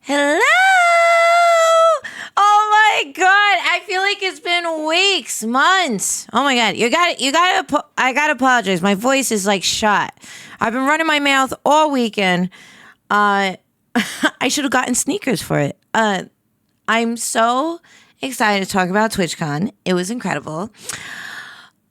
Hello! Oh my god, I feel like it's been weeks, months. Oh my god, I gotta apologize. My voice is like shot. I've been running my mouth all weekend. I should have gotten sneakers for it. I'm so excited to talk about TwitchCon. It was incredible.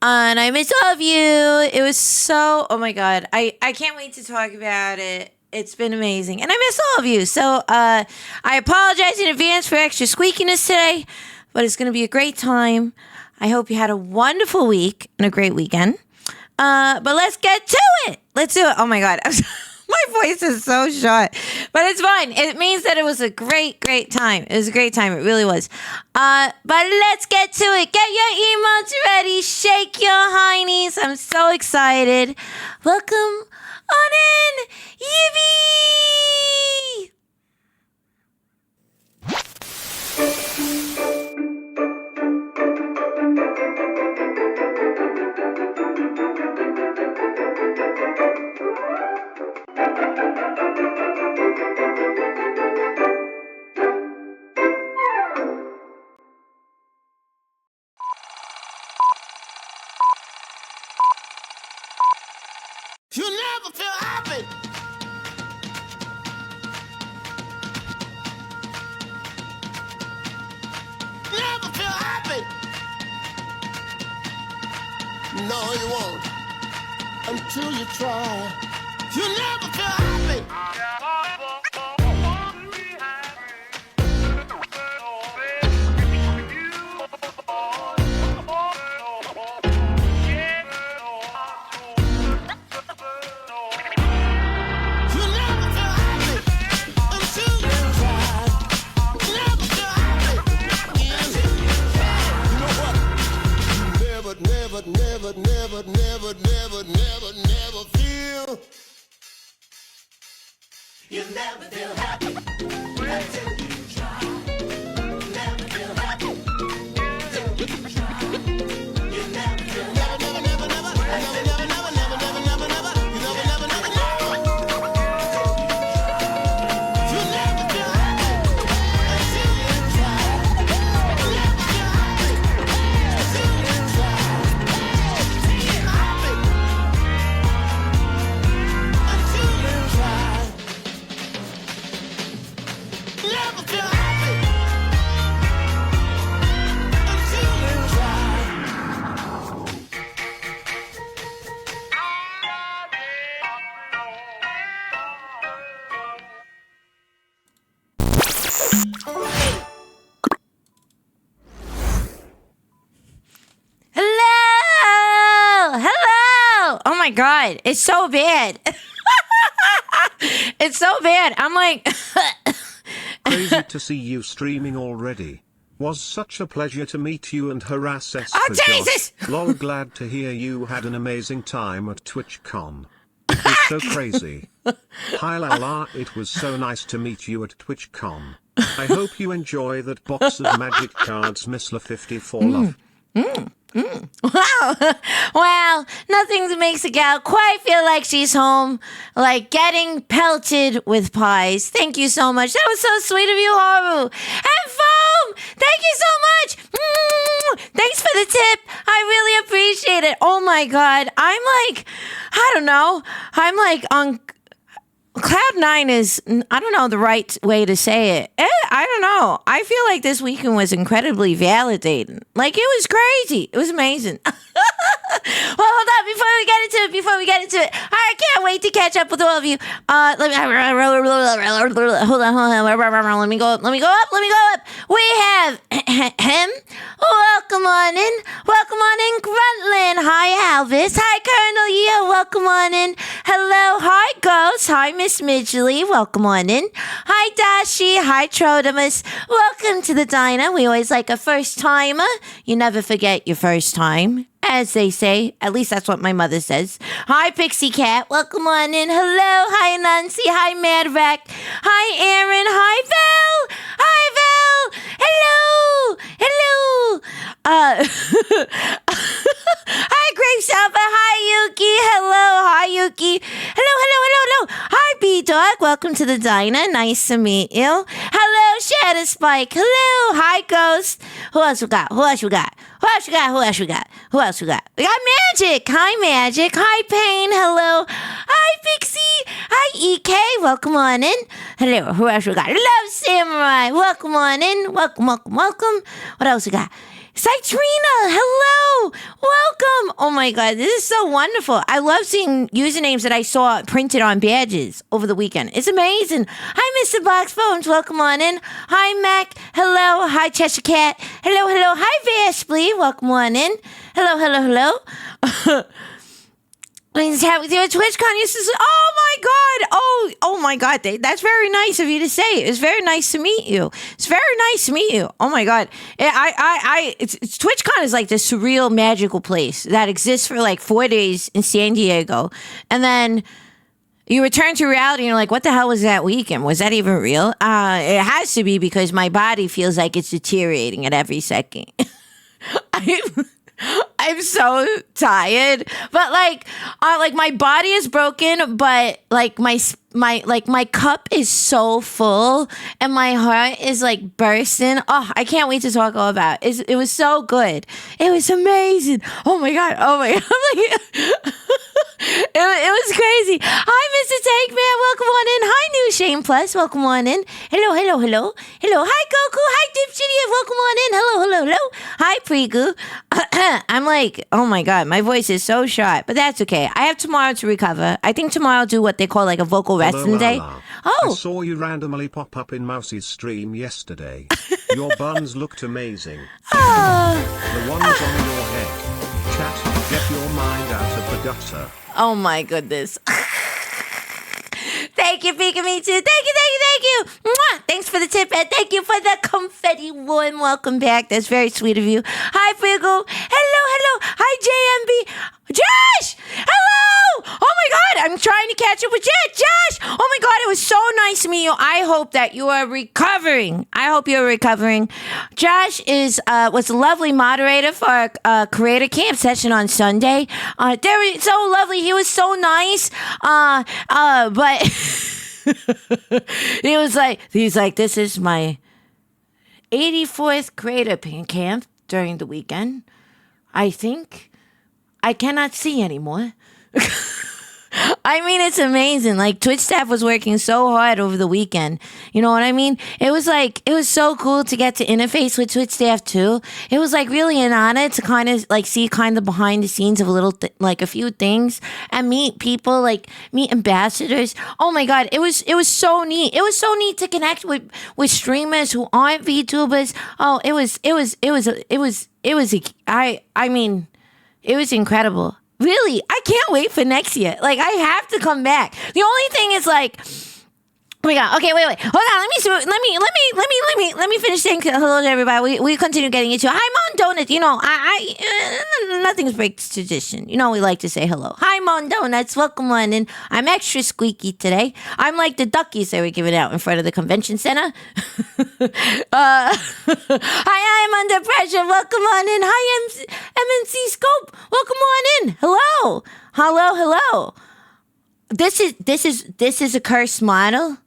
And I miss all of you. It was so, oh my god, I can't wait to talk about it. It's been amazing. And I miss all of you. So I apologize in advance for extra squeakiness today, but it's going to be a great time. I hope you had a wonderful week and a great weekend. But let's get to it. Let's do it. Oh my God. My voice is so short, but it's fine. It means that it was a great, great time. It was a great time. It really was. But let's get to it. Get your emotes ready. Shake your heinies. I'm so excited. Welcome on in. Yippee! You never feel happy. Never feel happy. No, you won't. Until you try. You never feel happy. Never feel. You never feel happy until you try. Never feel happy until you try. You never feel happy. Never, you never, you never feel happy until you try. Never feel happy until you try. Never feel happy until you try. Hello! Hello! Oh my God, it's so bad. It's so bad. I'm like... Crazy to see you streaming already. Was such a pleasure to meet you and harass S Oh, for Jesus! Josh. Lol, glad to hear you had an amazing time at TwitchCon. It was so crazy. Hi la la, it was so nice to meet you at TwitchCon. I hope you enjoy that box of magic cards, Miss La 54 Love. Wow. Well, nothing makes a gal quite feel like she's home, like getting pelted with pies. Thank you so much. That was so sweet of you, Haru. And Foam, thank you so much. Thanks for the tip. I really appreciate it. Oh my God. I'm like, I don't know. I'm like on... Cloud 9 is, I don't know the right way to say it. I don't know. I feel like this weekend was incredibly validating. Like, it was crazy. It was amazing. Well, hold on. Before we get into it, I can't wait to catch up with all of you. Hold on. Let me go up. We have him. Welcome on in, Gruntland. Hi, Alvis. Hi, Colonel Yeo. Welcome on in. Hello. Hi, Ghost. Hi, Miss Midgley. Welcome on in. Hi, Dashi. Hi, Trotimus. Welcome to the diner. We always like a first timer. You never forget your first time, as they say. At least that's what my mother says. Hi, Pixie Cat. Welcome on in. Hello. Hi, Nancy. Hi, Mad Rack. Hi, Aaron. Hi, Val. Hi, Val. Hello. Hi, Grape Salva. Hi, Yuki. Hello. Hi, Yuki. Hello. Hi, B-Dog. Welcome to the diner. Nice to meet you. Hello, Shadow Spike. Hello. Hi, Ghost. Who else we got? Who else we got? Who else we got? Who else we got? Who else we got? We got Magic. Hi, Magic. Hi, Pain. Hello. Hi, Pixie. Hi, EK. Welcome on in. Hello. Who else we got? Love Samurai. Welcome on in. Welcome, welcome, welcome. What else we got? Citrina, hello, welcome. Oh my God, this is so wonderful. I love seeing usernames that I saw printed on badges over the weekend. It's amazing. Hi, Mr. Box Phones, welcome on in. Hi, Mac, hello. Hi, Cheshire Cat, hello, hello. Hi, Vashly, welcome on in. Hello, hello, hello. How with you at TwitchCon? You says, oh my God, oh my God, that's very nice of you to say. It's very nice to meet you. It's very nice to meet you. Oh my God, it's TwitchCon is like this surreal, magical place that exists for like 4 days in San Diego, and then you return to reality and you're like, what the hell was that weekend? Was that even real? It has to be because my body feels like it's deteriorating at every second. I'm so tired, but like my body is broken, but like my cup is so full and my heart is like bursting. Oh, I can't wait to talk all about it. It was so good. It was amazing. Oh my God. Oh my God. It was crazy. Hi, Mr. Tankman. Welcome on in. Hi, New Shane Plus. Welcome on in. Hello, hello, hello. Hello. Hi, Goku. Hi, Dipshitty. Welcome on in. Hello, hello, hello. Hi, Pregu. I'm like, oh my God, my voice is so shot, but that's okay. I have tomorrow to recover. I think tomorrow I'll do what they call like a vocal resting day. I saw you randomly pop up in Mousie's stream yesterday. Your buns looked amazing. The ones on your head. Chat, get your mind out of the gutter. Oh my goodness. Thank you, Pika Me Too. Thank you. Mwah! Thanks for the tip, and thank you for the confetti one. Welcome back. That's very sweet of you. Hi, Figo. Hello. Hi, JMB. Josh! Hello! Oh my God, I'm trying to catch up with Josh! Oh my God, it was so nice to meet you. I hope that you are recovering. I hope you're recovering. Josh was a lovely moderator for our creator camp session on Sunday. They were so lovely. He was so nice. But he's like, this is my 84th creator camp during the weekend. I think I cannot see anymore. I mean, it's amazing. Like, Twitch staff was working so hard over the weekend. You know what I mean? It was so cool to get to interface with Twitch staff too. It was like really an honor to kind of like see kind of behind the scenes of a few things and meet people, like meet ambassadors. Oh my God, it was so neat. It was so neat to connect with streamers who aren't VTubers. Oh, it was incredible. Really, I can't wait for next year. Like, I have to come back. The only thing is like, oh my God. Okay, wait. Hold on. Let me finish saying hello to everybody. We continue getting into it. Hi, Mon Donuts. You know, nothing breaks tradition. You know, we like to say hello. Hi, Mon Donuts. Welcome on in. I'm extra squeaky today. I'm like the duckies they were giving out in front of the convention center. Hi, I'm under pressure. Welcome on in. Hi, MNC Scope. Welcome on in. Hello. This is a cursed model.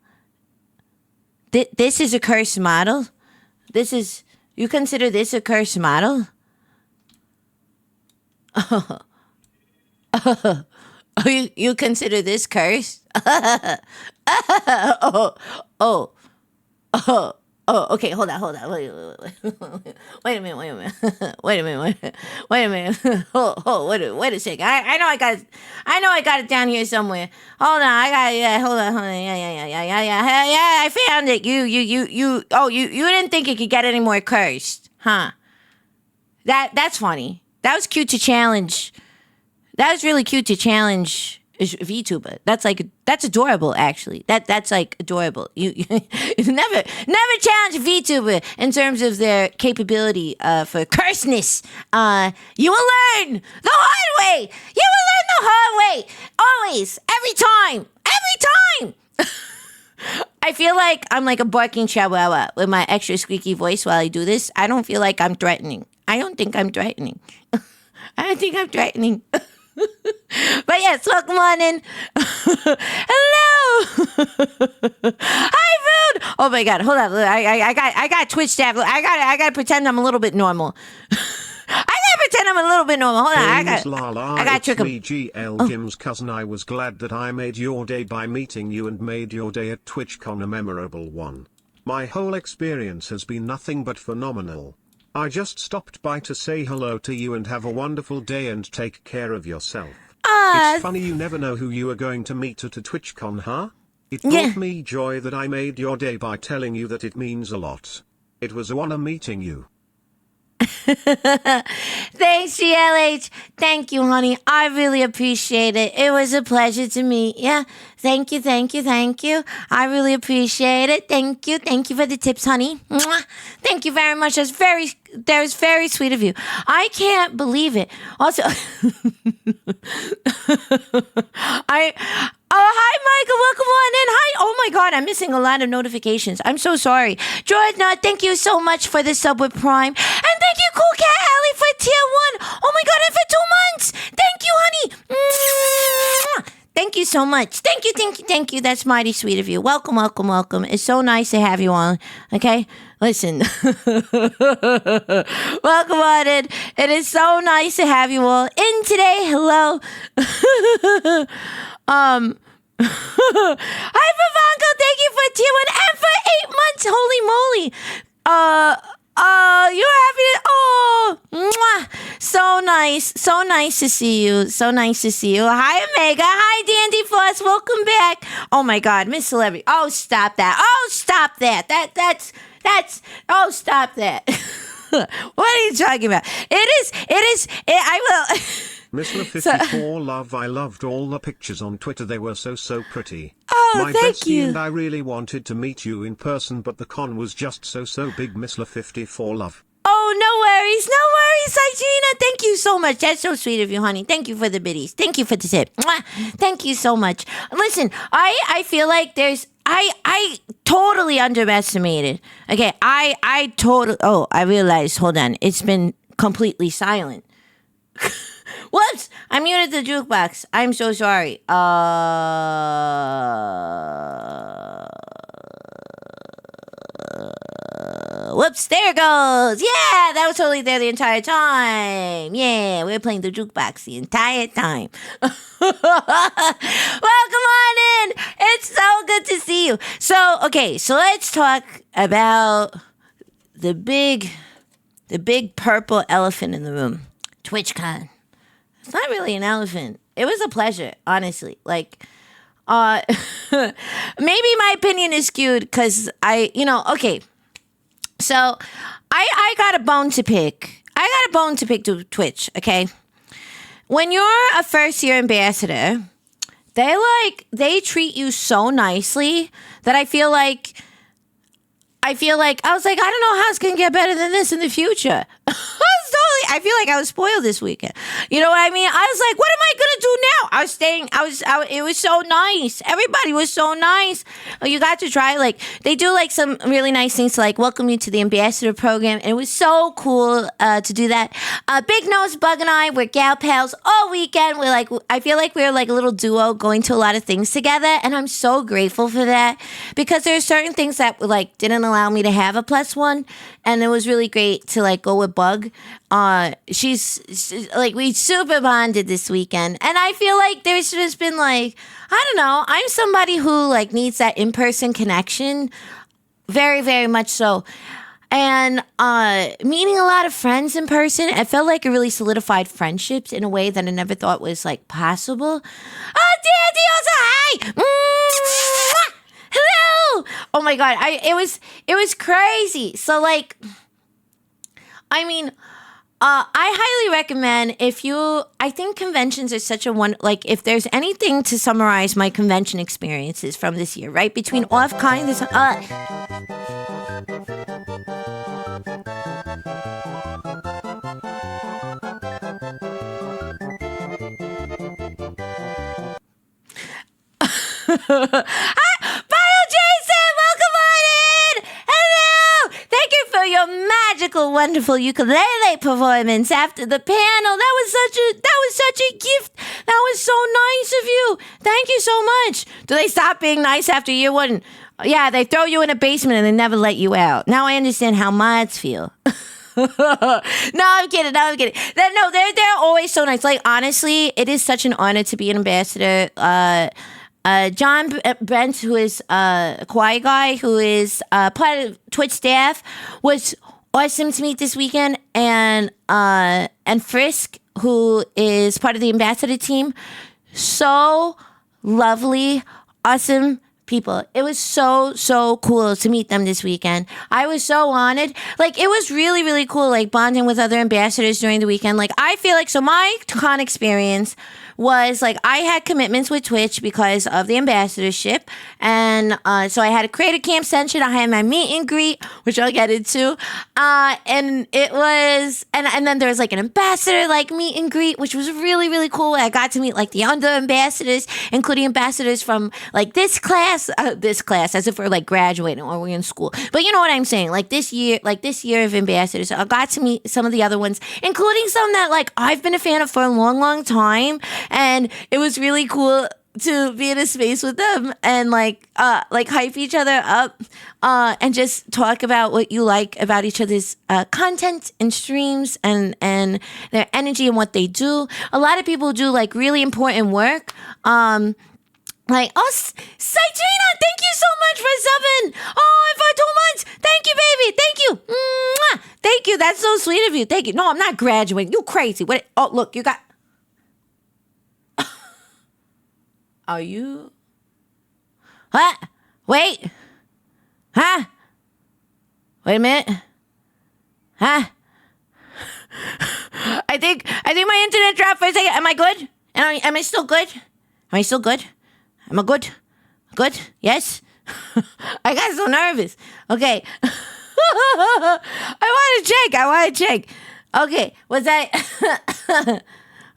This is a cursed model. You consider this a cursed model? You consider this cursed? Okay, hold on. Wait a minute. Wait a second. I know I got it down here somewhere. Hold on, hold on. Yeah, I found it. You didn't think it could get any more cursed, huh? That's funny. That was cute to challenge. That was really cute to challenge VTuber. That's adorable, actually. That's like adorable. You never challenge a VTuber in terms of their capability for curseness. You will learn the hard way. Always, every time. I feel like I'm like a barking chihuahua with my extra squeaky voice while I do this. I don't feel like I'm threatening. I don't think I'm threatening. But yes, welcome on in. Hello. Hi, Rude. Oh my God, hold on. I got Twitch staff. I got to pretend I'm a little bit normal. I gotta pretend I'm a little bit normal. Hold on, Hey, Miss Lala, I got to it's trick him. me, GL Jim's cousin. I was glad that I made your day by meeting you and made your day at TwitchCon a memorable one. My whole experience has been nothing but phenomenal. I just stopped by to say hello to you and have a wonderful day and take care of yourself. It's funny you never know who you are going to meet at a TwitchCon, huh? It brought me joy that I made your day by telling you that it means a lot. It was a honor meeting you. Thanks, GLH. Thank you, honey. I really appreciate it. It was a pleasure to meet you. Thank you, thank you, thank you. I really appreciate it. Thank you. Thank you for the tips, honey. Mwah. Thank you very much. That was very sweet of you. I can't believe it. Also, Oh, hi, Michael. Welcome on in. Hi. Oh, my God. I'm missing a lot of notifications. I'm so sorry. Jordan, thank you so much for the sub with Prime. And thank you, Cool Cat Alley, for tier 1. Oh, my God. And for 2 months. Thank you, honey. Mwah. Thank you so much. Thank you, thank you, thank you. That's mighty sweet of you. Welcome, welcome, welcome. It's so nice to have you on. Okay? Listen. Welcome on in. It is so nice to have you all in today. Hello. Hi, Pavanko. Thank you for tier 1 and for 8 months. Holy moly. You're happy to, mwah. So nice. So nice to see you. So nice to see you. Hi, Omega. Hi, Dandy Floss. Welcome back. Oh, my God. Miss Celebrity. Oh, stop that. Oh, stop that. Oh, stop that. What are you talking about? I will. Missler54 love, I loved all the pictures on Twitter. They were so pretty. Oh, My thank bestie you. and I really wanted to meet you in person, but the con was just so big. Missler54 love. Oh, no worries. No worries, Gina. Thank you so much. That's so sweet of you, honey. Thank you for the biddies. Thank you for the tip. Mwah. Thank you so much. Listen, I feel like I totally underestimated. Okay, I totally, I realized, hold on, it's been completely silent. Whoops! I muted the jukebox. I'm so sorry. Whoops, there it goes. Yeah, that was totally there the entire time. Yeah, we were playing the jukebox the entire time. Welcome on in. It's so good to see you. So let's talk about the big purple elephant in the room, TwitchCon. It's not really an elephant. It was a pleasure, honestly. Like, maybe my opinion is skewed because So I got a bone to pick. To Twitch, okay? When you're a first year ambassador, they treat you so nicely that I feel like I was like, I don't know how it's gonna get better than this in the future. I feel like I was spoiled this weekend. You know what I mean? I was like, what am I gonna do now? It was so nice. Everybody was so nice. You got to try, they do some really nice things to welcome you to the ambassador program. And it was so cool to do that. Big Nose, Bug, and I were gal pals all weekend. I feel like we were like a little duo going to a lot of things together. And I'm so grateful for that because there are certain things that didn't allow me to have a +1. And it was really great to go with Bug. She's we super bonded this weekend, and I feel like there's just been I don't know. I'm somebody who needs that in-person connection, very, very much so. And meeting a lot of friends in person, it felt like it really solidified friendships in a way that I never thought was possible. Oh, Dandy, also hi. Mwah! Hello. Oh my God, it was crazy. So I highly recommend I think conventions are such a if there's anything to summarize my convention experiences from this year, right? Between off-kind, Bio Jason, welcome on in. Hello. Thank you for your magical, wonderful ukulele performance after the panel. That was such a gift. That was so nice of you. Thank you so much. Do they stop being nice after year one? Yeah, they throw you in a basement and they never let you out. Now I understand how mods feel. No, I'm kidding. They're always so nice. Like, honestly, it is such an honor to be an ambassador. John Brent, who is a Kauai guy, who is part of Twitch staff, was awesome to meet this weekend, and Frisk, who is part of the ambassador team, so lovely, awesome people. It was so cool to meet them this weekend. I was so honored. Like, it was really, really cool, like, bonding with other ambassadors during the weekend. Like, I feel like, so my con experience was, like, I had commitments with Twitch because of the ambassadorship, and so I had a creator camp session. I had my meet and greet, which I'll get into, and it was, and then there was, like, an ambassador, like, meet and greet, which was really, really cool. I got to meet, like, the under ambassadors, including ambassadors from, like, this class, as if we're, like, graduating or we're in school, but you know what I'm saying, like, this year of ambassadors, I got to meet some of the other ones, including some that, like, I've been a fan of for a long time. And it was really cool to be in a space with them and like hype each other up, and just talk about what you like about each other's content and streams and their energy and what they do. A lot of people do like really important work. Like, oh, Cydrina, thank you so much for subbing. Oh, and for 2 months. Thank you, baby. Thank you. Mwah. Thank you. That's so sweet of you. Thank you. No, I'm not graduating. You crazy. What? Oh, look, you got... Are you? What? Wait. Huh? Wait a minute. Huh? I think my internet dropped for a second. Am I good? Am I still good? Am I still good? Am I good? Good? Yes? I got so nervous. Okay. I want to check. Okay. Was that...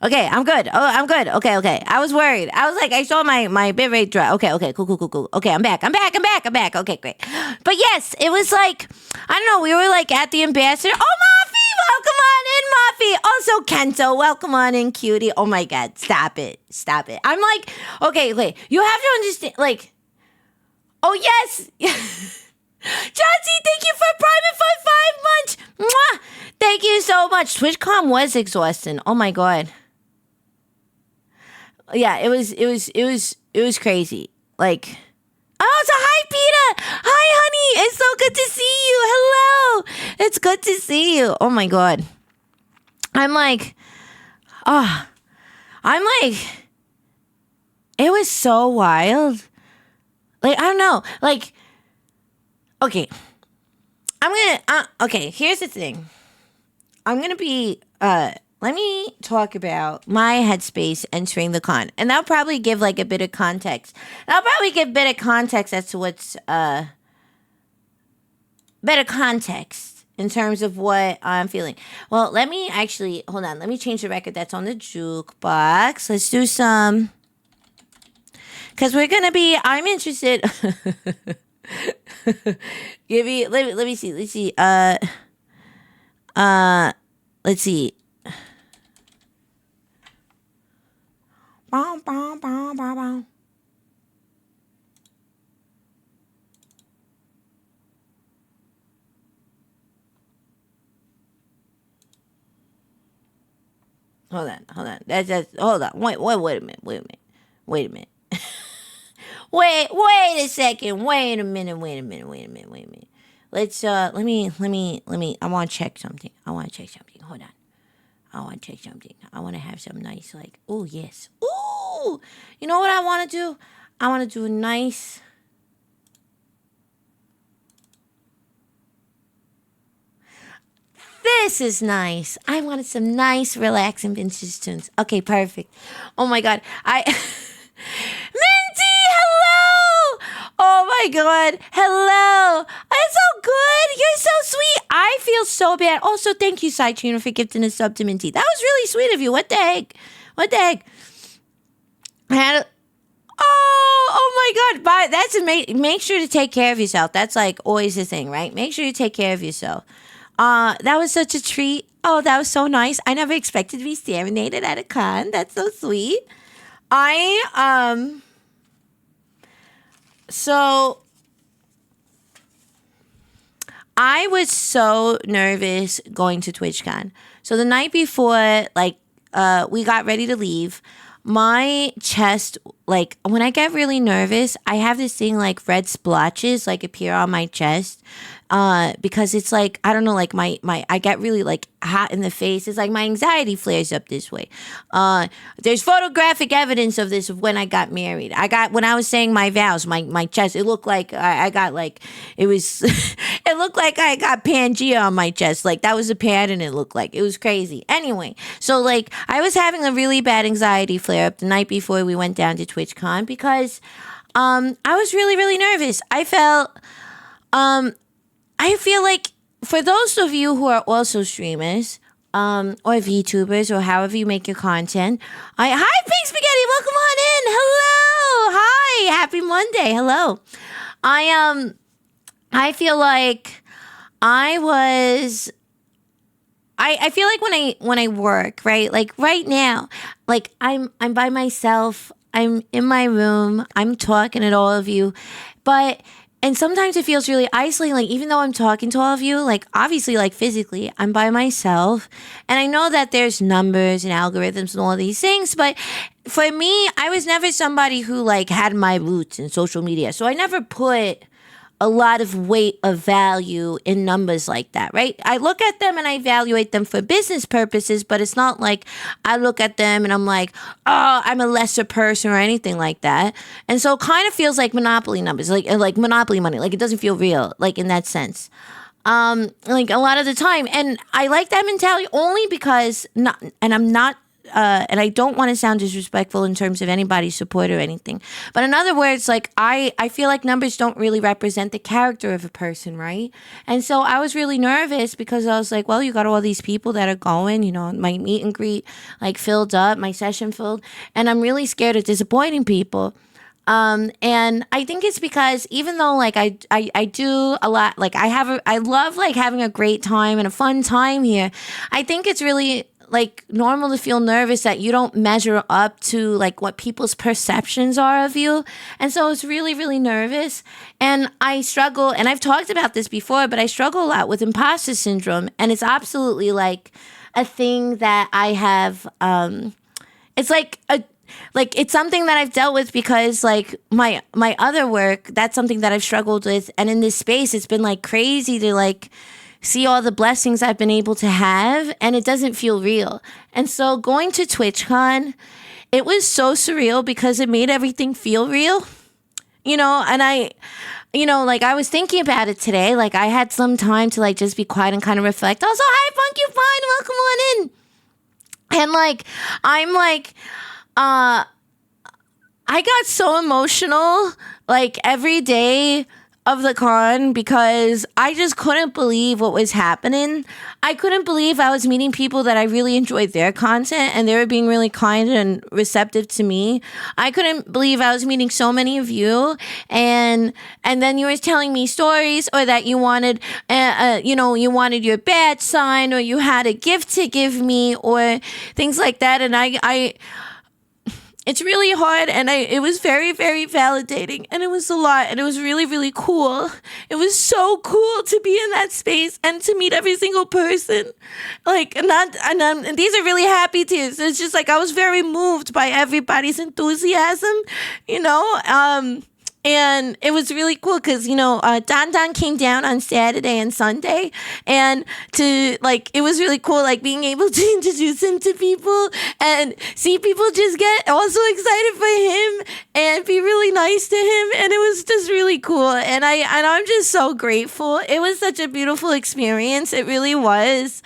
Okay, I'm good. Oh, I'm good. Okay. I was worried. I was like, I saw my bit rate drop. Okay, cool. Okay, I'm back. Okay, great. But yes, it was like, I don't know, we were like at the ambassador. Oh, Mafi, welcome on in, Mafi. Also, Kento, welcome on in, cutie. Oh my God, stop it. I'm like, okay, you have to understand, like, oh yes. Chauncey, thank you for priming for 5 months. Mwah! Thank you so much. TwitchCon was exhausting. Oh my God. Yeah, it was crazy. Like, oh, so hi, Peter. Hi, honey. It's so good to see you. Hello. It's good to see you. Oh my God. I'm like, it was so wild. Like, I don't know. Like, okay. Okay, here's the thing. I'm going to be, let me talk about my headspace entering the con. And that'll probably give like a bit of context. As to what's, better context in terms of what I'm feeling. Well, let me actually, hold on. Let me change the record that's on the jukebox. Let's do some, because we're going to be, I'm interested. Let me see. Let's see. Bow, bow, bow, bow, bow. Hold on. Hold on. Wait a minute. Wait a second. Wait a minute. Let's let me I want to check something. Hold on. I want to check something. I want to have some nice, like, oh yes. Ooh. You know what I want to do? I want to do a nice, this is nice. I wanted some nice, relaxing vintage tunes. Okay, perfect. Oh my God. Minty, hello! Oh my God, hello! It's so good. You're so sweet. I feel so bad. Also, thank you, Cydrina, for gifting a sub to Minty. That was really sweet of you. What the heck? I had a, oh my God. But that's make sure to take care of yourself. That's like always the thing, right? Make sure you take care of yourself. That was such a treat. Oh, that was so nice. I never expected to be serenaded at a con. That's so sweet. So I was so nervous going to TwitchCon. So the night before, we got ready to leave, my chest, when I get really nervous, I have this thing like red splotches appear on my chest. Because it's I don't know, I get really hot in the face. It's my anxiety flares up this way. There's photographic evidence of this of when I got married. When I was saying my vows, my chest, it looked like I got it was, it looked like I got Pangea on my chest. That was a pattern it looked like. It was crazy. Anyway, so I was having a really bad anxiety flare up the night before we went down to TwitchCon because, I was really, really nervous. I feel like for those of you who are also streamers, or VTubers, or however you make your content, hi Pink Spaghetti, welcome on in. Hello, hi, happy Monday. Hello. I feel like I feel like when I work, right? Right now, I'm by myself. I'm in my room. I'm talking to all of you, and sometimes it feels really isolating, even though I'm talking to all of you, obviously, physically, I'm by myself. And I know that there's numbers and algorithms and all these things, but for me, I was never somebody who, had my roots in social media. So I never put a lot of weight of value in numbers like that, right? I look at them and I evaluate them for business purposes, but it's not I look at them and I'm oh, I'm a lesser person or anything like that. And so it kind of feels like monopoly numbers, like monopoly money. It doesn't feel real, in that sense. A lot of the time. And I like that mentality only because and I don't want to sound disrespectful in terms of anybody's support or anything. But in other words, I feel like numbers don't really represent the character of a person, right? And so I was really nervous because I was well, you got all these people that are going, my meet and greet filled up, my session filled, and I'm really scared of disappointing people. And I think it's because even though I do a lot, I love having a great time and a fun time here, I think it's really normal to feel nervous that you don't measure up to what people's perceptions are of you. And so it's really, really nervous. And I struggle, and I've talked about this before, but I struggle a lot with imposter syndrome. And it's absolutely a thing that I have, it's it's something that I've dealt with because my other work, that's something that I've struggled with. And in this space, it's been crazy to see all the blessings I've been able to have, and it doesn't feel real. And so going to TwitchCon, it was so surreal because it made everything feel real, and I was thinking about it today. I had some time to just be quiet and kind of reflect. Also, hi, Funky Fine, welcome on in. And I got so emotional every day of the con because I just couldn't believe what was happening. I couldn't believe I was meeting people that I really enjoyed their content and they were being really kind and receptive to me. I couldn't believe I was meeting so many of you, and then you were telling me stories, or that you wanted you wanted your badge signed, or you had a gift to give me, or things like that. And I it's really hard, and it was very, very validating, and it was a lot, and it was really, really cool. It was so cool to be in that space and to meet every single person. And these are really happy tears. It's just I was very moved by everybody's enthusiasm, And it was really cool because, Don Don came down on Saturday and Sunday, and it was really cool, being able to introduce him to people and see people just get also excited for him and be really nice to him. And it was just really cool. And I'm just so grateful. It was such a beautiful experience. It really was.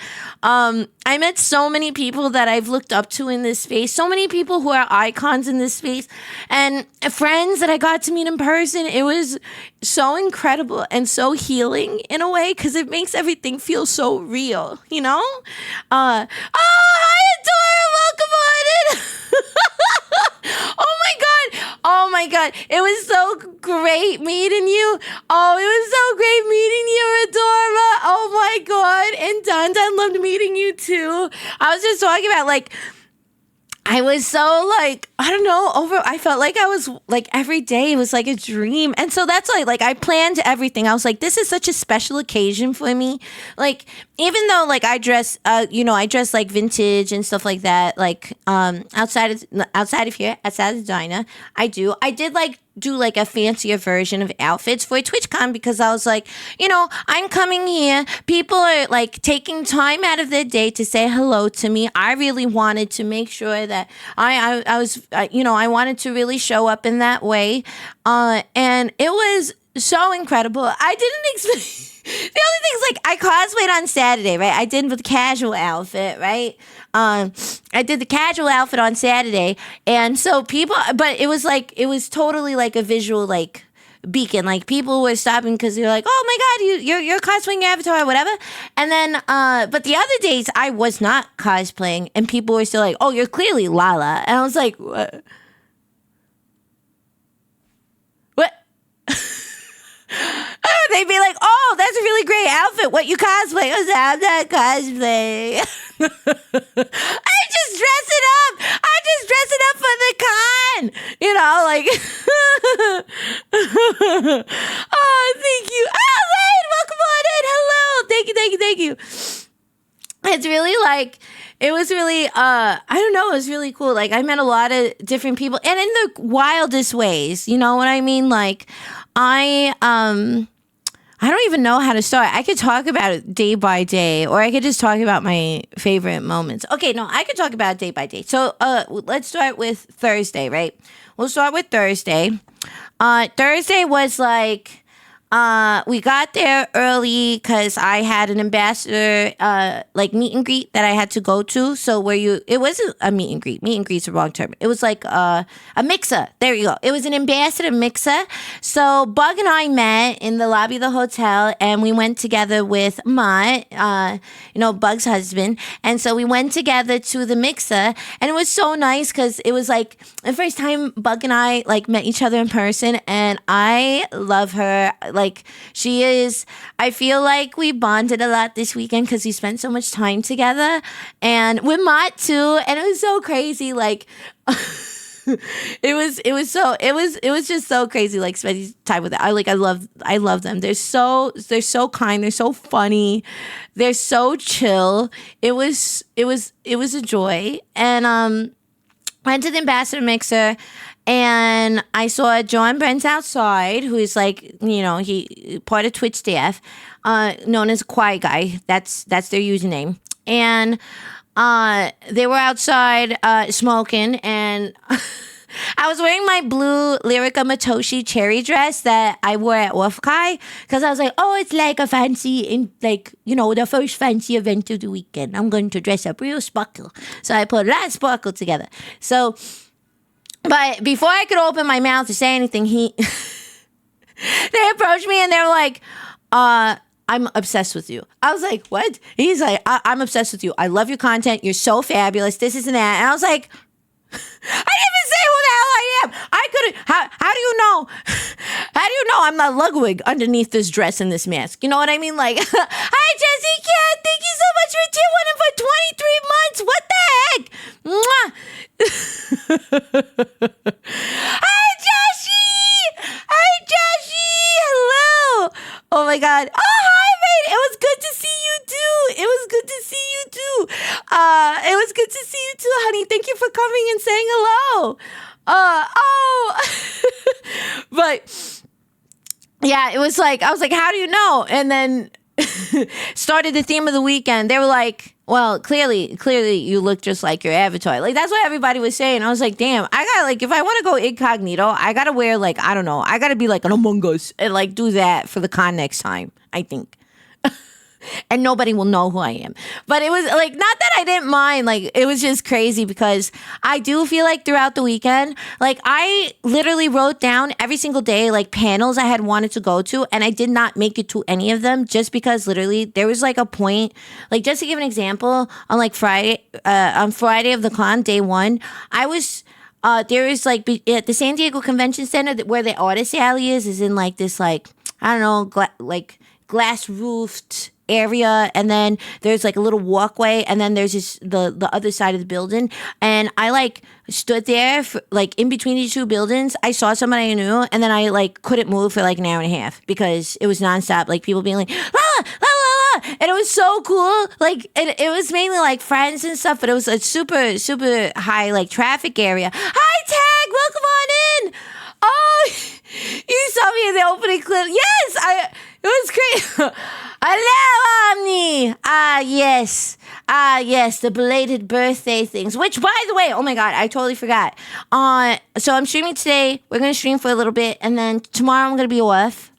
I met so many people that I've looked up to in this space, so many people who are icons in this space, and friends that I got to meet in person. It was so incredible and so healing in a way because it makes everything feel so real, Oh, hi, Adora, welcome on in. Oh my God. It was so great meeting you. Oh, it was so great meeting you, Adora. Oh my God. And Don loved meeting you too. I was just talking about like, I was so like, I don't know, I felt like I was like every day it was like a dream. And so that's like I planned everything. I was like, this is such a special occasion for me. Like, even though like I dress, I dress like vintage and stuff like that, like outside of here, outside of the diner, I did like do like a fancier version of outfits for TwitchCon because I was like, I'm coming here. People are like taking time out of their day to say hello to me. I really wanted to make sure that I wanted to really show up in that way. And it was so incredible. I didn't expect. The only thing is, like, I cosplayed on Saturday, right? I did the casual outfit, right? I did the casual outfit on Saturday, and so but it was totally like a visual, like, beacon. Like, people were stopping because they're like, "Oh my God, you're cosplaying your avatar or whatever." And then, but the other days I was not cosplaying, and people were still like, "Oh, you're clearly Lala," and I was like, "What?" They'd be like, "Oh, that's a really great outfit. What you cosplay?" I was like, "I'm not cosplay. I just dress it up. I just dress it up for the con." Like. Oh, thank you. Oh, Lane, welcome on in. Hello. Thank you. It's really like. It was really, I don't know, it was really cool. Like, I met a lot of different people, and in the wildest ways, you know what I mean? Like, I don't even know how to start. I could talk about it day by day, or I could just talk about my favorite moments. Okay, no, I could talk about it day by day. So, let's start with Thursday, right? We'll start with Thursday. Thursday was like, we got there early because I had an ambassador, like meet and greet that I had to go to. So it wasn't a meet and greet. Meet and greet's the wrong term. It was like a mixer. There you go. It was an ambassador mixer. So Bug and I met in the lobby of the hotel, and we went together with Mott, Bug's husband. And so we went together to the mixer, and it was so nice because it was like the first time Bug and I like met each other in person, and I love her. Like, she is, I feel like we bonded a lot this weekend because we spent so much time together, and with Mott too, and it was so crazy. Like, it was just so crazy, like, spending time with them. I love them. They're so kind. They're so funny. They're so chill. It was a joy. And went to the ambassador mixer, and I saw John Brent outside, who is like, he part of Twitch staff, known as Quiet Guy. That's their username. And they were outside smoking, and I was wearing my blue Lyrica Matoshi cherry dress that I wore at Wolfkai because I was like, oh, it's like a fancy, the first fancy event of the weekend. I'm going to dress up real sparkle. So I put a lot of sparkle together. So, but before I could open my mouth to say anything, they approached me and they were like, I'm obsessed with you. I was like, what? He's like, I'm obsessed with you. I love your content. You're so fabulous. This, and that. And I was like, I didn't even say who the hell I am. I couldn't. How do you know? How do you know I'm not Ludwig underneath this dress and this mask? You know what I mean? Like, hi, Jessie Cat. Thank you so much for tier 1 and for 23 months. What the heck? Mwah. Hi, Joshie. Hello. Oh my God. Oh, hi, mate. It was good to see you too. It was good to see you too, honey. Thank you for coming and saying hello. But yeah, it was like, I was like, how do you know? And then started the theme of the weekend. They were like, well, clearly you look just like your avatar. Like, that's what everybody was saying. I was like, damn, I gotta, like, if I want to go incognito, I gotta wear, like, I don't know, I gotta be like an Among Us and like do that for the con next time, I think. And nobody will know who I am. But it was like, not that I didn't mind, like, it was just crazy because I do feel like throughout the weekend, like, I literally wrote down every single day, like, panels I had wanted to go to, and I did not make it to any of them just because literally there was like a point, like, just to give an example, on like Friday of the con, day 1, I was, there is like, at the San Diego Convention Center where the artist alley is in like this, like, I don't know, like, glass roofed area, and then there's like a little walkway, and then there's the other side of the building, and I like stood there for, like in between these two buildings. I saw somebody I knew, and then I like couldn't move for like an hour and a half because it was nonstop, like people being like la, la, la, la. And it was so cool. Like it was mainly like friends and stuff, but it was a super high like traffic area. Hi Tag, welcome on in. Oh, you saw me in the opening clip. Yes, it was great. Hello, Omni. Yes, the belated birthday things. Which, by the way, oh my God, I totally forgot. So I'm streaming today. We're gonna stream for a little bit, and then tomorrow I'm gonna be off.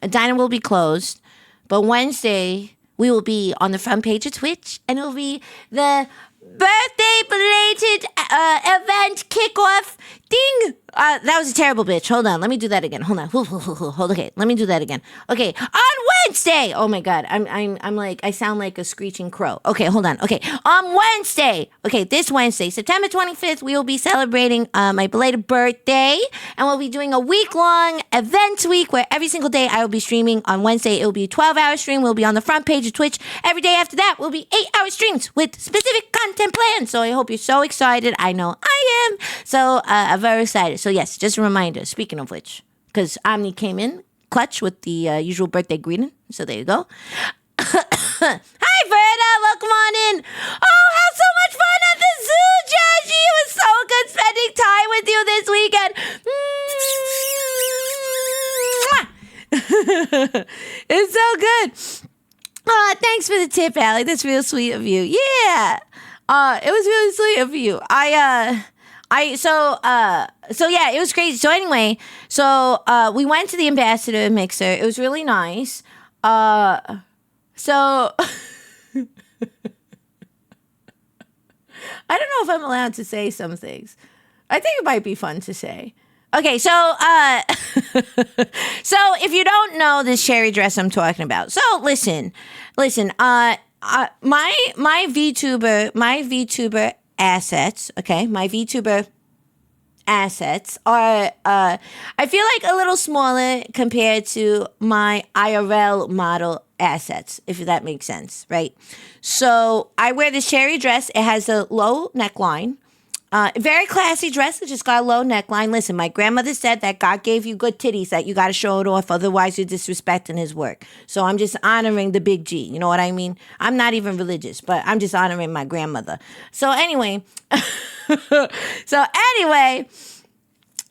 Diner will be closed, but Wednesday we will be on the front page of Twitch, and it'll be the birthday belated event kickoff ding. That was a terrible bitch. Hold on, let me do that again. Hold on. Okay, let me do that again. Okay, on Wednesday. Oh my God, I'm like, I sound like a screeching crow. Okay, hold on. Okay, on Wednesday. Okay, this Wednesday, September 25th, we will be celebrating my belated birthday, and we'll be doing a week-long event week where every single day I will be streaming. On Wednesday, it will be a 12-hour stream. We'll be on the front page of Twitch. Every day after that will be 8-hour streams with specific content plans. So I hope you're so excited. I know I am. So I'm very excited. So yes, just a reminder, speaking of which, because Omni came in clutch with the usual birthday greeting. So there you go. Hi, Verda. Welcome on in. Oh, have so much fun at the zoo, Judgy. It was so good spending time with you this weekend. It's so good. Thanks for the tip, Allie. That's real sweet of you. Yeah. It was really sweet of you. So yeah, it was crazy. So anyway, we went to the Ambassador Mixer. It was really nice. So I don't know if I'm allowed to say some things. I think it might be fun to say. Okay, so so if you don't know this cherry dress I'm talking about, so listen, my VTuber assets, okay, my VTuber assets are I feel like a little smaller compared to my IRL model assets, if that makes sense, right? So I wear this cherry dress. It has a low neckline. Very classy dress. It just got a low neckline. Listen, my grandmother said that God gave you good titties, that you got to show it off. Otherwise, you're disrespecting his work. So I'm just honoring the big G. You know what I mean? I'm not even religious, but I'm just honoring my grandmother. So anyway,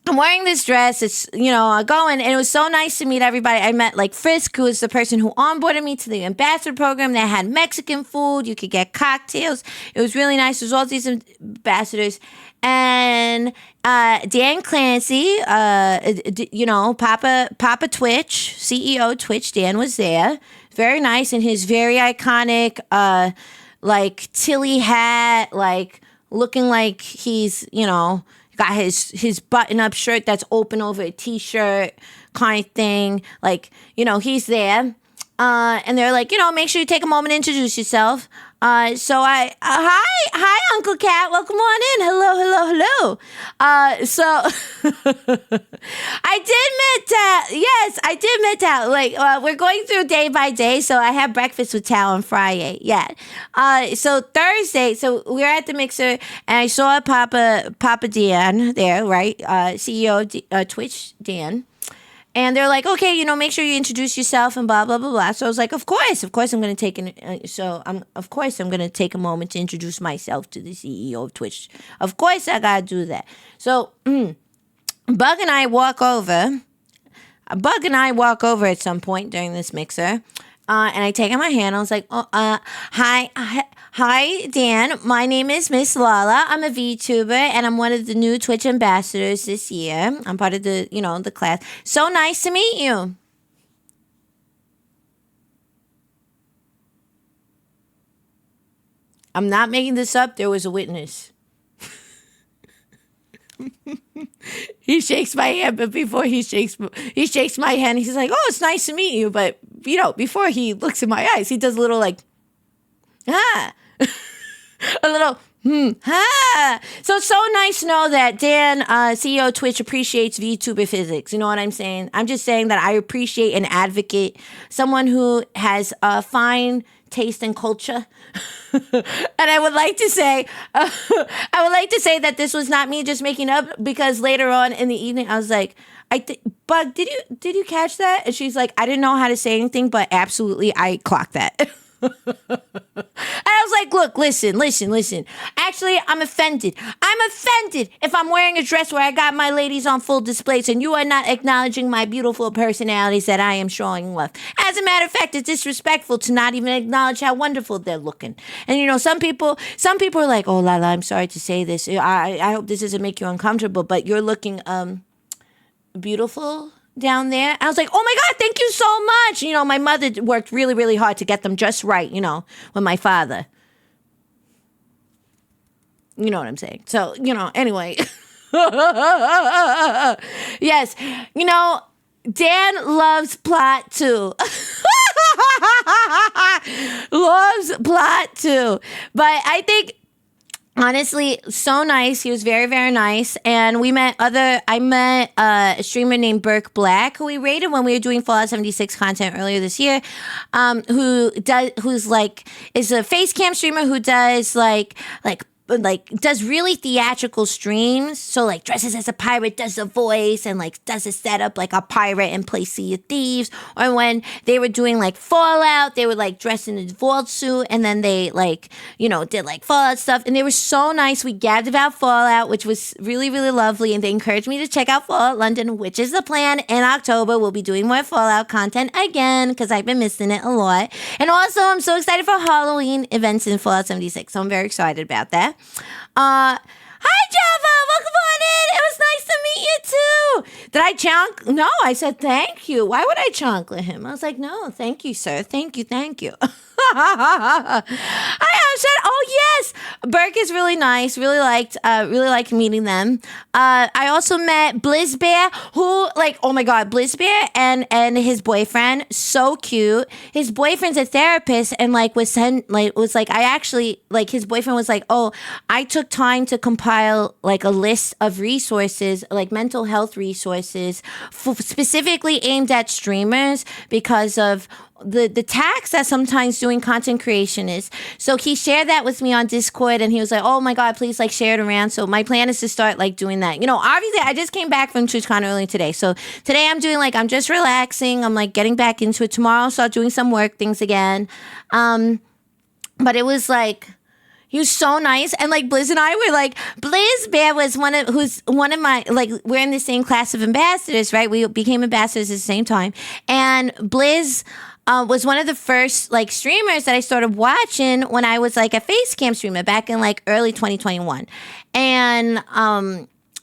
I'm wearing this dress. It's, going, and it was so nice to meet everybody. I met like Frisk, who is the person who onboarded me to the ambassador program. They had Mexican food. You could get cocktails. It was really nice. There's all these ambassadors. And Dan Clancy, Papa Twitch, CEO Twitch, Dan was there. Very nice in his very iconic, like Tilly hat, like looking like he's, got his button-up shirt that's open over a t-shirt kind of thing. Like, he's there. And they're like, make sure you take a moment to introduce yourself. So hi, Uncle Cat. Welcome on in. Hello. So I did meet Tal. Like, we're going through day by day. So I had breakfast with Tal on Friday. Yeah. So Thursday, so we were at the mixer, and I saw Papa Dan there, right? CEO of Twitch, Dan. And they're like, okay, make sure you introduce yourself and blah, blah, blah, blah. So I was like, of course, I'm going to take I'm going to take a moment to introduce myself to the CEO of Twitch. Of course, I got to do that. So Bug and I walk over at some point during this mixer. And I take out my hand. I was like, hi, Dan. My name is Miss Lala. I'm a VTuber, and I'm one of the new Twitch ambassadors this year. I'm part of the, the class. So nice to meet you. I'm not making this up. There was a witness. He shakes my hand, but before he shakes my hand, he's like, oh, it's nice to meet you. But, before he looks in my eyes, he does a little like, a little, So it's so nice to know that Dan, CEO of Twitch, appreciates VTuber physics. You know what I'm saying? I'm just saying that I appreciate an advocate, someone who has a fine taste and culture. And I would like to say, that this was not me just making up, because later on in the evening I was like, Bug, did you catch that? And she's like, I didn't know how to say anything, but absolutely I clocked that. And I was like, look, listen. Actually, I'm offended. I'm offended if I'm wearing a dress where I got my ladies on full displays and you are not acknowledging my beautiful personalities that I am showing love. As a matter of fact, it's disrespectful to not even acknowledge how wonderful they're looking. And you know, some people are like, oh, Lala, I'm sorry to say this. I hope this doesn't make you uncomfortable, but you're looking beautiful down there. I was like, oh my God, thank you so much. You know, my mother worked really, really hard to get them just right, you know, with my father. You know what I'm saying? So, you know, anyway. Yes. You know, Dan loves plot too. Loves plot too. But I think, honestly, so nice. He was very, very nice. And I met a streamer named Burke Black, who we rated when we were doing Fallout 76 content earlier this year, is a face cam streamer who does does really theatrical streams. So like dresses as a pirate, does a voice, and like does a setup like a pirate and play Sea of Thieves. Or when they were doing like Fallout, they would like dress in a vault suit, and then they like, you know, did like Fallout stuff. And they were so nice. We gabbed about Fallout, which was really, really lovely. And they encouraged me to check out Fallout London, which is the plan. In October, we'll be doing more Fallout content again, because I've been missing it a lot. And also, I'm so excited for Halloween events in Fallout 76. So I'm very excited about that. Hi Java, welcome on in. It was nice to meet you too. Did I chunk? No, I said thank you. Why would I chunk with him? I was like, no, thank you, sir. Thank you. I said, oh yes, Burke is really nice. Really liked meeting them. I also met Blizz Bear, who like, oh my God, Blizz Bear and his boyfriend, so cute. His boyfriend's a therapist, and like his boyfriend was like, oh, I took time to compile like a list of resources, like mental health resources, specifically aimed at streamers because of the tax that sometimes doing content creation is. So he shared that with me on Discord, and he was like, oh my God, please like share it around. So my plan is to start like doing that. You know, obviously I just came back from Twitchcon earlier today. So today I'm doing like, I'm just relaxing. I'm like getting back into it. Tomorrow I'll start doing some work things again. But it was like, he was so nice. And like Blizz and I were like, Blizz Bear was one of my, like, we're in the same class of ambassadors, right? We became ambassadors at the same time. And Blizz was one of the first like streamers that I started watching when I was like a face cam streamer back in like early 2021. And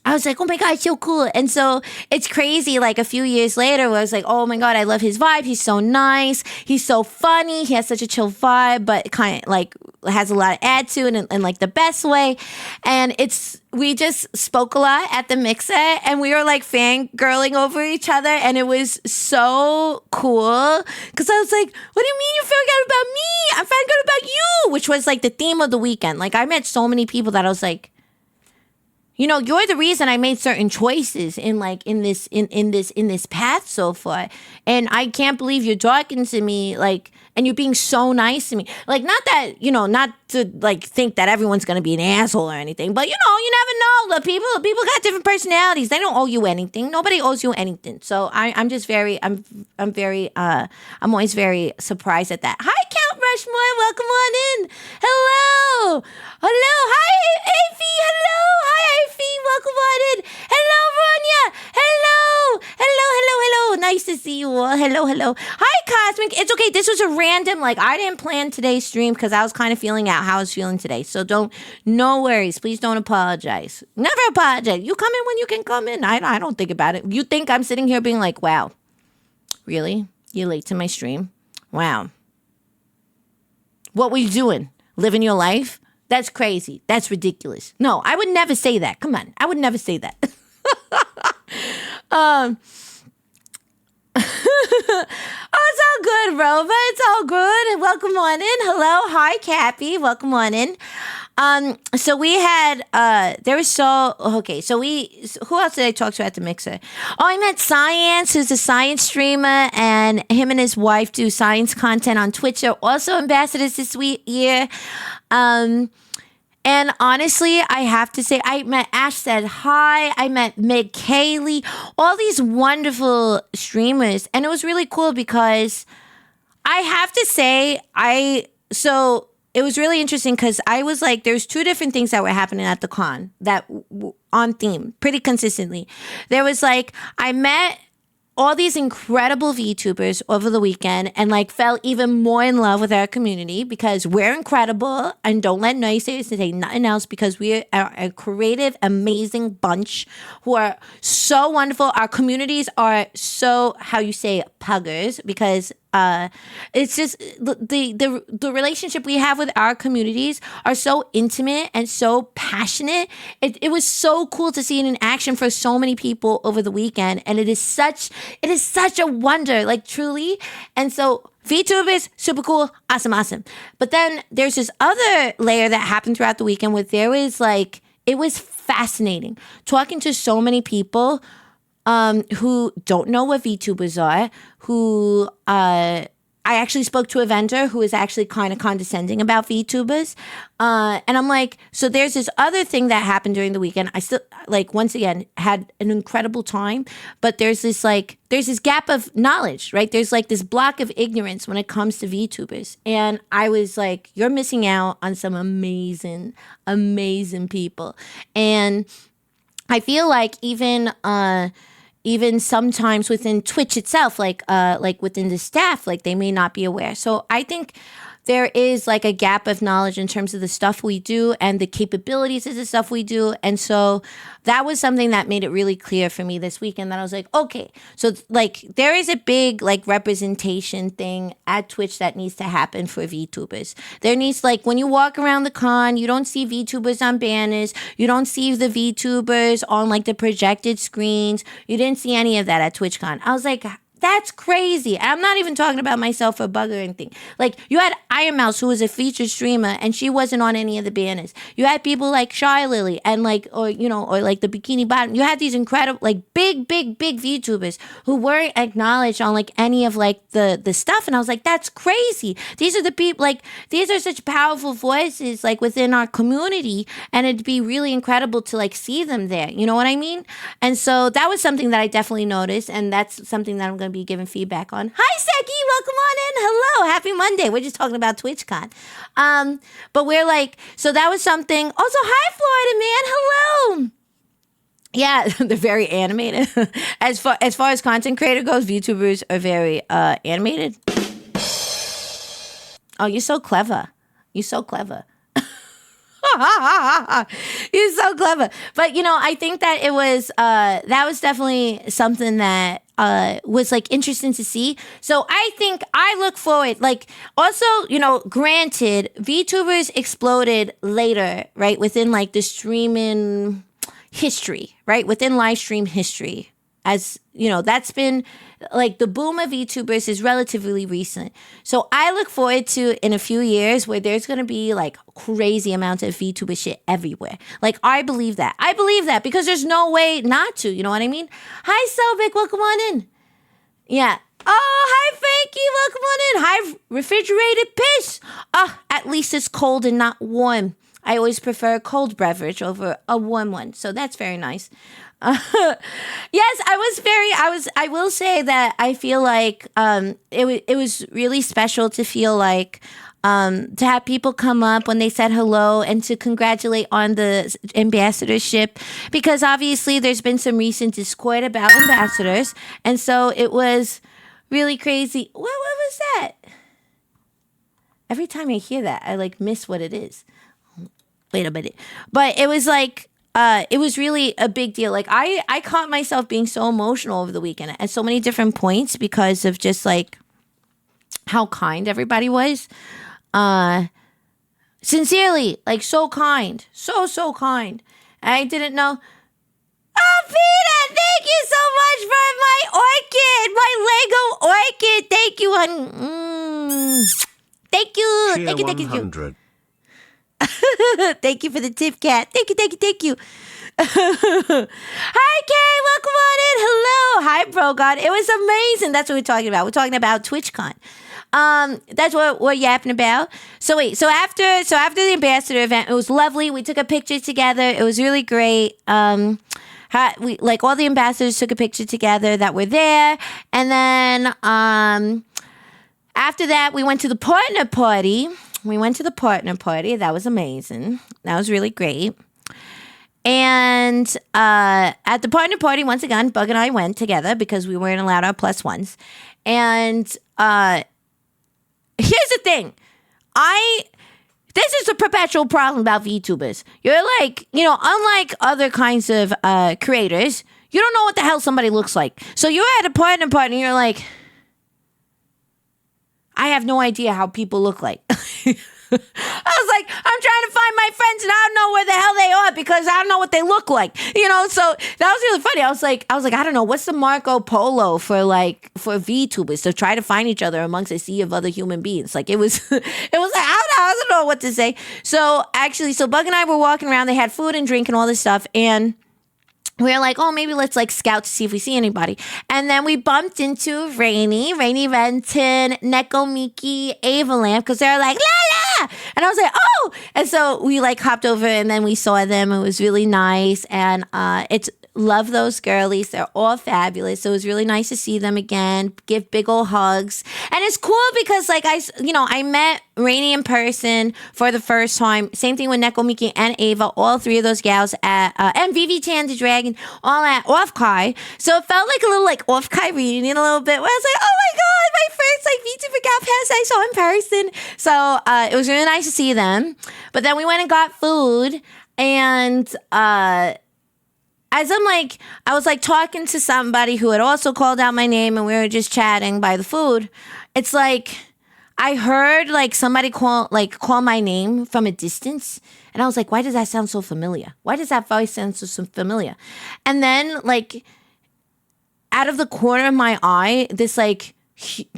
I was like, oh my God, so cool. And so it's crazy. Like a few years later, where I was like, oh my God, I love his vibe. He's so nice. He's so funny. He has such a chill vibe, but kind of like has a lot of attitude in like the best way. And we just spoke a lot at the mixer, and we were like fangirling over each other. And it was so cool, because I was like, what do you mean you fangirl about me? I'm fangirl about you, which was like the theme of the weekend. Like I met so many people that I was like, you know, you're the reason I made certain choices in this path so far. And I can't believe you're talking to me like, and you're being so nice to me. Like, not that, you know, not to like think that everyone's going to be an asshole or anything, but you know, you never know. The people got different personalities. They don't owe you anything. Nobody owes you anything. So I'm always very surprised at that. Hi, Count Rushmore. Welcome on in. Hello. Hi, Afi. Hello. Hi, Afi. Welcome on in. Hello, Ronya. Hello. Nice to see you all. Hello. Hi, Cosmic. It's okay. This was a random, like, I didn't plan today's stream because I was kind of feeling out how I was feeling today. So no worries. Please don't apologize. Never apologize. You come in when you can come in. I don't think about it. You think I'm sitting here being like, wow, really? You're late to my stream? Wow. What were you doing? Living your life? That's crazy. That's ridiculous. No, I would never say that. Come on. I would never say that. Oh, it's all good, Rova. It's all good. Welcome on in. Hello. Hi, Cappy. Welcome on in. So we had there was so okay. So who else did I talk to at the mixer? Oh, I met Science, who's a science streamer, and him and his wife do science content on Twitch. They're also ambassadors this year. And honestly, I have to say, I met Ash Said Hi. I met Meg Kaylee, all these wonderful streamers. And it was really cool because I have to say, so it was really interesting because I was like, there's two different things that were happening at the con that on theme pretty consistently. There was like, I met all these incredible VTubers over the weekend and like fell even more in love with our community because we're incredible and don't let naysayers say nothing else because we are a creative, amazing bunch who are so wonderful. Our communities are so, how you say, puggers because it's just the relationship we have with our communities are so intimate and so passionate. It was so cool to see it in action for so many people over the weekend, and it is such a wonder, like truly. And so VTubers, super cool, awesome. But then there's this other layer that happened throughout the weekend where there was like, it was fascinating talking to so many people who don't know what VTubers are, who I actually spoke to a vendor who is actually kind of condescending about VTubers. And I'm like, so there's this other thing that happened during the weekend. I still, like, once again, had an incredible time, but there's this gap of knowledge, right? There's like this block of ignorance when it comes to VTubers. And I was like, you're missing out on some amazing, amazing people. And I feel like even sometimes within Twitch itself, like within the staff, like they may not be aware. So I think there is like a gap of knowledge in terms of the stuff we do and the capabilities of the stuff we do. And so that was something that made it really clear for me this weekend that I was like, okay, so like there is a big like representation thing at Twitch that needs to happen for VTubers. There needs, like, when you walk around the con, you don't see VTubers on banners. You don't see the VTubers on like the projected screens. You didn't see any of that at TwitchCon. I was like, that's crazy. I'm not even talking about myself or Bug or anything. Like, you had Iron Mouse, who was a featured streamer, and she wasn't on any of the banners. You had people like Shy Lily and like, or like the Bikini Bottom. You had these incredible, like big VTubers who weren't acknowledged on like any of like the stuff. And I was like, that's crazy. These are the people, like, these are such powerful voices like within our community. And it'd be really incredible to like see them there. You know what I mean? And so that was something that I definitely noticed. And that's something that I'm going to be giving feedback on. Hi, Seki, welcome on in. Hello, happy Monday. We're just talking about TwitchCon. But we're like, so that was something. Also, hi, Florida man. Hello. Yeah, they're very animated. As far as content creator goes, VTubers are very animated. Oh, you're so clever. You're so clever. You're so clever. But, I think that it was, that was definitely something that was like interesting to see. So I think I look forward, like, also, granted, VTubers exploded later, right? Within like the streaming history, right? Within live stream history. As that's been like the boom of VTubers is relatively recent. So I look forward to in a few years where there's going to be like crazy amounts of VTuber shit everywhere. Like, I believe that. I believe that because there's no way not to. You know what I mean? Hi, Sobek. Welcome on in. Yeah. Oh, hi, Frankie. Welcome on in. Hi, refrigerated piss. At least it's cold and not warm. I always prefer a cold beverage over a warm one. So that's very nice. Yes, I will say that I feel like it was really special to feel like to have people come up when they said hello and to congratulate on the ambassadorship, because obviously there's been some recent discord about ambassadors, and so it was really crazy. What was that? Every time I hear that, I like miss what it is. Wait a minute. But it was like it was really a big deal. Like, I caught myself being so emotional over the weekend at so many different points because of just like how kind everybody was. Sincerely, like, so kind. So kind. I didn't know. Oh, Peter, thank you so much for my orchid, my Lego orchid. Thank you, honey. Thank you. Cheer Thank you. 100. Thank you for the tip, Cat. Thank you. Hi, Kay. Welcome on in. Hello. Hi, Bro God. It was amazing. That's what we're talking about. We're talking about TwitchCon. That's what we're yapping about. So wait. So after the ambassador event, it was lovely. We took a picture together. It was really great. We like all the ambassadors took a picture together that were there, and then after that, we went to the partner party. That was amazing. That was really great. And at the partner party, once again, Bug and I went together because we weren't allowed our plus ones. And here's the thing. This is a perpetual problem about VTubers. You're like, unlike other kinds of creators, you don't know what the hell somebody looks like. So you're at a partner party and you're like, I have no idea how people look like. I was like, I'm trying to find my friends and I don't know where the hell they are because I don't know what they look like. So that was really funny. I was like, I don't know, what's the Marco Polo for VTubers to try to find each other amongst a sea of other human beings? Like it was I don't know what to say. So Bug and I were walking around, they had food and drink and all this stuff, and we were like, oh, maybe let's like scout to see if we see anybody. And then we bumped into Rainy Renton, Neko Miki, Ava Lamp, because they were like, la la! And I was like, oh! And so we like hopped over and then we saw them. It was really nice. And love those girlies. They're all fabulous. So it was really nice to see them again, give big old hugs. And it's cool because like I met Rainy in person for the first time. Same thing with Neko Miki and Ava, all three of those gals at and Vivi Tan the Dragon, all at Off Kai. So it felt like a little like Off Kai reunion a little bit where I was like, oh my god, my first like VTuber Gal Pass I saw in person. So it was really nice to see them. But then we went and got food, and as I was like talking to somebody who had also called out my name, and we were just chatting by the food. It's like I heard like somebody call my name from a distance, and I was like, why does that sound so familiar? Why does that voice sound so familiar? And then like out of the corner of my eye, this like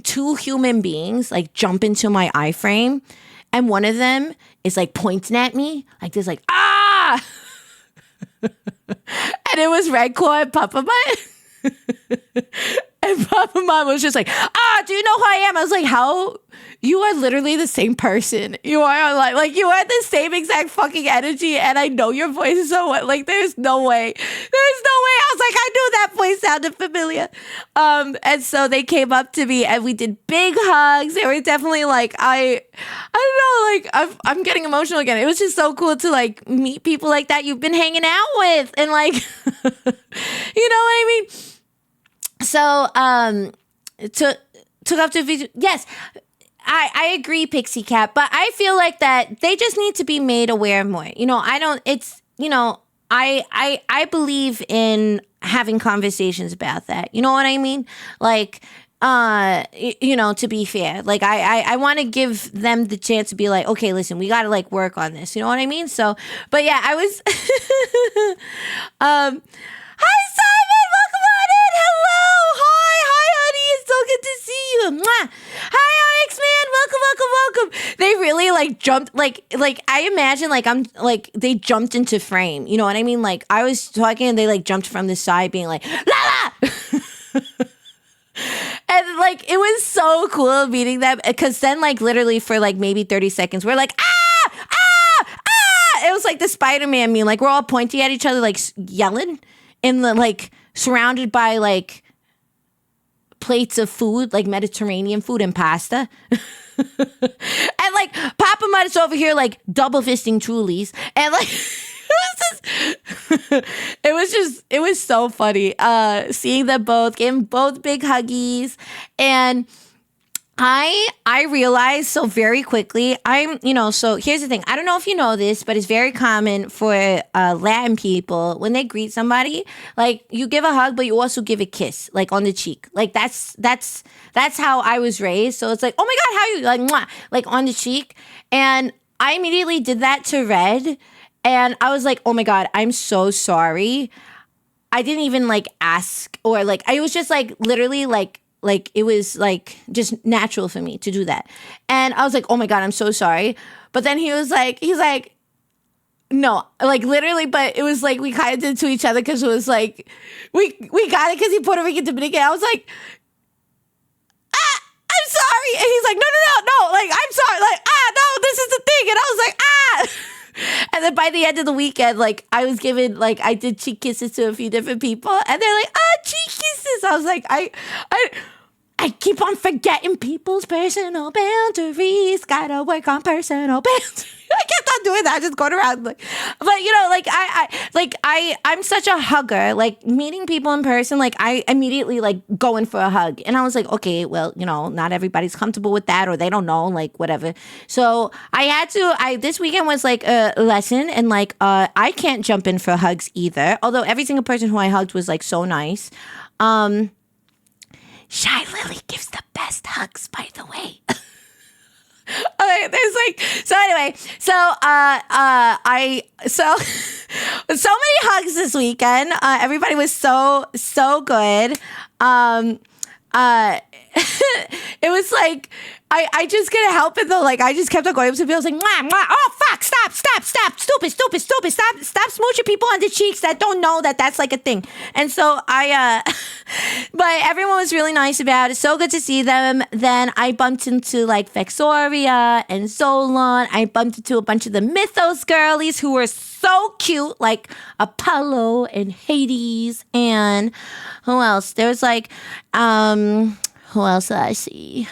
two human beings like jump into my eye frame, and one of them is like pointing at me like this, like ah. And it was Redcore and Papa Mine. And Papa Mine was just like, do you know who I am? I was like, how? You are literally the same person. You are like you are the same exact fucking energy, and I know your voice is so like there's no way. I was like, I knew that voice sounded familiar. And so they came up to me and we did big hugs. They were definitely like, I don't know, like I'm getting emotional again. It was just so cool to like meet people like that you've been hanging out with, and like you know what I mean? So took up to video. Yes. I agree, Pixie Cat, but I feel like that they just need to be made aware more. I believe in having conversations about that. You know what I mean? Like, to be fair, like I want to give them the chance to be like, okay, listen, we got to like work on this. You know what I mean? So, but yeah, I was, hi, Simon, welcome on in. Hello. Hi, honey. It's so good to see you. Mwah. Hi, RX man. Welcome. They really like jumped, like I imagine like I'm like, they jumped into frame. You know what I mean? Like I was talking and they like jumped from the side being like, la la. And like it was so cool meeting them, because then like literally for like maybe 30 seconds we're like it was like the Spider-Man meme, like we're all pointing at each other like yelling in the like surrounded by like plates of food, like Mediterranean food and pasta. And like Papa Mutt is over here like double fisting Trulies, and like it was so funny seeing them both, giving both big huggies. And I realized so very quickly, so here's the thing. I don't know if you know this, but it's very common for Latin people when they greet somebody, like you give a hug, but you also give a kiss, like on the cheek. Like that's how I was raised. So it's like, oh my God, how are you? Like, mwah, like on the cheek. And I immediately did that to Red. And I was like, oh my God, I'm so sorry. I didn't even like ask, or like, I was just like literally like it was like just natural for me to do that. And I was like, oh my God, I'm so sorry. But then he's like, No, like literally, but it was like we kind of did it to each other because it was like we got it because he Puerto Rican Dominican. I was like, I'm sorry, and he's like, no, like I'm sorry, like no, this is the thing, and I was like and then by the end of the weekend, like I was given like I did cheek kisses to a few different people, and they're like, cheek kisses. I was like, I keep on forgetting people's personal boundaries. Gotta work on personal boundaries. I kept on doing that, just going around like, but you know, like I'm such a hugger. Like meeting people in person, like I immediately like going for a hug, and I was like, okay, well, you know, not everybody's comfortable with that, or they don't know, like whatever. So I had to. This weekend was like a lesson, and like I can't jump in for hugs either. Although every single person who I hugged was like so nice. Shy Lily gives the best hugs, by the way. Okay, there's like so anyway, so many hugs this weekend. Everybody was so good. It was like I just couldn't help it though. Like I just kept on going up to people. I was like, mwah, mwah. Oh fuck, stop, stupid, stop smooching people on the cheeks that don't know that that's like a thing. And so but everyone was really nice about it. So good to see them. Then I bumped into like Vexoria and Solon. I bumped into a bunch of the Mythos girlies who were so cute, like Apollo and Hades, and who else? There was like who else did I see?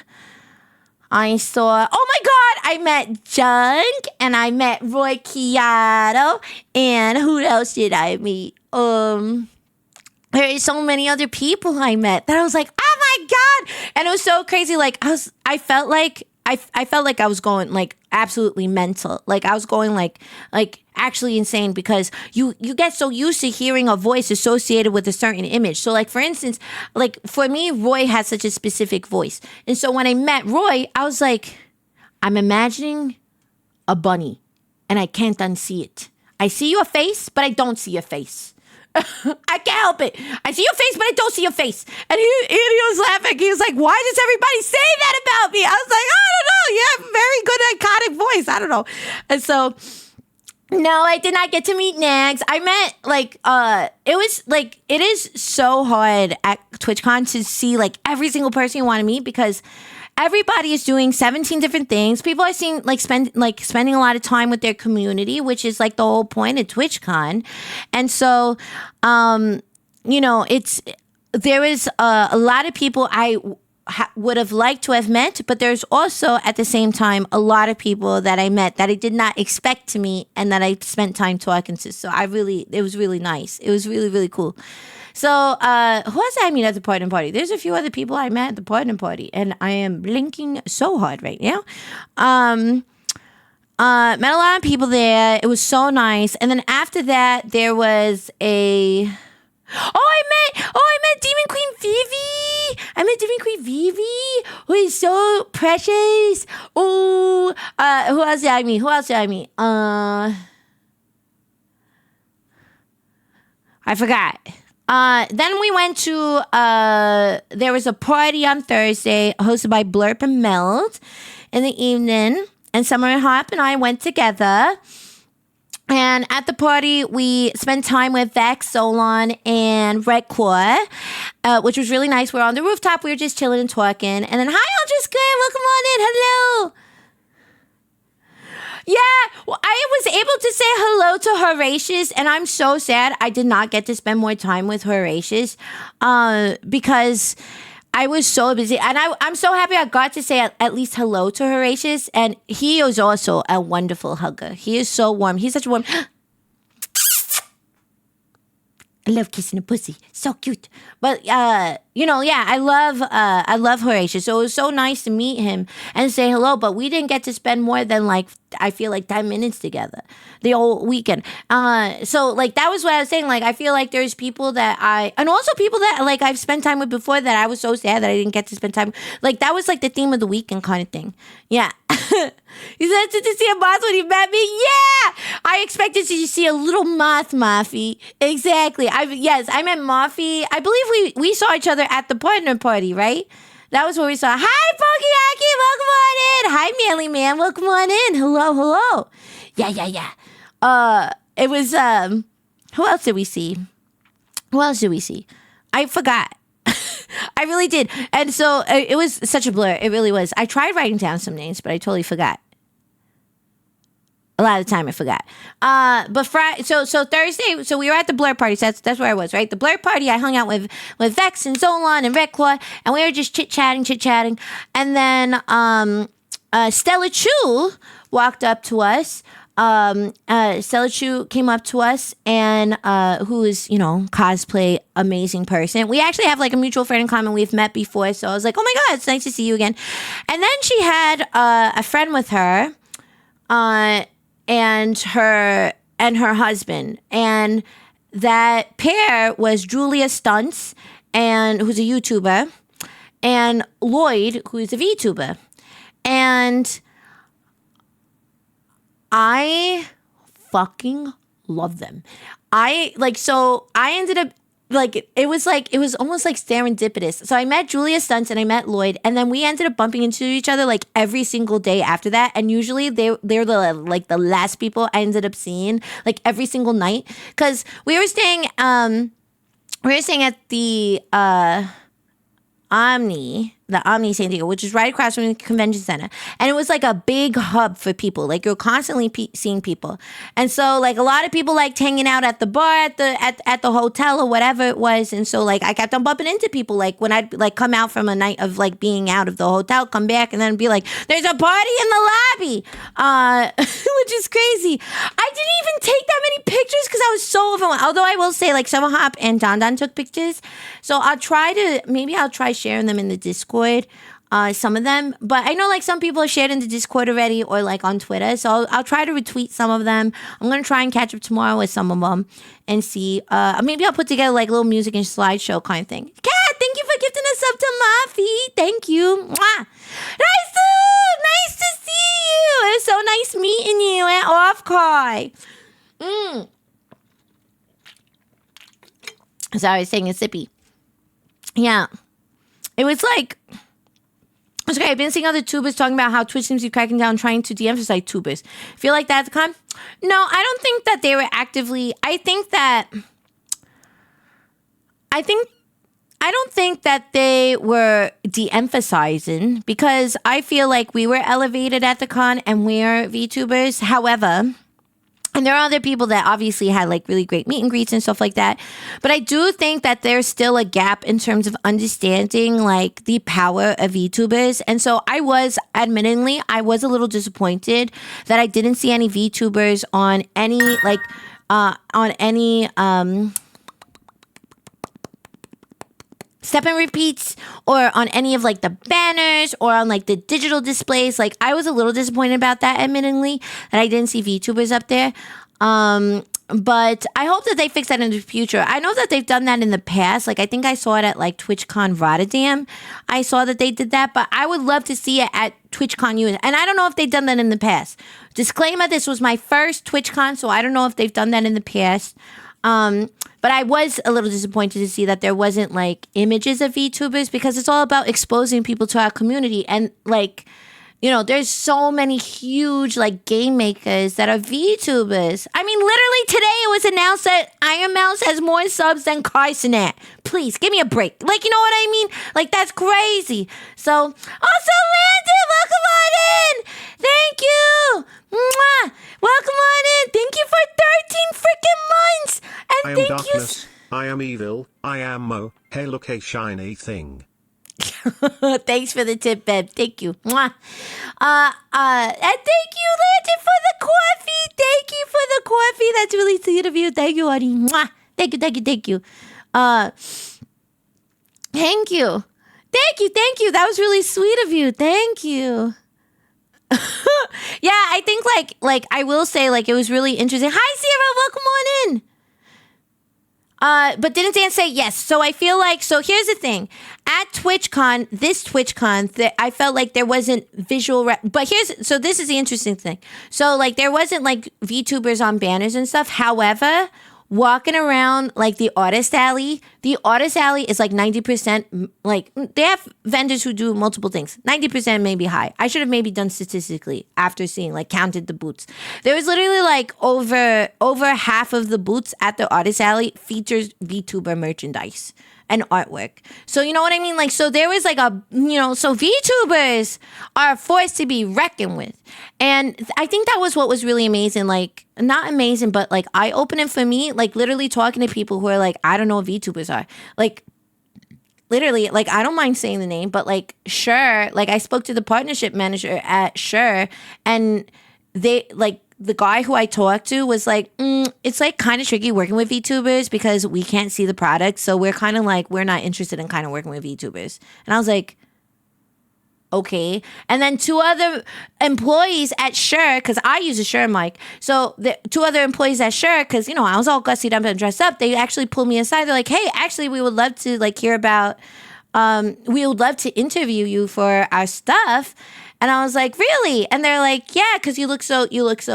I saw, oh my God, I met Junk and I met Roy Chiato, and who else did I meet? There is so many other people I met that I was like, oh my God. And it was so crazy. Like I felt like I was going like absolutely mental. Like I was going like actually insane because you get so used to hearing a voice associated with a certain image. So like for instance, like for me, Roy has such a specific voice. And so when I met Roy, I was like, I'm imagining a bunny and I can't unsee it. I see your face, but I don't see your face. I can't help it. I see your face, but I don't see your face. And he was laughing. He was like, why does everybody say that about me? I was like, I don't know. You have a very good iconic voice. I don't know. And so, no, I did not get to meet Nags. I met like, it was like, it is so hard at TwitchCon to see like every single person you want to meet because everybody is doing 17 different things. People are seeing spending a lot of time with their community, which is like the whole point of TwitchCon. And so, you know, there is a lot of people I would have liked to have met, but there's also at the same time a lot of people that I met that I did not expect to meet and that I spent time talking to. So it was really nice. It was really, really cool. So, who else did I meet at the partner party? There's a few other people I met at the partner party, and I am blinking so hard right now. Met a lot of people there. It was so nice. And then after that, there was I met Demon Queen Vivi. I met Demon Queen Vivi, who is so precious. Oh, who else did I meet? I forgot. Then we went to, there was a party on Thursday hosted by Blurp and Meld in the evening. And Summer and Hop and I went together. And at the party, we spent time with Vex, Solon, and Red Core, which was really nice. We were on the rooftop. We were just chilling and talking. And then, hi, Aldrich Graham. Welcome on in. Hello. Yeah, well, I was able to say hello to Horatius, and I'm so sad I did not get to spend more time with Horatius because I was so busy. And I'm so happy I got to say at least hello to Horatius, and he is also a wonderful hugger. He is so warm. He's such a warm... I love kissing a pussy. So cute. But, you know, yeah, I love Horatius. So it was so nice to meet him and say hello. But we didn't get to spend more than, like, I feel like 10 minutes together the whole weekend. So, like, that was what I was saying. Like, I feel like there's people that and also people that, like, I've spent time with before that I was so sad that I didn't get to spend time. Like, that was, like, the theme of the weekend kind of thing. Yeah. You said to see a moth when you met me? Yeah! I expected to see a little moth, Moffy. Exactly. I met Moffy. I believe we saw each other at the partner party, right? That was where we saw. Hi, Pokeaki, welcome on in. Hi, Manly Man, welcome on in. Hello. Yeah. It was who else did we see? Who else did we see? I forgot. I really did. And so it was such a blur. It really was. I tried writing down some names, but I totally forgot. A lot of the time I forgot. But Friday, so Thursday, so we were at the Blur party. So that's where I was, right? The Blur party, I hung out with Vex and Zolan and Red Claw, and we were just chit-chatting. And then Stella Chu walked up to us. Stella Chu came up to us, and who is, cosplay amazing person. We actually have like a mutual friend in common. We've met before, so I was like, oh my God, it's nice to see you again. And then she had a friend with her, and her husband, and that pair was Julia Stunts, and who's a YouTuber, and Lloyd, who is a VTuber. And I fucking love them. I ended up it was almost like serendipitous. So I met Julia Stunts and I met Lloyd, and then we ended up bumping into each other like every single day after that. And usually they're the last people I ended up seeing like every single night, because we were staying at the Omni San Diego, which is right across from the convention center. And it was like a big hub for people. Like you're constantly seeing people. And so like a lot of people liked hanging out at the bar, at the hotel or whatever it was. And so like I kept on bumping into people. Like when I'd like come out from a night of like being out of the hotel, come back and then be like, there's a party in the lobby, which is crazy. I didn't even take that many pictures because I was so overwhelmed. Although I will say like Summer Hop and Don Don took pictures. So I'll try sharing them in the Discord. Some of them, but I know like some people are shared in the Discord already or like on Twitter, so I'll try to retweet some of them. I'm gonna try and catch up tomorrow with some of them and see. Maybe I'll put together like a little music and slideshow kind of thing. Kat, thank you for gifting us up to Mafi. Thank you. Mwah. Nice to see you. It was so nice meeting you at Off-Kai. Sorry, I was taking a sippy. Yeah. It was like, it's okay. I've been seeing other tubers talking about how Twitch seems to be cracking down, trying to de-emphasize tubers. Feel like that's come? No, I don't think that they were actively. I don't think that they were de-emphasizing, because I feel like we were elevated at the con and we're VTubers. However, and there are other people that obviously had like really great meet and greets and stuff like that. But I do think that there's still a gap in terms of understanding like the power of VTubers. And so I was a little disappointed that I didn't see any VTubers on any step and repeats or on any of like the banners or on like the digital displays. Like I was a little disappointed about that, admittedly, that I didn't see VTubers up there. But I hope that they fix that in the future. I know that they've done that in the past. Like I think I saw it at like Twitchcon Rotterdam. I saw that they did that, but I would love to see it at Twitchcon US. And I don't know if they've done that in the past. Disclaimer, this was my first Twitchcon, so I don't know if they've done that in the past. But I was a little disappointed to see that there wasn't like images of VTubers, because it's all about exposing people to our community. And like, there's so many huge like game makers that are VTubers. I mean, literally today it was announced that Iron Mouse has more subs than Carsonet. Please give me a break. Like, you know what I mean? Like, that's crazy. So, also Landon, welcome on in. Thank you. Mwah. Welcome on in. Thank you for 13 freaking months. And I am thank darkness. I am evil. I am Mo. Hey, look, a shiny thing. Thanks for the tip, babe. Thank you. Mwah. And thank you, Landon, for the coffee. Thank you for the coffee. That's really sweet of you. Thank you, honey. Mwah. Thank you. Thank you. Thank you. That was really sweet of you. Thank you. Yeah, I think like I will say like it was really interesting. Hi, Sierra, welcome on in. But didn't Dan say yes? So I feel like, so here's the thing. At TwitchCon, I felt like there wasn't visual, so this is the interesting thing. So like there wasn't like VTubers on banners and stuff. However, walking around like the artist alley. The artist alley is like 90%, like they have vendors who do multiple things. 90% may be high. I should have maybe done statistically after seeing, like, counted the booths. There was literally like over half of the booths at the artist alley features VTuber merchandise and artwork. So you know what I mean? Like, so there was like so VTubers are a force to be reckoned with. And I think that was what was really amazing. Like, not amazing, but like eye-opening for me, like literally talking to people who are like, I don't know what VTubers are. Like, literally, like, I don't mind saying the name, but like, Sure, like I spoke to the partnership manager at Sure, and they like, the guy who I talked to was like, it's like kind of tricky working with VTubers because we can't see the product. So we're kind of like, we're not interested in kind of working with VTubers. And I was like, okay. And then two other employees at Shure, because I use a Shure mic. So the two other employees at Shure, because, you know, I was all gussied up and dressed up. They actually pulled me aside. They're like, hey, actually, we would love to like hear about, we would love to interview you for our stuff. And I was like, really? And they're like, yeah, because you look so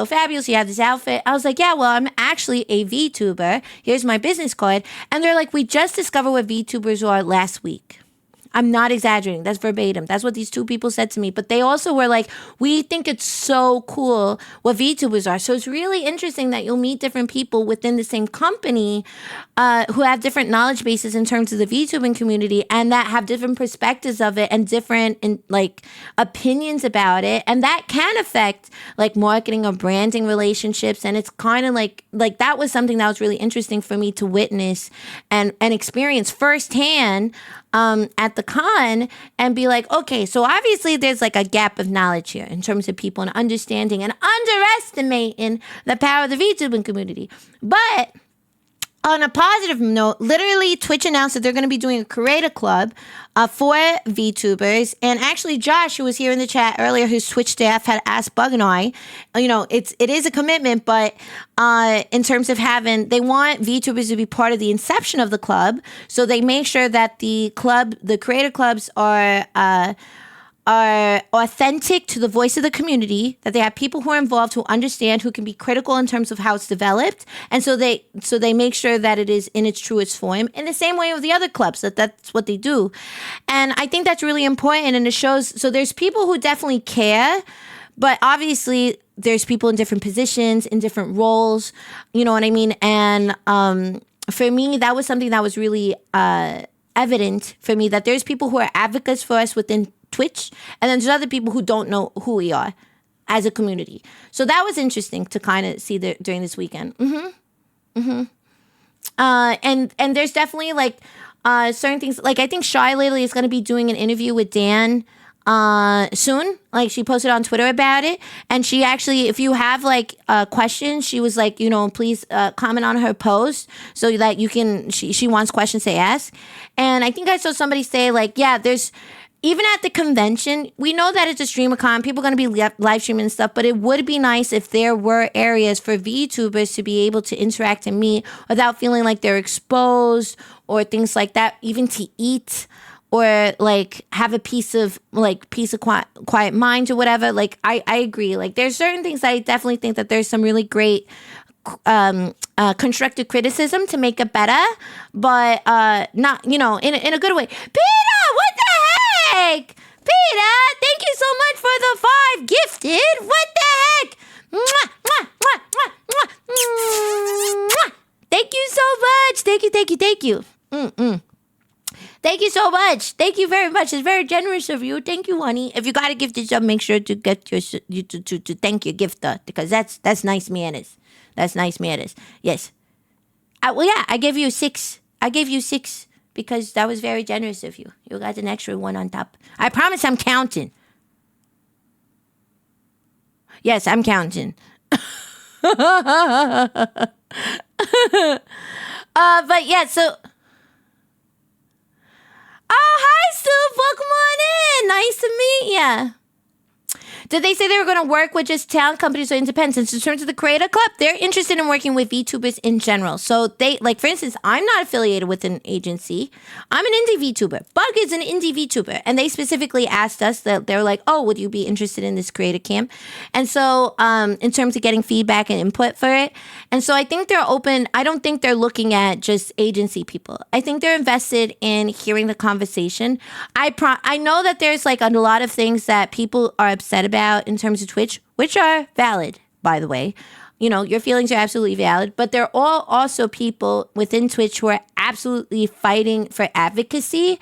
fabulous. You have this outfit. I was like, yeah, well, I'm actually a VTuber. Here's my business card. And they're like, we just discovered what VTubers are last week. I'm not exaggerating. That's verbatim. That's what these two people said to me. But they also were like, we think it's so cool what VTubers are. So it's really interesting that you'll meet different people within the same company who have different knowledge bases in terms of the VTubing community and that have different perspectives of it and different like opinions about it. And that can affect like marketing or branding relationships. And it's kind of like that was something that was really interesting for me to witness and experience firsthand at the con and be like, okay, so obviously there's like a gap of knowledge here in terms of people and understanding and underestimating the power of the VTubing community. But on a positive note, literally Twitch announced that they're going to be doing a creator club for VTubers. And actually Josh, who was here in the chat earlier, whose Twitch staff had asked Bug and I, you know, it is a commitment, but in terms of they want VTubers to be part of the inception of the club. So they make sure that the creator clubs are authentic to the voice of the community, that they have people who are involved, who understand, who can be critical in terms of how it's developed. And so they make sure that it is in its truest form in the same way of the other clubs, that's what they do. And I think that's really important. And it shows, so there's people who definitely care, but obviously there's people in different positions, in different roles, you know what I mean? And for me, that was something that was really evident for me, that there's people who are advocates for us within Twitch, and then there's other people who don't know who we are as a community. So that was interesting to kind of see during this weekend. And there's definitely like certain things. Like I think Shy Lately is going to be doing an interview with Dan soon. Like she posted on Twitter about it, and she actually, if you have like questions, she was like, you know, please comment on her post so that you can. She wants questions to ask, and I think I saw somebody say like, yeah, there's. Even at the convention, we know that it's a StreamerCon. People are going to be live streaming and stuff, but it would be nice if there were areas for VTubers to be able to interact and meet without feeling like they're exposed or things like that, even to eat or like have a piece of quiet mind or whatever. Like, I agree. Like, there's certain things that I definitely think that there's some really great constructive criticism to make it better, but not, you know, in a good way. Peter, what the heck? Peter, thank you so much for the 5 gifted. What the heck? Mwah, mwah, mwah, mwah, mwah, mwah. Thank you so much. Thank you. Thank you so much. Thank you very much. It's very generous of you. Thank you, honey. If you got a gifted sub, make sure to get you to thank your gifter, because that's nice manners. That's nice manners. Yes. Well, yeah, I gave you 6. I gave you 6 because that was very generous of you. You got an extra 1 on top. I promise I'm counting. Yes, I'm counting. But yeah, so. Oh, hi, Stu. Welcome on in. Nice to meet ya. Did they say they were going to work with just talent companies or independents? In terms of the Creator Club, they're interested in working with VTubers in general. So they, like, for instance, I'm not affiliated with an agency. I'm an indie VTuber. Bug is an indie VTuber. And they specifically asked us that they were like, oh, would you be interested in this Creator Camp? And so in terms of getting feedback and input for it. And so I think they're open. I don't think they're looking at just agency people. I think they're invested in hearing the conversation. I know that there's like a lot of things that people are upset about in terms of Twitch, which are valid, by the way. You know, your feelings are absolutely valid, but there are all also people within Twitch who are absolutely fighting for advocacy.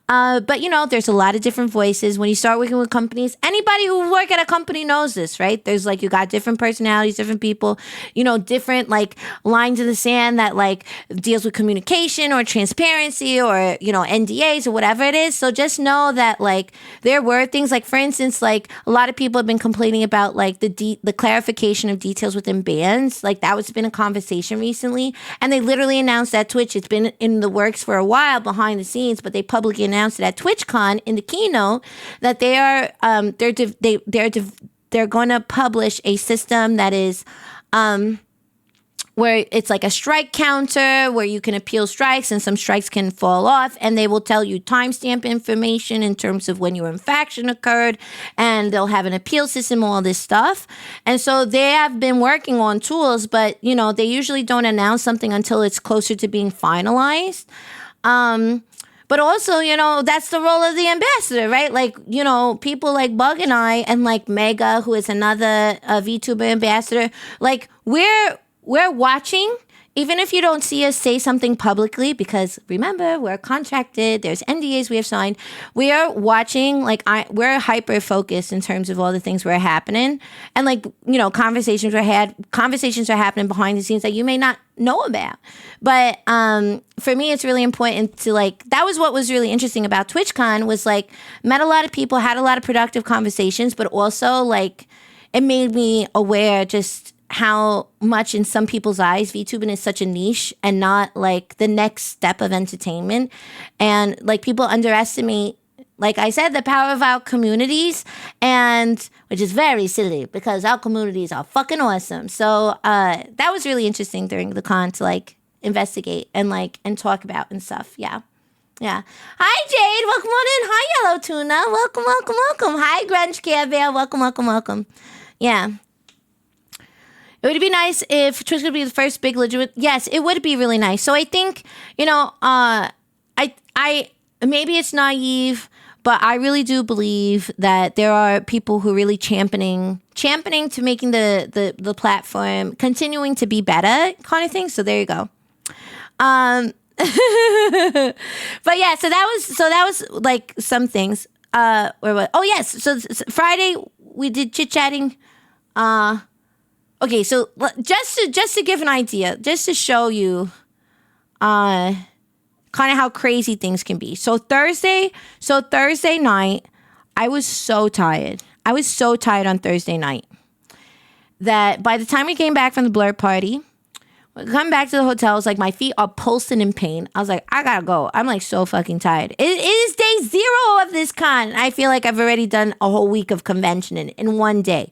But, you know, there's a lot of different voices. When you start working with companies, anybody who work at a company knows this, right? There's like, you got different personalities, different people, you know, different like lines in the sand that like deals with communication or transparency or, you know, NDAs or whatever it is. So just know that like there were things like, for instance, like a lot of people have been complaining about like the clarification of details within bans. Like that was been a conversation recently. And they literally announced that Twitch, it's been in the works for a while behind the scenes, but they publicly announced it at Twitchcon in the keynote that they are they're going to publish a system that is where it's like a strike counter where you can appeal strikes and some strikes can fall off, and they will tell you timestamp information in terms of when your infraction occurred, and they'll have an appeal system, all this stuff. And so they have been working on tools, but you know, they usually don't announce something until it's closer to being finalized. But also, you know, that's the role of the ambassador, right? Like, you know, people like Bug and I and like Mega, who is another VTuber ambassador, like we're watching, even if you don't see us say something publicly, because remember, we're contracted, there's NDAs we have signed. We are watching, like we're hyper focused in terms of all the things we're happening. And like, you know, conversations are happening behind the scenes that you may not know about. But for me, it's really important to like, that was what was really interesting about TwitchCon was like, met a lot of people, had a lot of productive conversations, but also like, it made me aware just how much in some people's eyes VTubing is such a niche and not like the next step of entertainment. And like people underestimate, like I said, the power of our communities, and which is very silly because our communities are fucking awesome. So that was really interesting during the con to like investigate and like and talk about and stuff. Yeah. Yeah. Hi, Jade. Welcome on in. Hi, Yellow Tuna. Welcome, welcome, welcome. Hi, Grunge Care Bear. Welcome, welcome, welcome. Yeah. It would be nice if Twitch could be the first big legitimate. Yes, it would be really nice. So I think, you know, I maybe it's naive, but I really do believe that there are people who are really championing to making the platform continuing to be better kind of thing. So there you go. But yeah, so that was like some things. Where what? Oh yes, so Friday we did chit chatting. Okay, so just to give an idea, just to show you kind of how crazy things can be. So Thursday night, I was so tired. I was so tired on Thursday night that by the time we came back from the blur party, we come back to the hotel, I was like, my feet are pulsing in pain. I was like, I gotta go. I'm like so fucking tired. It is day 0 of this con. I feel like I've already done a whole week of convention in one day.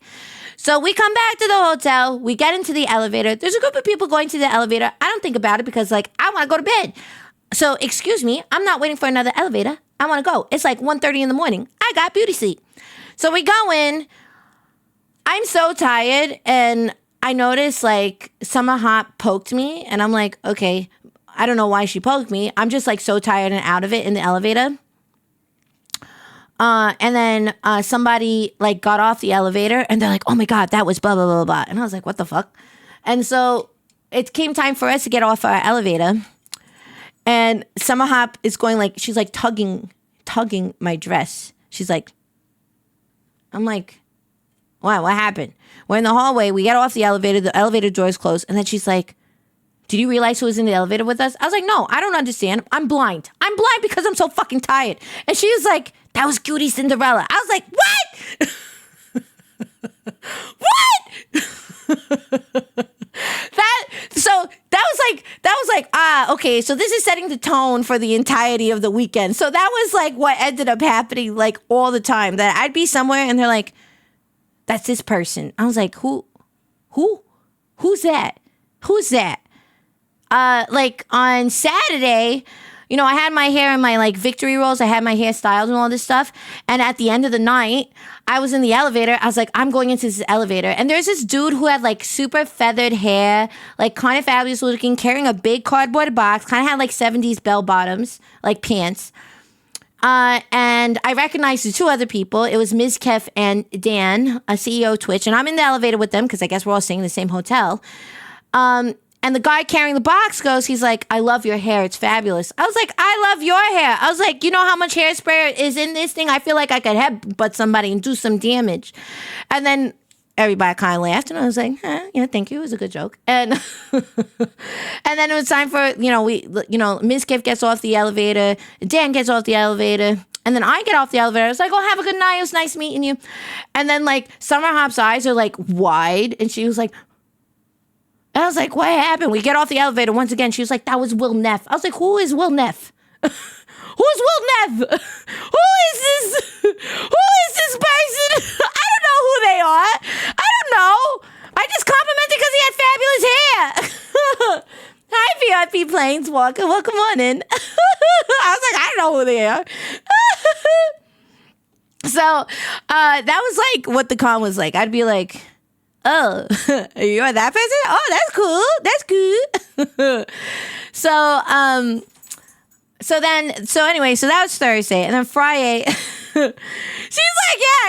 So we come back to the hotel, we get into the elevator. There's a group of people going to the elevator. I don't think about it because like, I want to go to bed. So excuse me, I'm not waiting for another elevator. I want to go. It's like 1:30 in the morning. I got beauty sleep. So we go in. I'm so tired and I noticed like Summer Hop poked me and I'm like, okay, I don't know why she poked me. I'm just like so tired and out of it in the elevator. And then somebody like got off the elevator and they're like, oh my God, that was blah, blah, blah, blah. And I was like, what the fuck? And so it came time for us to get off our elevator. And Summer Hop is going like, she's like tugging my dress. She's like, I'm like, wow, what happened? We're in the hallway. We get off the elevator doors closed. And then she's like, did you realize who was in the elevator with us? I was like, no, I don't understand. I'm blind. I'm blind because I'm so fucking tired. And she was like, that was Cutie Cinderella. I was like, what? What? that was like, okay, so this is setting the tone for the entirety of the weekend. So that was like what ended up happening like all the time, that I'd be somewhere and they're like, that's this person. I was like, who's that? Who's that? Like on Saturday, you know, I had my hair in my like victory rolls. I had my hair styled and all this stuff. And at the end of the night, I was in the elevator. I was like, I'm going into this elevator. And there's this dude who had like super feathered hair, like kind of fabulous looking, carrying a big cardboard box, kind of had like 70s bell bottoms, like pants. And I recognized the two other people. It was Ms. Kef and Dan, a CEO of Twitch. And I'm in the elevator with them because I guess we're all staying in the same hotel. And the guy carrying the box goes, he's like, I love your hair. It's fabulous. I was like, I love your hair. I was like, you know how much hairspray is in this thing? I feel like I could headbutt somebody and do some damage. And then everybody kind of laughed. And I was like, yeah, thank you. It was a good joke. And and then it was time for, Ms. Kif gets off the elevator. Dan gets off the elevator. And then I get off the elevator. I was like, oh, have a good night. It was nice meeting you. And then like Summer Hop's eyes are like wide. And she was like, and I was like, what happened? We get off the elevator once again. She was like, that was Will Neff. I was like, who is Will Neff? Who's Will Neff? Who is this? Who is this person? I don't know who they are. I don't know. I just complimented because he had fabulous hair. Hi, VIP Planeswalker. Welcome on in. I was like, I don't know who they are. So that was like what the con was like. I'd be like, oh, you're that person? Oh, that's cool. That's good. So anyway, so that was Thursday. And then Friday, she's like,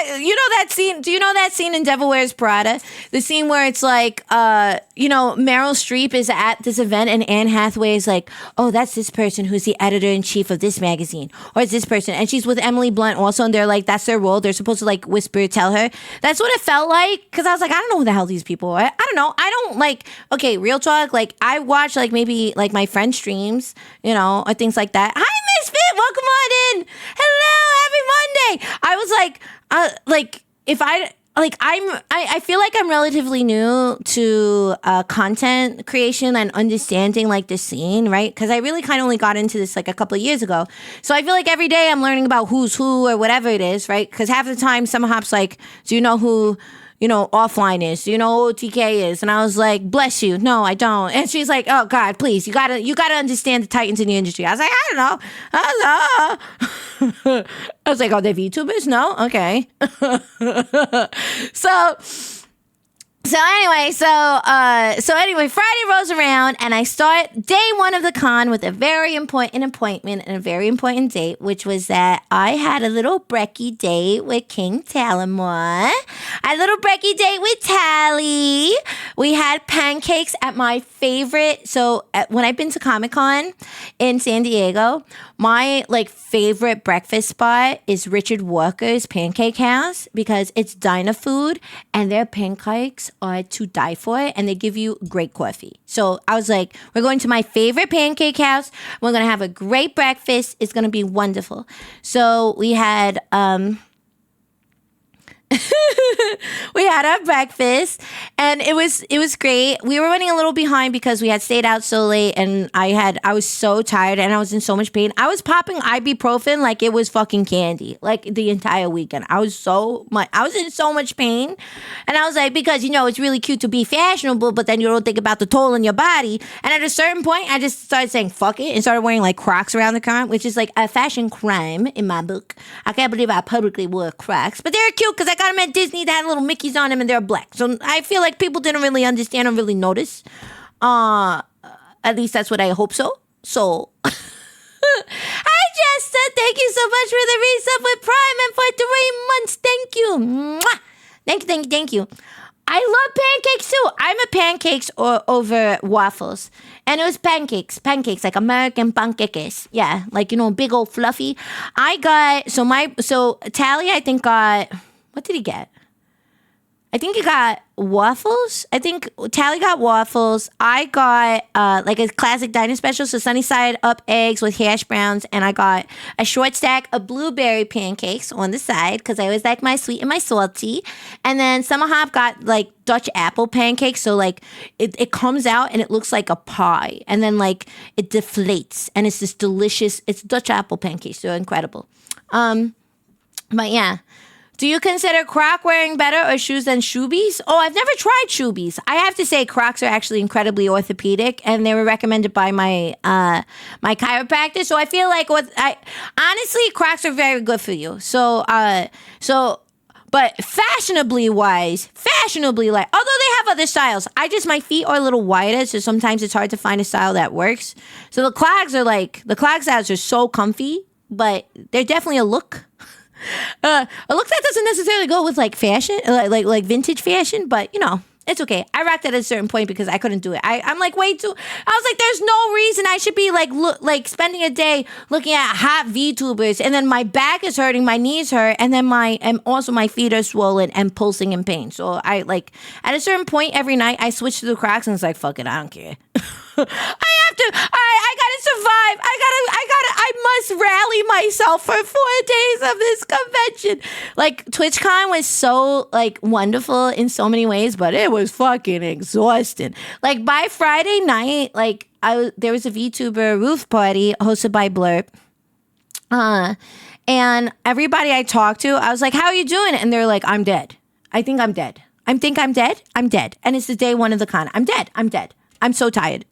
yeah, you know that scene? Do you know that scene in Devil Wears Prada? The scene where it's like, Meryl Streep is at this event and Anne Hathaway is like, oh, that's this person who's the editor-in-chief of this magazine. Or it's this person. And she's with Emily Blunt also. And they're like, that's their role. They're supposed to like whisper, tell her. That's what it felt like. Because I was like, I don't know who the hell these people are. I don't know. I don't like, okay, real talk. Like I watch like maybe like my friend streams, or things like that. Hi, Misfit. Welcome on in. Hello. Happy Monday. I was like, I feel like I'm relatively new to content creation and understanding like the scene, right? Because I really kind of only got into this like a couple of years ago. So I feel like every day I'm learning about who's who or whatever it is, right? Because half the time Summer Hop's like, do you know who, Offline is? Do you know who TK is? And I was like, bless you. No, I don't. And she's like, oh God, please, you gotta understand the titans in the industry. I was like, I don't know. I was like, oh, they're VTubers? No? Okay. So anyway, Friday rolls around and I start day one of the con with a very important appointment and a very important date, which was that I had a little brekkie date with King Talamore. A little brekkie date with Tally. We had pancakes at my favorite. So when I've been to Comic-Con in San Diego, my like favorite breakfast spot is Richard Walker's Pancake House because it's diner food and their pancakes are to die for and they give you great coffee. So I was like, we're going to my favorite pancake house. We're going to have a great breakfast. It's going to be wonderful. So we had we had our breakfast and it was great. We were running a little behind because we had stayed out so late and I was so tired and I was in so much pain. I was popping ibuprofen like it was fucking candy, like the entire weekend. I was in so much pain. And I was like, because it's really cute to be fashionable, but then you don't think about the toll on your body. And at a certain point, I just started saying fuck it and started wearing like Crocs around the car, which is like a fashion crime in my book. I can't believe I publicly wore Crocs, but they're cute because I got them at Disney that had little Mickeys on them and they're black. So I feel like people didn't really understand or really notice. At least that's what I hope so. So I just said thank you so much for the resub with Prime and for 3 months. Thank you. Mwah. Thank you. I love pancakes too. I'm a pancakes over waffles. And it was pancakes like American pancakes. Yeah, like, big old fluffy. So Tally, I think got, what did he get? I think he got waffles. I think Tally got waffles. I got like a classic diner special, so sunny side up eggs with hash browns, and I got a short stack of blueberry pancakes on the side because I always like my sweet and my salty. And then Summer Hop got like Dutch apple pancakes, so like it comes out and it looks like a pie, and then like it deflates, and it's this delicious. It's Dutch apple pancakes, so incredible. But yeah. Do you consider Croc wearing better or shoes than Shoebies? Oh, I've never tried Shoebies. I have to say Crocs are actually incredibly orthopedic, and they were recommended by my my chiropractor. So I feel like honestly, Crocs are very good for you. But fashionably like, although they have other styles, my feet are a little wider, so sometimes it's hard to find a style that works. So the clog styles are so comfy, but they're definitely a look. A look that doesn't necessarily go with like fashion, like vintage fashion, but it's okay. I rocked at a certain point because I couldn't do it. I'm like way too. I was like, there's no reason I should be like spending a day looking at hot VTubers, and then my back is hurting, my knees hurt, and then also my feet are swollen and pulsing in pain. So I like at a certain point every night I switch to the Crocs, and it's like, fuck it, I don't care. I have to. I gotta survive. I must rally myself for 4 days of this convention. Like TwitchCon was so like wonderful in so many ways, but it was fucking exhausting. Like by Friday night, like there was a VTuber roof party hosted by Blurp. And everybody I talked to, I was like, "How are you doing?" And they're like, "I'm dead. I think I'm dead. I'm dead. I'm dead." And it's the day one of the con. I'm dead. I'm so tired.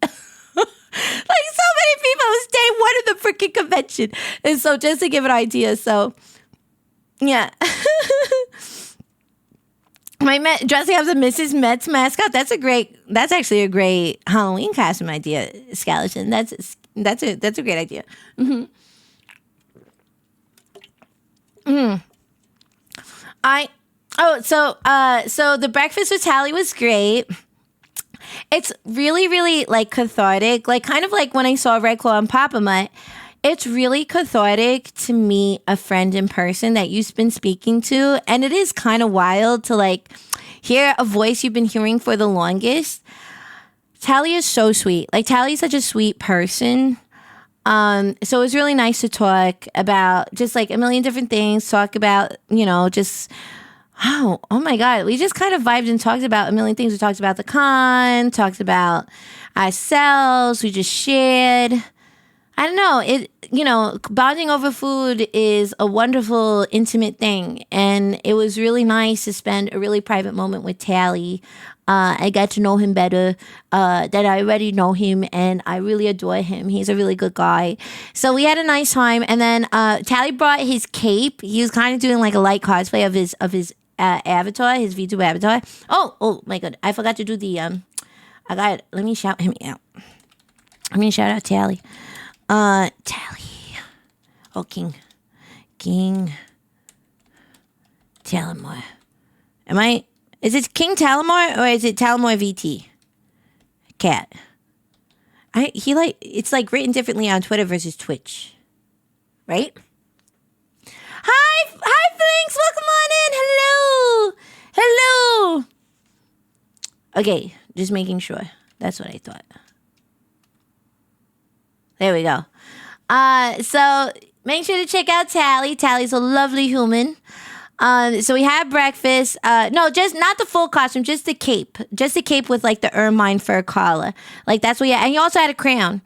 Like so many people, it was day one of the freaking convention. And so just to give an idea, so yeah. Dressing up as a Mrs. Mets mascot, that's actually a great Halloween costume idea, Skeleton. That's a great idea. Mm-hmm. So the breakfast with Tally was great. It's really, really like cathartic, like kind of like when I saw Red Claw and Papa Mutt. It's really cathartic to meet a friend in person that you've been speaking to, and it is kind of wild to like hear a voice you've been hearing for the longest. Tally is so sweet. Like Tally's such a sweet person. So it was really nice to talk about just like a million different things. Talk about just. Oh my God. We just kind of vibed and talked about a million things. We talked about the con, talked about ourselves. We just shared. I don't know. Bonding over food is a wonderful, intimate thing. And it was really nice to spend a really private moment with Tally. I got to know him better than I already know him, and I really adore him. He's a really good guy. So we had a nice time. And then Tally brought his cape. He was kind of doing like a light cosplay of his avatar, his VTuber avatar. Oh my God. I forgot to do the, let me shout him out. Let me shout out Tally. Tally. Oh, King Talamore. Is it King Talamore or is it Talamore VT? Cat. It's like written differently on Twitter versus Twitch. Right? Hi, Flinks. Welcome on in. Hello. Okay, just making sure. That's what I thought. There we go. So make sure to check out Tally. Tally's a lovely human. So we had breakfast. No, just not the full costume, just the cape. Just the cape with like the ermine fur collar. Like that's what and he also had a crown.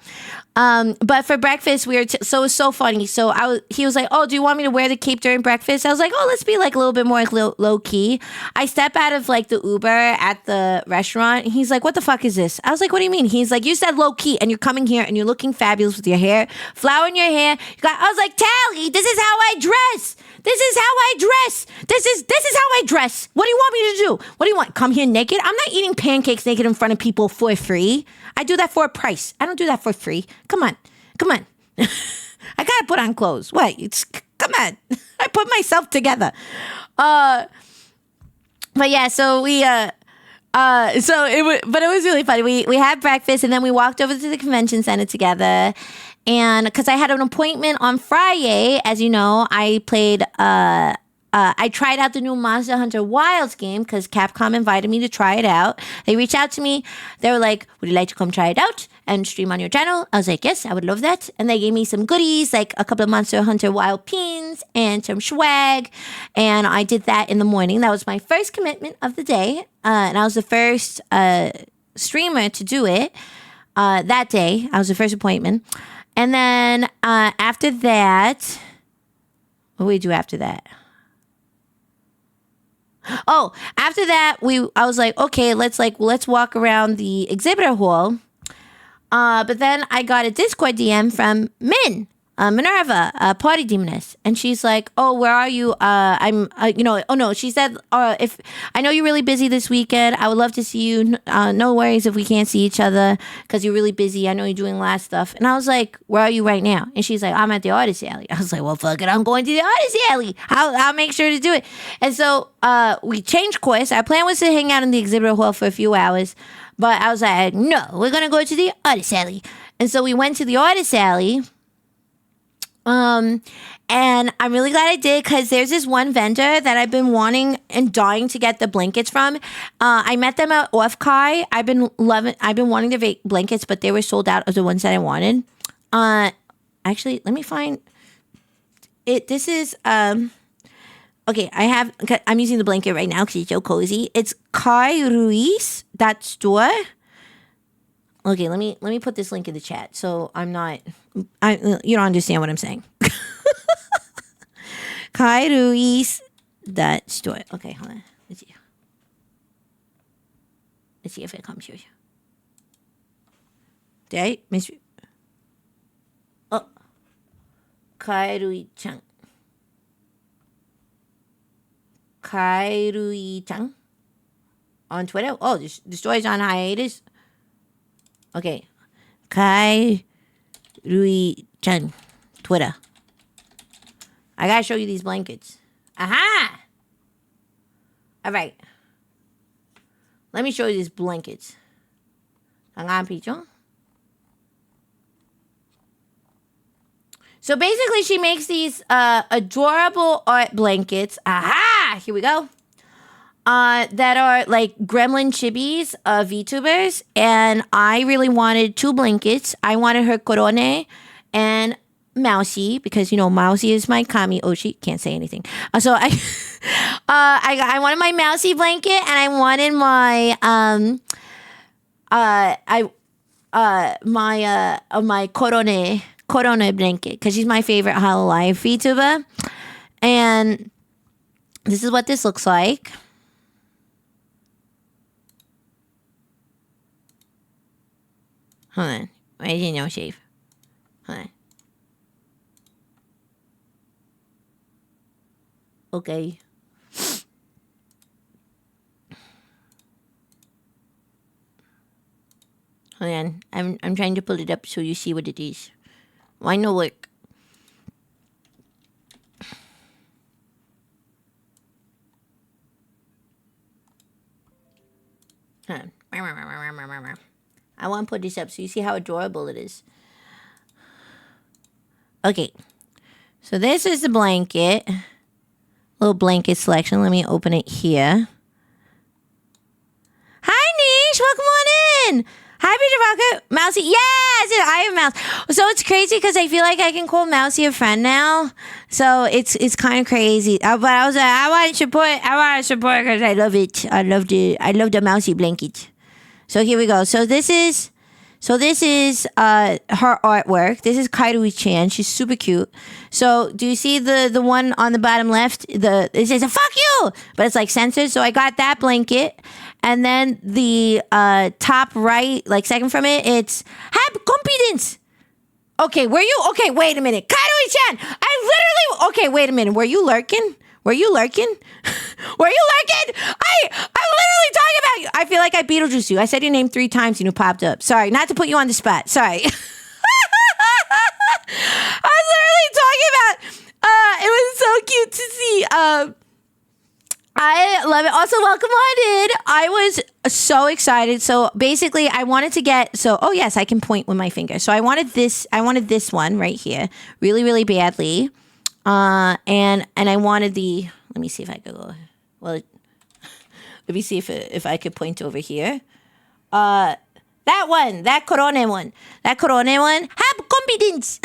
But for breakfast, so it was so funny. So he was like, "Oh, do you want me to wear the cape during breakfast?" I was like, "Oh, let's be like a little bit more low key." I step out of like the Uber at the restaurant. And he's like, "What the fuck is this?" I was like, "What do you mean?" He's like, "You said low key, and you're coming here and you're looking fabulous with your hair, flower in your hair." I was like, "Tally, this is how I dress. This is how I dress. This is how I dress. What do you want me to do? What do you want? Come here naked? I'm not eating pancakes naked in front of people for free. I do that for a price. I don't do that for free. Come on. I gotta put on clothes. What? Come on. I put myself together. But yeah, so we it was really funny. We had breakfast and then we walked over to the convention center together. And because I had an appointment on Friday, as you know, I tried out the new Monster Hunter Wilds game because Capcom invited me to try it out. They reached out to me. They were like, "Would you like to come try it out and stream on your channel?" I was like, "Yes, I would love that." And they gave me some goodies, like a couple of Monster Hunter Wild pins and some swag. And I did that in the morning. That was my first commitment of the day. And I was the first streamer to do it that day. I was the first appointment. And then after that, what do we do after that? Oh, after that, I was like, okay, let's walk around the exhibitor hall. But then I got a Discord DM from Minerva, a party demoness, and she's like, "Oh, where are you? Oh no." She said, "If I know you're really busy this weekend, I would love to see you. No worries if we can't see each other because you're really busy. I know you're doing a lot of stuff." And I was like, "Where are you right now?" And she's like, "I'm at the artist alley." I was like, "Well, fuck it, I'm going to the artist alley. I'll make sure to do it." And so we changed course. Our plan was to hang out in the exhibitor hall for a few hours, but I was like, "No, we're gonna go to the artist alley." And so we went to the artist alley. And I'm really glad I did because there's this one vendor that I've been wanting and dying to get the blankets from. I met them at Off Kai. I've been wanting the blankets, but they were sold out of the ones that I wanted. Actually, let me find it. This is, okay, I'm using the blanket right now because it's so cozy. It's Kai Ruiz, that store. Okay, let me put this link in the chat so you don't understand what I'm saying. Kai Ruiz, that store. Okay, hold on. Let's see if it comes here. Did I miss? Oh, Kai Ruiz-chan. Kai Ruiz-chan on Twitter. Oh, the story's on hiatus. Okay. Kai Rui-chan. Twitter. I gotta show you these blankets. Aha! Alright. Let me show you these blankets. Hang picho. So basically she makes these adorable art blankets. Aha! Here we go. That are like gremlin chibis of VTubers, and I really wanted 2 blankets. I wanted her Korone and Mousy because Mousy is my kami. Oh, she can't say anything. So I wanted my Mousy blanket, and I wanted my my Korone blanket because she's my favorite Hololive VTuber, and this is what this looks like. Hold on. Why did you no shave? Hold on. Okay. Hold on. I'm trying to pull it up so you see what it is. Why no work? Hold on. I want to put this up so you see how adorable it is. Okay. So this is the blanket. Little blanket selection. Let me open it here. Hi, Niche. Welcome on in. Hi, Peter Rocket. Mousy. Yes, I have Mouse. So it's crazy because I feel like I can call Mousy a friend now. So it's kind of crazy. But I was like, I want to support because I love it. I love the Mousy blanket. So here we go. So this is her artwork. This is Kairui-chan. She's super cute. So do you see the one on the bottom left? It says "fuck you," but it's like censored. So I got that blanket, and then the top right, like second from it, it's "have confidence." Okay, okay, wait a minute, Kairui-chan. Okay, wait a minute. Were you lurking? Were you lurking? I'm literally talking about you. I feel like I Beetlejuice you. I said your name 3 times and you popped up. Sorry, not to put you on the spot. Sorry. I was literally talking about, it was so cute to see. I love it. Also, welcome on in. I was so excited. So basically I wanted to oh yes, I can point with my finger. So I wanted this one right here really, really badly. And I wanted let me see if I could go, well, let me see if I could point over here. That Korone one. Have confidence.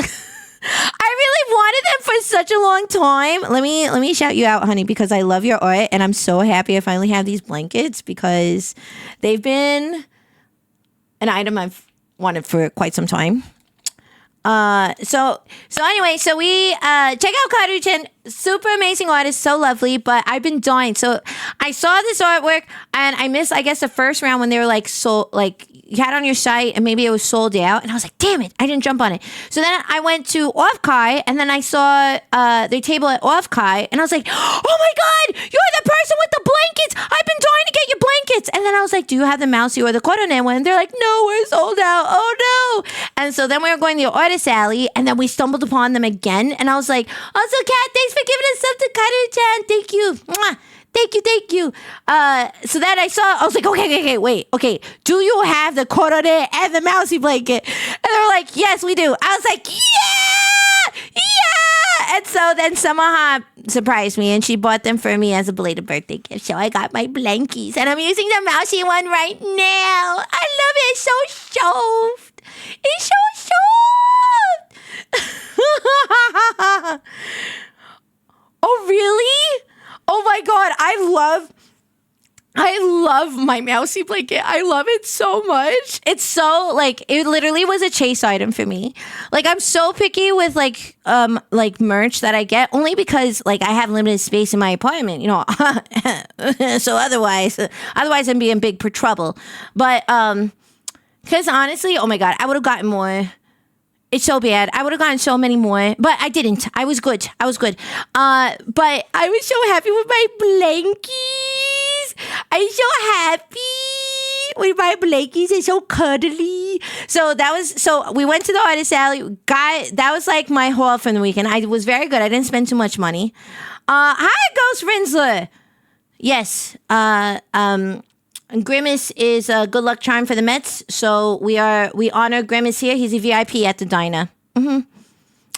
I really wanted them for such a long time. Let me shout you out, honey, because I love your art, and I'm so happy I finally have these blankets because they've been an item I've wanted for quite some time. So anyway, so we check out Karu-chan, super amazing artist, so lovely. But I've been dying. So I saw this artwork and I missed, I guess, the first round when they were like you had on your site and maybe it was sold out, and I was like, damn it, I didn't jump on it. So then I went to Off Kai and then I saw their table at Off Kai and I was like, oh my god, you're the person with the blankets. I've been dying to get your blankets. And then I was like, do you have the mousy or the Korone one? And they're like, no, we're sold out. Oh no. And so then we were going to the artist alley and then we stumbled upon them again. And I was like, also, Kat, thanks for giving us up to Karu-chan. Thank you. Mwah. Thank you. So then I was like, okay, wait. Okay, do you have the Korone and the mousy blanket? And they were like, yes, we do. I was like, yeah. And so then Samaha surprised me and she bought them for me as a belated birthday gift. So I got my blankies and I'm using the mousy one right now. I love it. It's so soft. It's so soft. Oh, really? Oh my god, I love my mousy blanket. I love it so much. It's so it literally was a chase item for me. Like I'm so picky with like merch that I get only because I have limited space in my apartment, so otherwise I'm being big for trouble. But because honestly, oh my god, I would have gotten more. It's so bad. I would have gotten so many more, but I didn't. I was good. But I was so happy with my blankies. I'm so happy with my blankies. They're so cuddly. So we went to the artist alley. That was like my haul from the weekend. I was very good. I didn't spend too much money. Hi, Ghost Rinsler. Yes. Grimace is a good luck charm for the Mets, so we honor Grimace here. He's a VIP at the diner.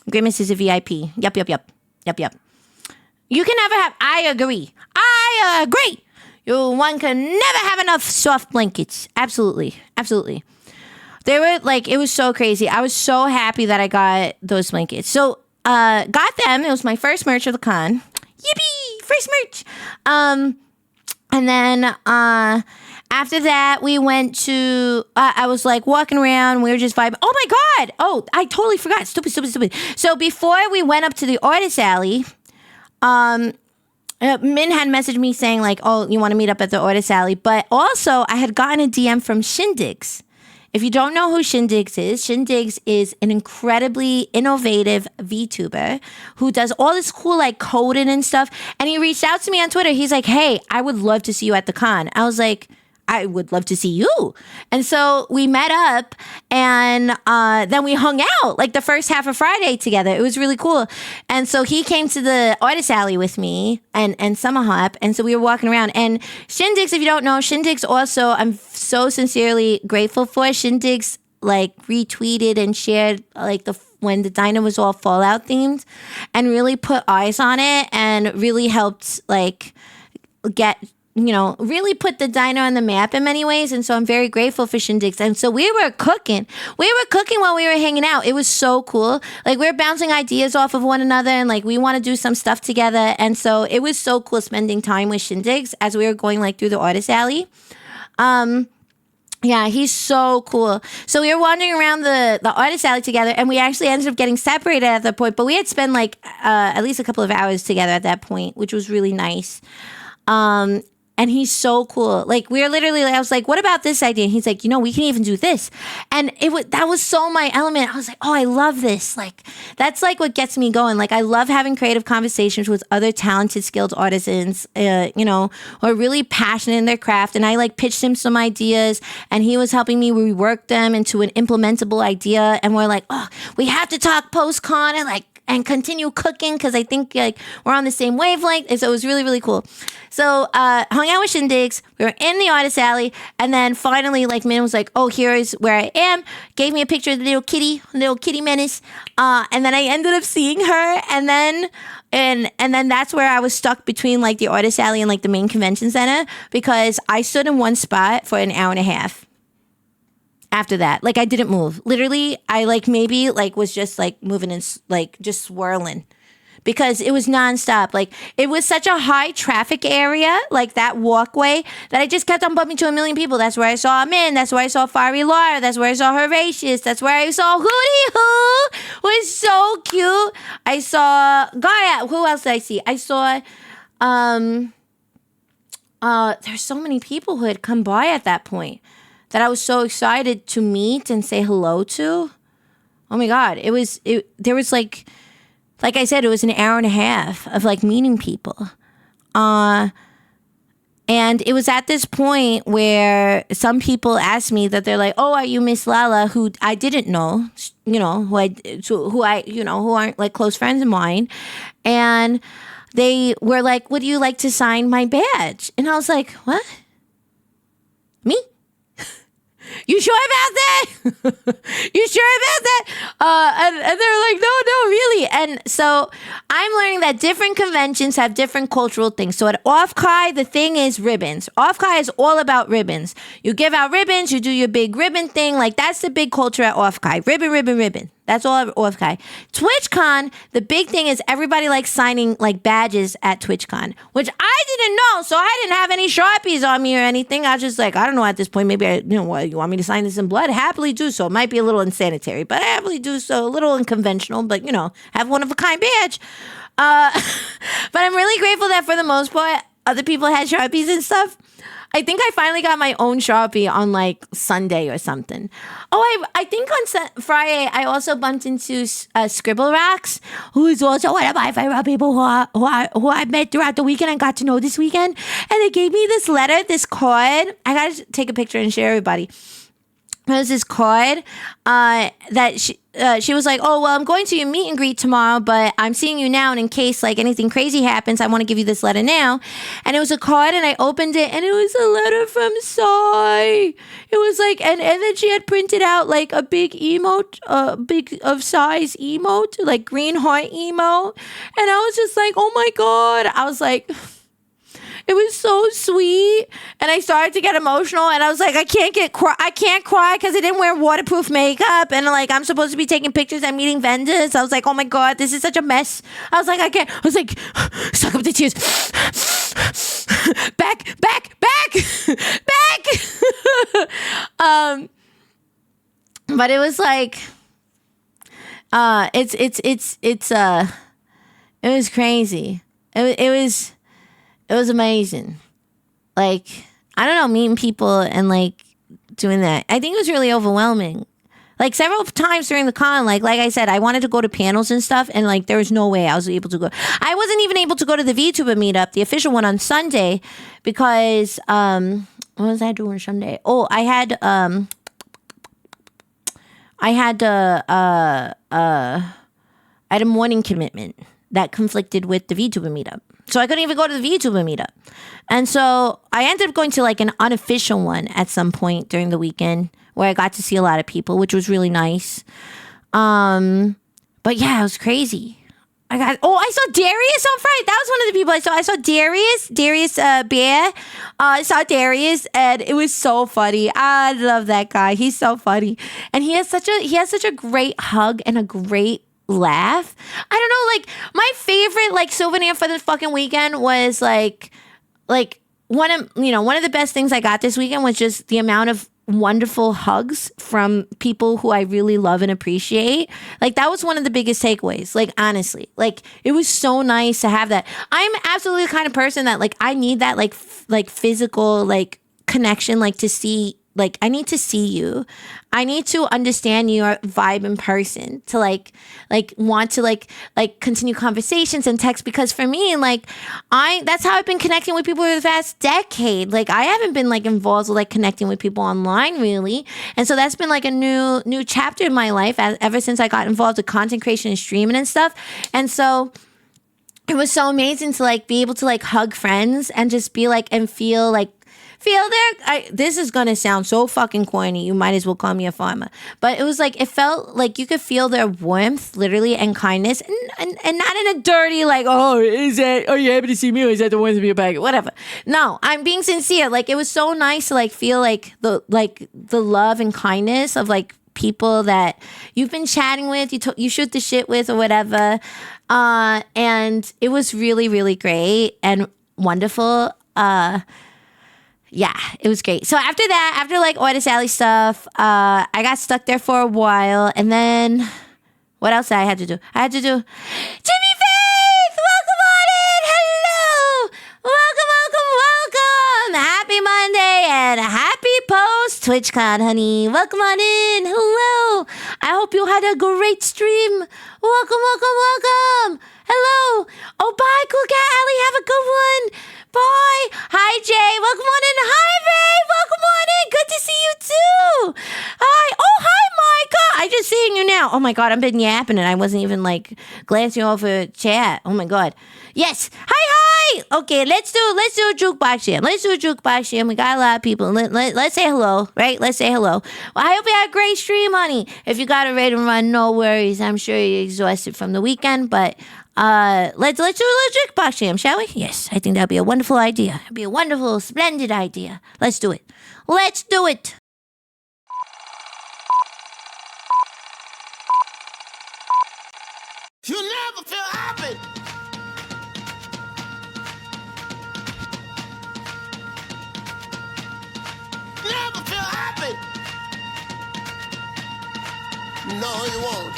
Grimace is a VIP. Yep. You can never have. I agree. One can never have enough soft blankets. Absolutely. They were it was so crazy. I was so happy that I got those blankets. So got them. It was my first merch of the con. Yippee! First merch. And then after that, we went to, I was walking around, we were just vibing. Oh my God. Oh, I totally forgot. Stupid. So before we went up to the artist alley, Min had messaged me saying oh, you want to meet up at the artist alley. But also I had gotten a DM from Shindigs. If you don't know who Shindigs is an incredibly innovative VTuber who does all this cool coding and stuff. And he reached out to me on Twitter. He's like, hey, I would love to see you at the con. I was like, I would love to see you. And so we met up and then we hung out the first half of Friday together. It was really cool. And so he came to the artist alley with me and Samahop. And so we were walking around. And Shindigs, if you don't know, Shindigs also, I'm so sincerely grateful for. Shindigs retweeted and shared when the diner was all Fallout themed and really put eyes on it and really helped get really put the diner on the map in many ways. And so I'm very grateful for Shindigs. And so we were cooking while we were hanging out. It was so cool. We were bouncing ideas off of one another and we want to do some stuff together. And so it was so cool spending time with Shindigs as we were going through the artist alley. Yeah, he's so cool. So we were wandering around the artist alley together and we actually ended up getting separated at that point, but we had spent at least a couple of hours together at that point, which was really nice. And he's so cool. We were literally, I was like, what about this idea? And he's like, we can even do this. And that was so my element. I was like, oh, I love this. That's what gets me going. I love having creative conversations with other talented, skilled artisans, who are really passionate in their craft. And I pitched him some ideas and he was helping me rework them into an implementable idea. And we're like, oh, we have to talk post-con and continue cooking because I think we're on the same wavelength. And so it was really, really cool. So hung out with Shindigs. We were in the artist alley. And then finally, Min was like, oh, here's where I am. Gave me a picture of the little kitty menace. And then I ended up seeing her. And then that's where I was stuck between the artist alley and the main convention center because I stood in one spot for an hour and a half. After that, I didn't move. Literally, I maybe was just moving and just swirling because it was nonstop. Like, it was such a high traffic area, like that walkway, that I just kept on bumping to a million people. That's where I saw Min. That's where I saw Fari Laura. That's where I saw Horatius. That's where I saw Hootie Hoo, who is so cute. I saw Gaia. Who else did I see? I saw, there's so many people who had come by at that point that I was so excited to meet and say hello to. Oh my God. There was like I said, it was an hour and a half of like meeting people. And it was at this point where some people asked me that they're like, "Oh, are you Miss Lala?" Who I didn't know, who aren't like close friends of mine. And they were like, "Would you like to sign my badge?" And I was like, "What? Me? You sure about that? You sure about that?" And they're like, no, really. And so I'm learning that different conventions have different cultural things. So at Off-Kai, the thing is ribbons. Off-Kai is all about ribbons. You give out ribbons, you do your big ribbon thing. Like, that's the big culture at Off-Kai. Ribbon. That's all at Off-Kai. Twitchcon, the big thing is everybody likes signing like badges at Twitchcon, which I didn't know. So I didn't have any Sharpies on me or anything. I was just like, I don't know at this point. Maybe you want me to sign this in blood? Happily do so. It might be a little insanitary, but I happily do so. A little unconventional, but have one of a kind badge. But I'm really grateful that for the most part, other people had Sharpies and stuff. I think I finally got my own Sharpie on like Sunday or something. Oh, I think on Friday I also bumped into Scribble Rocks, who is also one of my favorite people who I met throughout the weekend and got to know this weekend. And they gave me this letter, this card. I gotta take a picture and share everybody. There's this card that she was like, "Oh, well, I'm going to your meet and greet tomorrow, but I'm seeing you now, and in case like anything crazy happens, I want to give you this letter now." And it was a card, and I opened it, and it was a letter from Sai. It was like, and then she had printed out like a big emote, big of Sai's emote, like green heart emote, and I was just like, oh my God. I was like, it was so sweet, and I started to get emotional, and I was like, I can't cry because I didn't wear waterproof makeup, and like I'm supposed to be taking pictures and meeting vendors. I was like, oh my God, this is such a mess. I was like, I can't. I was like, suck up the tears. back. But it was like, it was crazy. It was amazing. Like, I don't know, meeting people and like doing that. I think it was really overwhelming. Like several times during the con, like I said, I wanted to go to panels and stuff, and like there was no way I was able to go. I wasn't even able to go to the VTuber meetup, the official one on Sunday, because what was I doing Sunday? Oh, I had a morning commitment that conflicted with the VTuber meetup. So I couldn't even go to the VTuber meetup. And so I ended up going to like an unofficial one at some point during the weekend where I got to see a lot of people, which was really nice. But yeah, it was crazy. I saw Darius on Friday. That was one of the people I saw. I saw Darius Bear. I saw Darius, and it was so funny. I love that guy. He's so funny. And he has such a great hug and a great laugh. I don't know, like my favorite like souvenir for the fucking weekend was like one of the best things I got this weekend was just the amount of wonderful hugs from people who I really love and appreciate. Like that was one of the biggest takeaways. Like honestly, like it was so nice to have that. I'm absolutely the kind of person that like I need that like physical like connection, like to see. Like, I need to see you. I need to understand your vibe in person to like want to like continue conversations and text, because for me, like that's how I've been connecting with people for the past decade. Like I haven't been like involved with like connecting with people online really. And so that's been like a new chapter in my life ever since I got involved with content creation and streaming and stuff. And so it was so amazing to like be able to like hug friends and just be like and feel their, this is going to sound so fucking corny. You might as well call me a farmer. But it was like, it felt like you could feel their warmth, literally, and kindness. And not in a dirty, like, are you happy to see me? Or is that the warmth of your bag? Whatever. No, I'm being sincere. Like, it was so nice to like feel like the love and kindness of like people that you've been chatting with, you shoot the shit with or whatever. And it was really, really great and wonderful. Yeah, it was great. So after that, after like Order Sally stuff, I got stuck there for a while. And then what else did I have to do? I had to do Jimmy Faith! Welcome on in! Hello! Welcome, welcome, welcome! Happy Monday and happy post Twitchcon, honey. Welcome on in. Hello. I hope you had a great stream. Welcome, welcome, welcome. Hello. Oh, bye, Cool Cat Alley. Have a good one. Bye. Hi, Jay. Welcome on in. Hi, Ray. Welcome on in. Good to see you, too. Hi. Oh, hi, Micah. I just seeing you now. Oh, my God. I've been yapping and I wasn't even, like, glancing over chat. Oh, my God. Yes. Hi. Okay, let's do a jukebox jam. Let's do a jukebox jam. We got a lot of people. Let's say hello, right? Let's say hello. Well, I hope you had a great stream, honey. If you got a ready to run, no worries. I'm sure you're exhausted from the weekend, but let's do a little jukebox jam, shall we? Yes, I think that'd be a wonderful idea. It'd be a wonderful, splendid idea. Let's do it. Let's do it. You never feel happy. Never feel happy. No, you won't.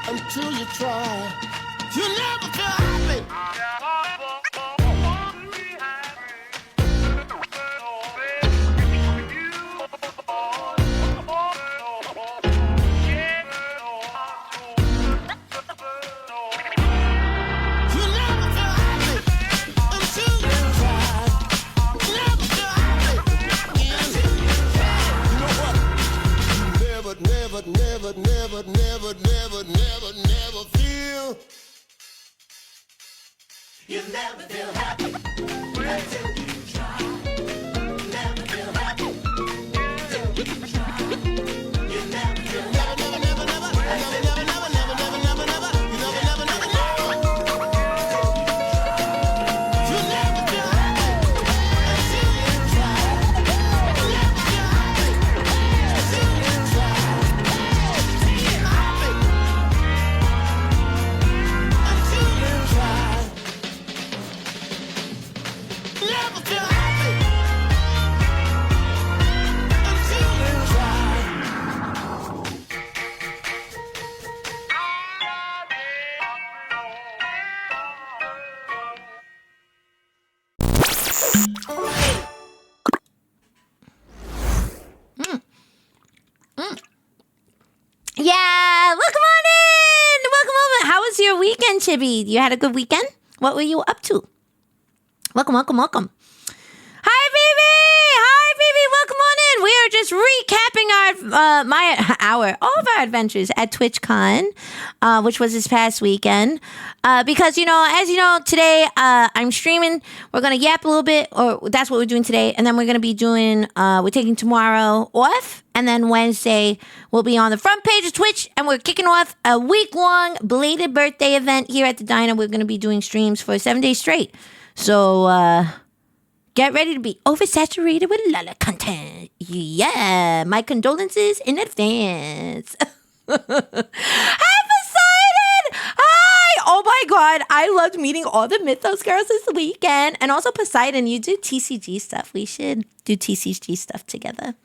Until you try. You never feel happy. You never feel happy until you try. Never feel happy until you try. You know what? Never feel. You never feel happy until you try. Never feel happy until you try. You never feel happy. Never. You never feel happy until you try. Never feel happy until you try. Feel happy until you try. Never feel happy until you try. Yeah, welcome on in. Welcome on. How was your weekend, Chibi? You had a good weekend? What were you up to? Welcome, welcome, welcome. Hi, Phoebe. Hi, Phoebe. Welcome on in. We are just recapping all of our adventures at TwitchCon, which was this past weekend. Because as you know, today I'm streaming. We're gonna yap a little bit, or that's what we're doing today, and then we're gonna be doing. We're taking tomorrow off, and then Wednesday we'll be on the front page of Twitch, and we're kicking off a week-long belated birthday event here at the diner. We're gonna be doing streams for 7 days straight. So get ready to be oversaturated with a lot of content. Yeah, my condolences in advance. Hi, Poseidon! Hi! Oh my God, I loved meeting all the Mythos girls this weekend. And also, Poseidon, you do TCG stuff. We should do TCG stuff together.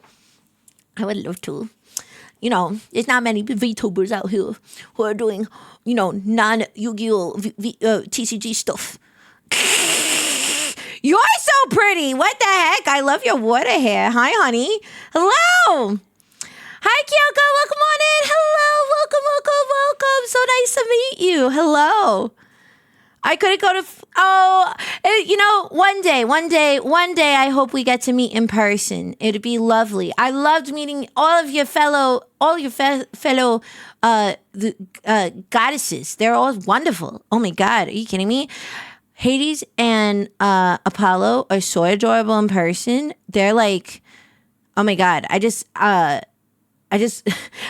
I would love to. There's not many VTubers out here who are doing, non-Yu-Gi-Oh! TCG stuff. You're so pretty. What the heck? I love your water hair. Hi, honey. Hello. Hi, Kyoko. Welcome on in. Hello. Welcome. So nice to meet you. Hello. I couldn't go to... one day, I hope we get to meet in person. It'd be lovely. I loved meeting all your fellow goddesses. They're all wonderful. Oh my God. Are you kidding me? Hades and Apollo are so adorable in person. They're like, oh my God. I just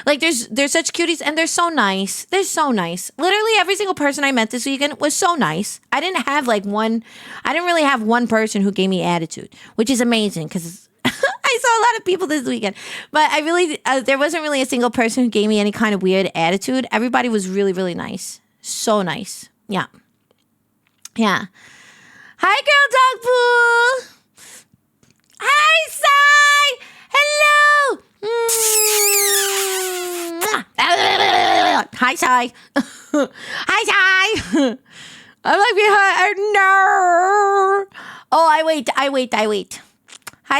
like they're such cuties and they're so nice. They're so nice. Literally every single person I met this weekend was so nice. I didn't really have one person who gave me attitude, which is amazing because I saw a lot of people this weekend. But I really, there wasn't really a single person who gave me any kind of weird attitude. Everybody was really, really nice. So nice. Yeah. Yeah. Hi, Girl Dog Poo. Hi, Sai. Hello. Hi, Sai. Hi, Sai. I'm like behind. No. Oh, I wait. Hi,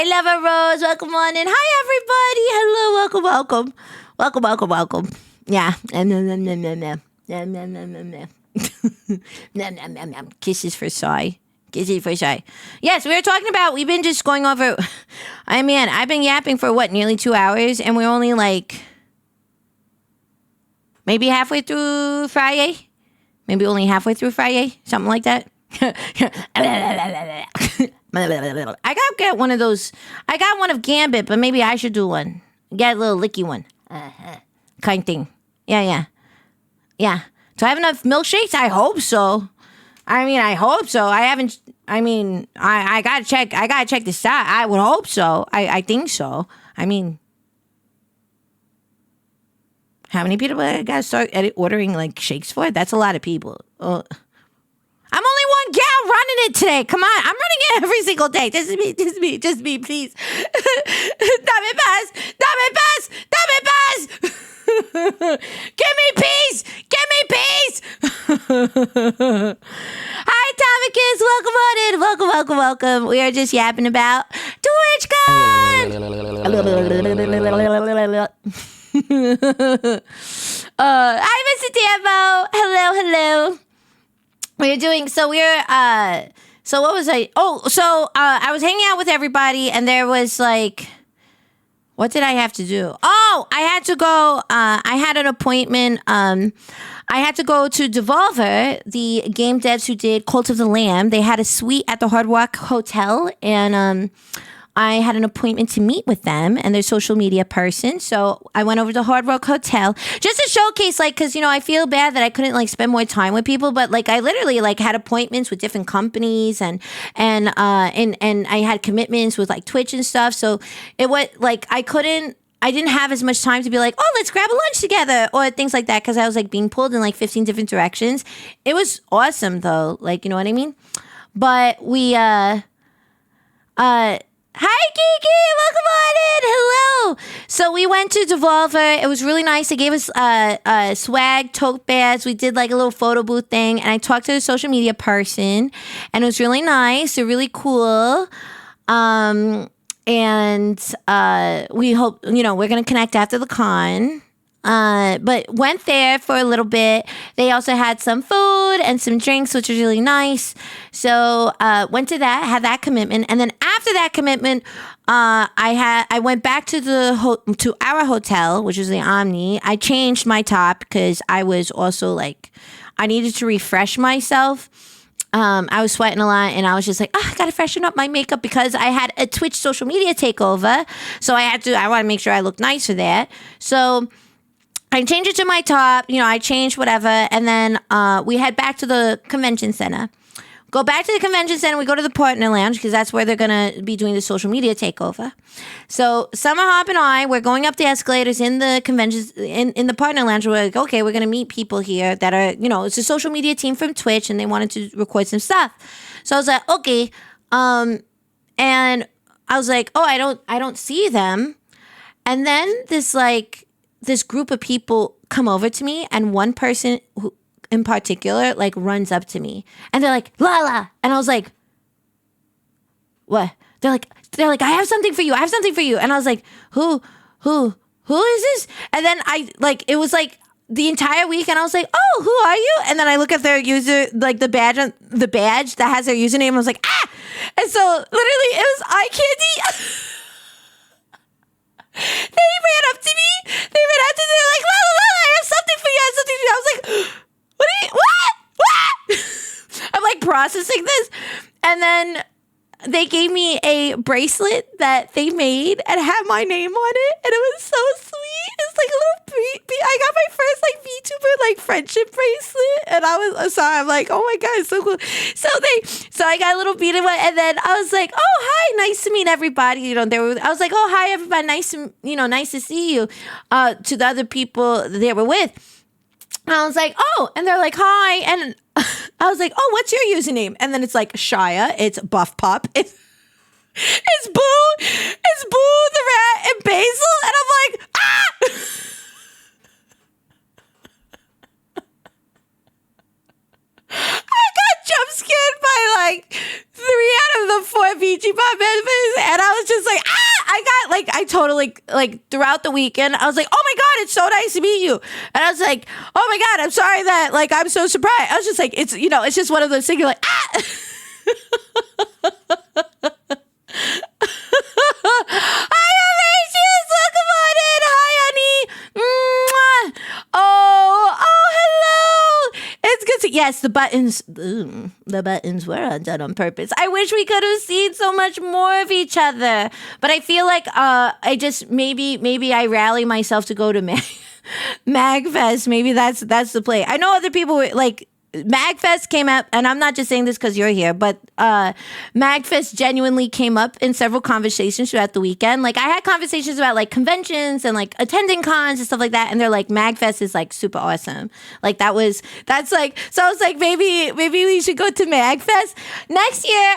Lover Rose. Welcome on in. Hi, everybody. Hello. Welcome. Yeah. Kisses for Sai. Yes, we were talking about, we've been just going over, I've been yapping for nearly 2 hours, and we're only like, maybe halfway through Friday? Maybe only halfway through Friday? Something like that? I gotta get one of those, I got one of Gambit, but maybe I should do one. Get a little licky one. Kind thing. Yeah. Do I have enough milkshakes? I hope so. I hope so. I gotta check the stat. I would hope so. I think so. How many people I gotta start ordering like shakes for? That's a lot of people. I'm only one gal running it today. Come on. I'm running it every single day. Just me, please. Dame paz. Give me peace. Hi, Tomicus. Welcome. We are just yapping about Twitchcon. Hi, Mr. Dambo. Hello. What was I? I was hanging out with everybody, and there was like, what did I have to do? Oh, I had to go, I had an appointment, I had to go to Devolver, the game devs who did Cult of the Lamb. They had a suite at the Hard Rock Hotel, and I had an appointment to meet with them and their social media person. So I went over to Hard Rock Hotel just to showcase, like, because, I feel bad that I couldn't, like, spend more time with people. But, like, I literally, like, had appointments with different companies and I had commitments with, like, Twitch and stuff. So it was, like, I didn't have as much time to be like, oh, let's grab a lunch together or things like that, because I was, like, being pulled in, like, 15 different directions. It was awesome, though. Like, you know what I mean? But we, hi, Kiki! Welcome on in! Hello! So we went to Devolver. It was really nice. They gave us swag, tote bags. We did like a little photo booth thing. And I talked to the social media person. And it was really nice. They're really cool. And we hope, we're going to connect after the con. But went there for a little bit. They also had some food and some drinks, which was really nice. So went to that, had that commitment, and then after that commitment, I went back to to our hotel, which is the Omni. I changed my top because I was also like, I needed to refresh myself. I was sweating a lot, and I was just like, I gotta freshen up my makeup because I had a Twitch social media takeover. So I want to make sure I look nice for that. So I changed it to my top, I changed whatever, and then we head back to the convention center. Go back to the convention center, we go to the partner lounge, because that's where they're going to be doing the social media takeover. So Summer Hop and I, we're going up the escalators in the convention, in the partner lounge. We're like, okay, we're going to meet people here that are, it's a social media team from Twitch, and they wanted to record some stuff. So I was like, okay, and I was like, oh, I don't see them. And then this group of people come over to me, and one person who in particular like runs up to me, and they're like, Lala, and I was like, what? They're like, I have something for you, and I was like, who is this? And then it was like the entire week, and I was like, oh, who are you? And then I look at their user, like the badge that has their username, and I was like, and so literally it was eye candy. They ran up to me. They're like, Lala, I have something for you. I was like, what? I'm like processing this. And then they gave me a bracelet that they made and had my name on it. And it was so sweet. It's like a little I got my first like VTuber like friendship bracelet, and I was sorry. I'm like, oh my god, it's so cool. So I got a little beaded one, and then I was like, oh hi, nice to meet everybody. You know, I was like, oh hi everybody, nice to see you. To the other people they were with, and I was like, oh, and they're like, hi, and I was like, oh, what's your username? And then it's like Shia, it's Buff Pop, it's Boo the Rat and Basil, and I'm like, ah. I got jump scared by like 3 out of the 4 VG Pop members, and I was just like, I totally like throughout the weekend, I was like, oh my god, it's so nice to meet you, and I was like, oh my god, I'm sorry that like I'm so surprised. I was just like, it's just one of those things. You're like, ah. Hi, Horatius! Welcome on in! Hi, honey! Mwah! Oh, hello! It's good to... Yes, the buttons were undone on purpose. I wish we could have seen so much more of each other. But I feel like I just... Maybe I rally myself to go to MagFest. Maybe that's the play. I know other people were like... MagFest came up, and I'm not just saying this because you're here, but MagFest genuinely came up in several conversations throughout the weekend. Like, I had conversations about, like, conventions and, like, attending cons and stuff like that, and they're like, MagFest is, like, super awesome. Like, that's, like, so I was like, maybe we should go to MagFest. Next year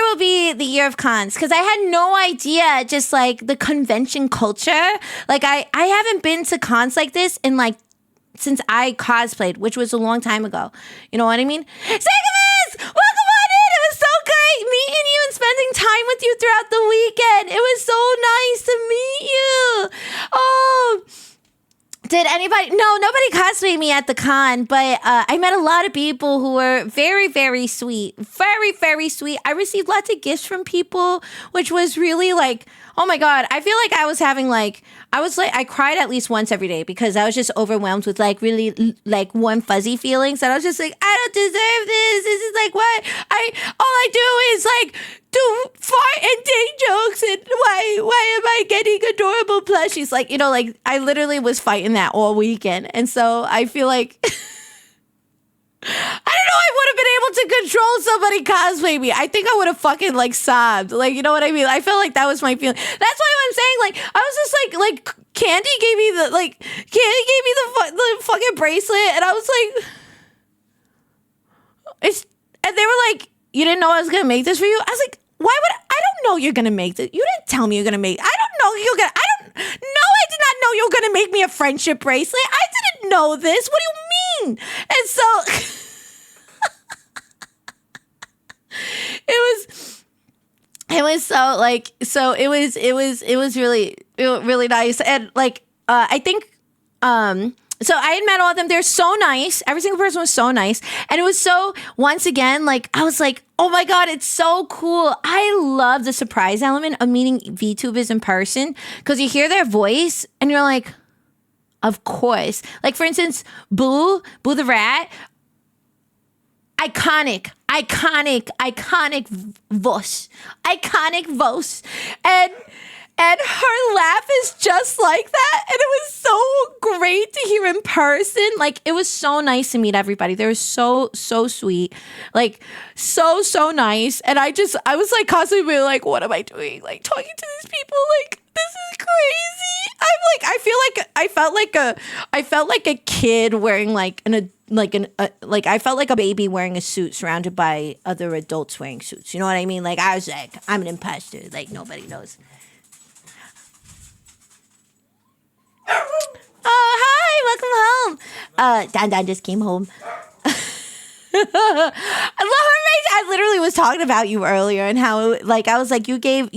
will be the year of cons, because I had no idea just, like, the convention culture. Like, I haven't been to cons like this in, like, since I cosplayed, which was a long time ago. You know what I mean? Segamus! Welcome on in! It was so great meeting you and spending time with you throughout the weekend. It was so nice to meet you. Oh, did anybody... No, nobody cosplayed me at the con, but I met a lot of people who were very, very sweet. Very, very sweet. I received lots of gifts from people, which was really like... Oh my God, I feel like I cried at least once every day because I was just overwhelmed with like really like warm fuzzy feelings. And I was just like, I don't deserve this. This is like what all I do is like do fart and date jokes. And why am I getting adorable plushies? Like, you know, like I literally was fighting that all weekend. And so I feel like... I don't know. I would have been able to control somebody cosplay me. I think I would have fucking like sobbed. Like, you know what I mean? I felt like that was my feeling. That's why I'm saying like I was just like Candy gave me the fucking bracelet, and I was like, and they were like, you didn't know I was gonna make this for you? I was like, why would I don't know you're gonna make this. You didn't tell me you're gonna make. I did not know you were gonna make me a friendship bracelet. I didn't know this. What do you mean? And so it was really nice. And like I think so I had met all of them. They're so nice. Every single person was so nice. And it was so, once again, like, I was like, oh my God, it's so cool. I love the surprise element of meeting VTubers in person because you hear their voice and you're like, of course. Like, for instance, Boo the Rat, iconic voice. And her laugh is just like that. And it was so great to hear in person. Like, it was so nice to meet everybody. They were so sweet. Like, so nice. And I was like constantly like, what am I doing? Like, talking to these people. Like, this is crazy. I felt like a kid wearing I felt like a baby wearing a suit surrounded by other adults wearing suits. You know what I mean? Like, I was like, I'm an imposter. Like, nobody knows. Oh, hi, welcome home. Dan just came home. I love her. I literally was talking about you earlier and how, like, I was like, you gave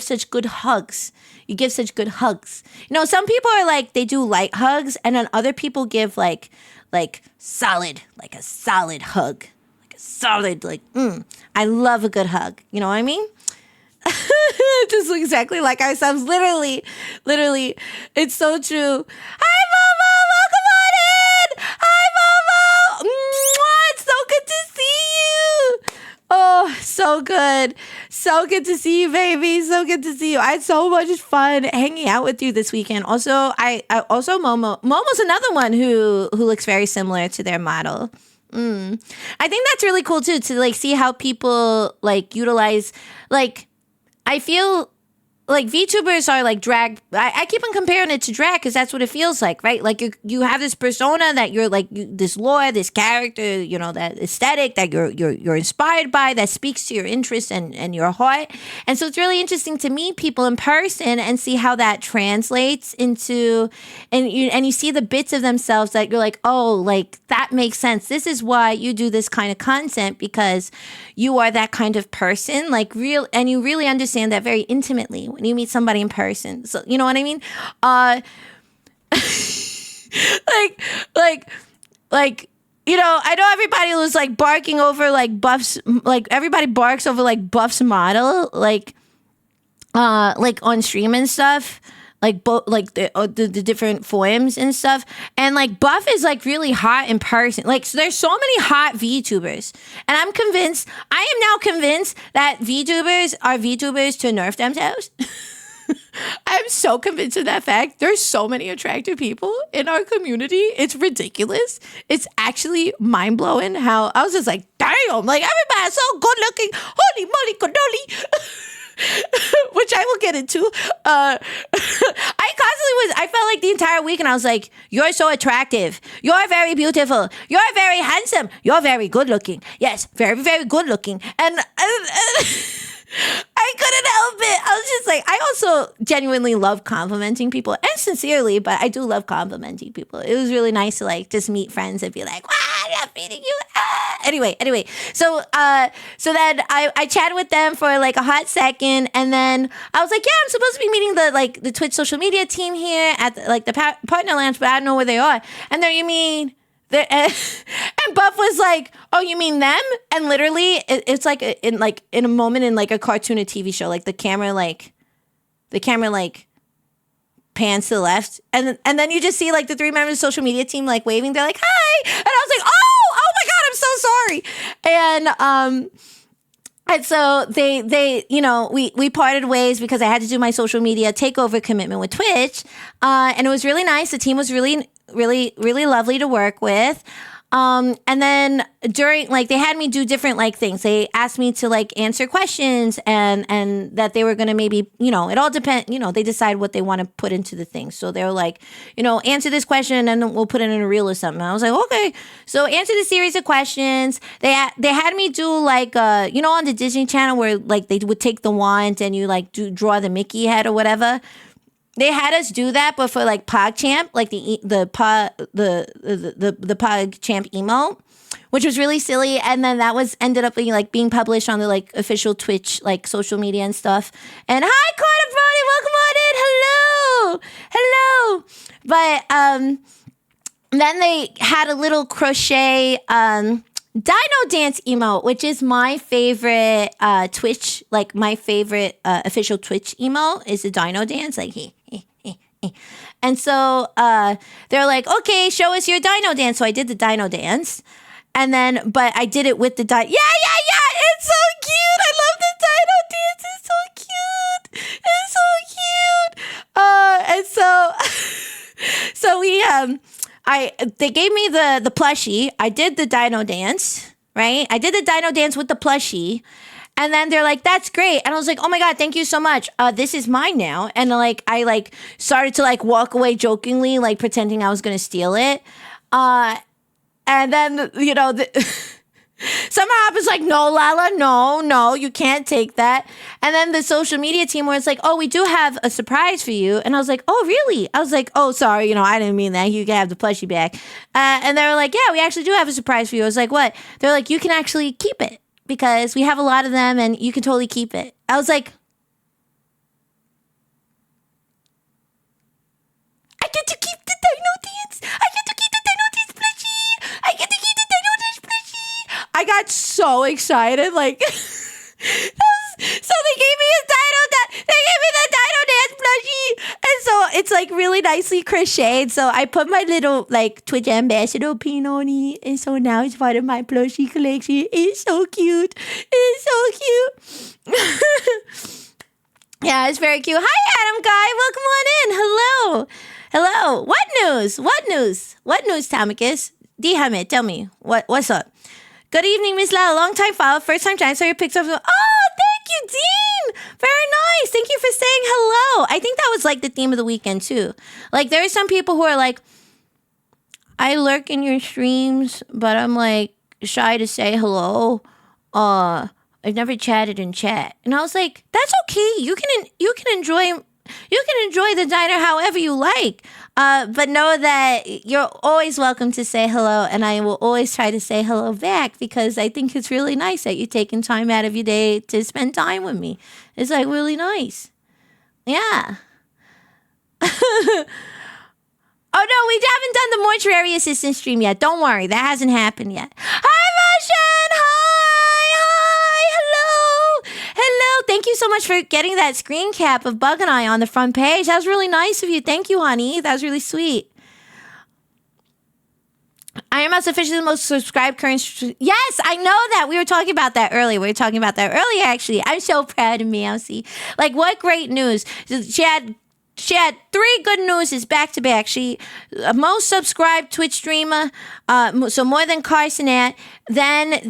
such good hugs. You give such good hugs. You know, some people are like, they do light hugs, and then other people give like solid, like a solid hug, like a solid, like, I love a good hug. You know what I mean? Just exactly like ourselves. Literally, it's so true. Hi, Momo. Welcome on in. Hi, Momo. Mwah, it's so good to see you. Oh, so good. so good to see you, baby. So good to see you. I had so much fun hanging out with you this weekend. Also, I also Momo's another one who looks very similar to their model. I think that's really cool too, to like see how people like utilize, like, I feel like VTubers are like drag. I keep on comparing it to drag because that's what it feels like, right? Like you have this persona that you're like this lore, this character, you know, that aesthetic that you're inspired by, that speaks to your interests and your heart. And so it's really interesting to meet people in person and see how that translates into, and you see the bits of themselves that you're like, oh, like that makes sense. This is why you do this kind of content, because you are that kind of person, like real, and you really understand that very intimately when you meet somebody in person. So you know what I mean? Like, you know, I know everybody was like barking over like Buff's, like everybody barks over like Buff's model, like on stream and stuff, like the different forums and stuff. And like Buff is like really hot in person. Like, so there's so many hot VTubers, and I am now convinced that VTubers are VTubers to nerf themselves. I'm so convinced of that fact. There's so many attractive people in our community. It's ridiculous. It's actually mind blowing how I was just like, damn, like everybody's so good looking. Holy moly cannoli. Which I will get into. I felt like the entire week, and I was like, you're so attractive. You're very beautiful. You're very handsome. You're very good looking. Yes, very, very good looking. And I couldn't help it. I was just like, I also genuinely love complimenting people, and sincerely, but I do love complimenting people. It was really nice to like just meet friends and be like, wow, I'm meeting you. Anyway. So then I chatted with them for like a hot second, and then I was like, yeah, I'm supposed to be meeting the Twitch social media team here at the partner lounge, but I don't know where they are. And there, you mean? And Buff was like, oh, you mean them? And literally it's like in a moment in like a cartoon or TV show, like the camera pans to the left, and then you just see like the 3 members of the social media team like waving. They're like, hi. And I was like, oh my God, I'm so sorry. And so they you know, we parted ways because I had to do my social media takeover commitment with Twitch. And it was really nice. The team was really lovely to work with. And then during, like, they had me do different, like, things. They asked me to, like, answer questions, and that they were going to maybe, you know, it all depends, you know, they decide what they want to put into the thing. So they were like, you know, answer this question and then we'll put it in a reel or something. And I was like, okay. So answer the series of questions. They had me do, like, you know, on the Disney Channel where, like, they would take the wand and you, like, draw the Mickey head or whatever. They had us do that, but for like PogChamp, like the PogChamp emote, which was really silly. And then that ended up being published on the like official Twitch like social media and stuff. And hi, Carter Brody, welcome on in. Hello. Then they had a little crochet Dino Dance emote, which is my favorite Twitch, like my favorite official Twitch emote is the Dino Dance, like he. And so they're like, okay, show us your Dino Dance. So I did the Dino Dance, and then but I did it with the Yeah. It's so cute. I love the Dino Dance. It's so cute. And so we they gave me the plushie. I did the Dino Dance, right? I did the Dino Dance with the plushie. And then they're like, that's great. And I was like, oh my God, thank you so much. This is mine now. And like, I like started to like walk away jokingly, like pretending I was going to steal it. And then, you know, somehow I was like, no, Lala, no, you can't take that. And then the social media team was like, oh, we do have a surprise for you. And I was like, oh, really? I was like, oh, sorry, you know, I didn't mean that. You can have the plushie back. And they were like, yeah, we actually do have a surprise for you. I was like, what? They're like, you can actually keep it, because we have a lot of them and you can totally keep it. I was like, I get to keep the Dino Dance. I get to keep the Dino Dance plushie. I get to keep the Dino Dance plushie. I got so excited. Like, so they gave me a Dino Dance. They gave me the Dino Dance plushie. And so it's like really nicely crocheted. So I put my little like Twitch ambassador pin on it, and so now it's part of my plushie collection. It's so cute. It's so cute. Yeah, it's very cute. Hi, Adam Guy. Welcome on in. Hello. What news? What news, Tamikis? D. Hamid, tell me. What's up? Good evening, Miss Lala. Long time follow. First time time. So you picked up. Oh, thank you, Dean. Very nice. Thank you for saying hello. I think that was like the theme of the weekend, too. Like, there are some people who are like, I lurk in your streams, but I'm like shy to say hello. I've never chatted in chat. And I was like, that's okay. You can enjoy the diner however you like. But know that you're always welcome to say hello, and I will always try to say hello back because I think it's really nice that you're taking time out of your day to spend time with me. It's like really nice. Yeah. Oh no, we haven't done the mortuary assistant stream yet. Don't worry, that hasn't happened yet. Hi, Russian! Hello. Thank you so much for getting that screen cap of Bug and I on the front page. That was really nice of you. Thank you, honey. That was really sweet. Iron Mouse officially the most subscribed current. Yes, I know that. We were talking about that earlier. Actually. I'm so proud of Mousy. Like, what great news. She had 3 good news back to back. She most subscribed Twitch streamer, so more than Carsonet. Then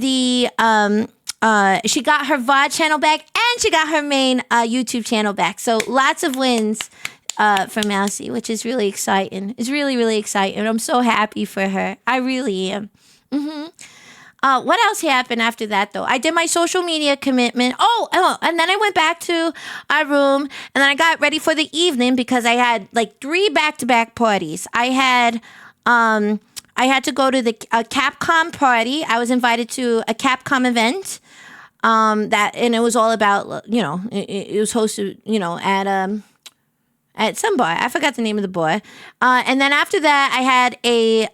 she got her VOD channel back, and she got her main YouTube channel back. So lots of wins for Mousy, which is really exciting. It's really, really exciting. I'm so happy for her. I really am. What else happened after that, though? I did my social media commitment. Oh, and then I went back to our room, and then I got ready for the evening because I had like 3 back-to-back parties. I had to go to the Capcom party. I was invited to a Capcom event. And it was all about, it was hosted, at some bar. I forgot the name of the bar. And then after that, I had a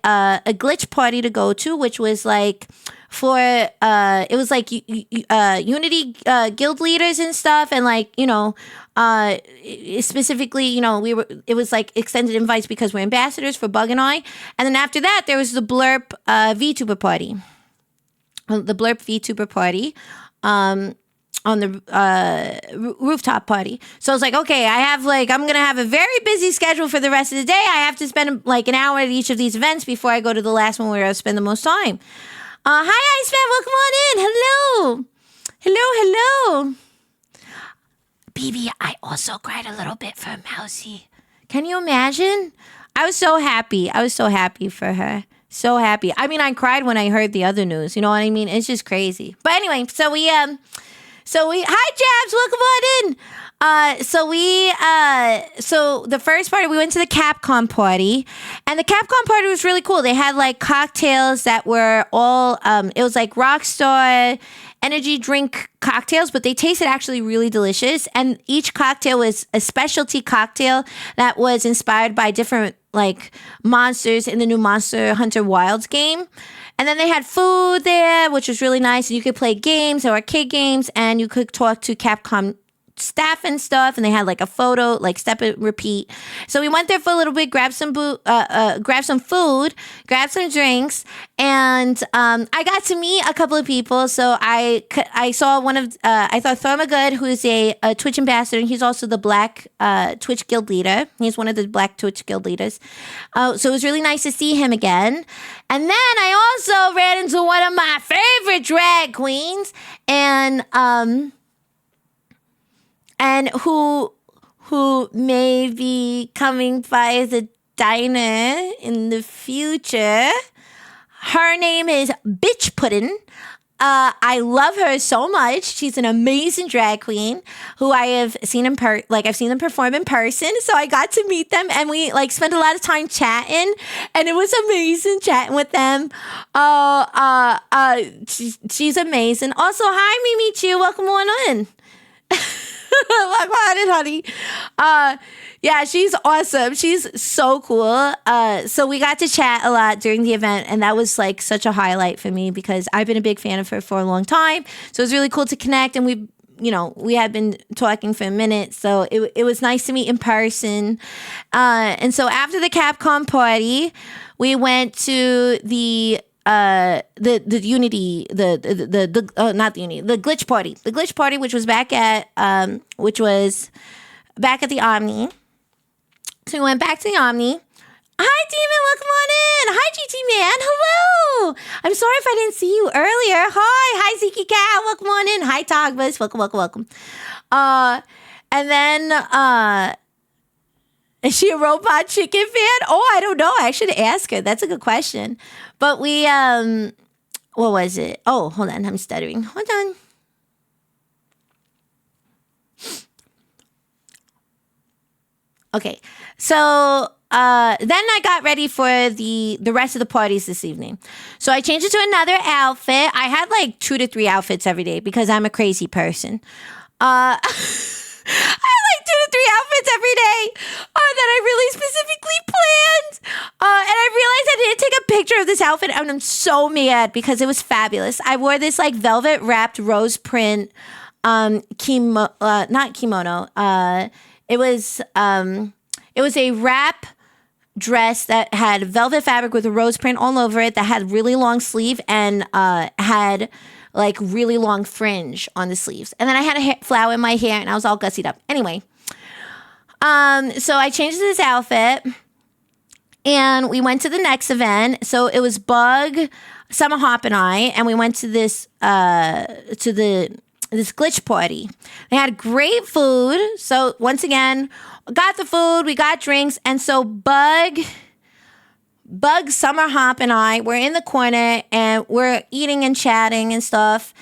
glitch party to go to, which was like it was like Unity guild leaders and stuff, and like specifically, it was like extended invites because we're ambassadors for Bug and I. And then after that, there was the Blurp VTuber party. The Blurp VTuber party. On the rooftop party. So I was like, okay, I'm going to have a very busy schedule for the rest of the day. I have to spend like an hour at each of these events before I go to the last one where I spend the most time. Hi, Iceman. Welcome on in. Hello. BB, I also cried a little bit for Mousy. Can you imagine? I was so happy for her. So happy. I mean, I cried when I heard the other news. You know what I mean? It's just crazy. But anyway, so we hi Jabs, welcome on in. So the first party, we went to the Capcom party, and the Capcom party was really cool. They had like cocktails that were all it was like Rockstar energy drink cocktails, but they tasted actually really delicious. And each cocktail was a specialty cocktail that was inspired by different like monsters in the new Monster Hunter Wilds game. And then they had food there, which was really nice. And you could play games or arcade games, and you could talk to Capcom staff and stuff. And they had like a photo, like step and repeat. So we went there for a little bit, grabbed some food, grabbed some drinks, and I got to meet a couple of people. So I saw I thought Thurmagood, who is a Twitch ambassador, and he's also the Black Twitch Guild leader. He's one of the Black Twitch Guild leaders. So it was really nice to see him again. And then I also ran into one of my favorite drag queens, and who may be coming by the diner in the future. Her name is Bitch Puddin'. I love her so much. She's an amazing drag queen who I have seen I've seen them perform in person. So I got to meet them, and we like spent a lot of time chatting, and it was amazing chatting with them. She's amazing. Also, hi Mimi Chu, welcome on in. Welcome on in, honey. Yeah, she's awesome. She's so cool. So we got to chat a lot during the event, and that was like such a highlight for me because I've been a big fan of her for a long time. So it was really cool to connect, and we had been talking for a minute, so it was nice to meet in person. And so after the Capcom party, we went to the Unity, not the Unity, the Glitch party, which was back at the Omni. So we went back to the Omni. Hi, Demon. Welcome on in. Hi, GT Man. Hello. I'm sorry if I didn't see you earlier. Hi, Ziki Cat. Welcome on in. Hi, Togbus. Welcome. And then, is she a Robot Chicken fan? Oh, I don't know. I should ask her. That's a good question. But we, what was it? Oh, hold on. I'm stuttering. Hold on. Okay. So, then I got ready for the rest of the parties this evening. So I changed it to another outfit. I had like 2 to 3 outfits every day because I'm a crazy person. I had like 2 to 3 outfits every day that I really specifically planned. And I realized I didn't take a picture of this outfit, and I'm so mad because it was fabulous. I wore this like velvet wrapped rose print not kimono. It was a wrap dress that had velvet fabric with a rose print all over it, that had really long sleeve and had like really long fringe on the sleeves. And then I had a flower in my hair and I was all gussied up. Anyway, so I changed this outfit and we went to the next event. So it was Bug, Summer Hop, and we went to this this glitch party. They had great food. So once again, got the food, we got drinks, and so Bug, Summer Hop, and I were in the corner and we're eating and chatting and stuff.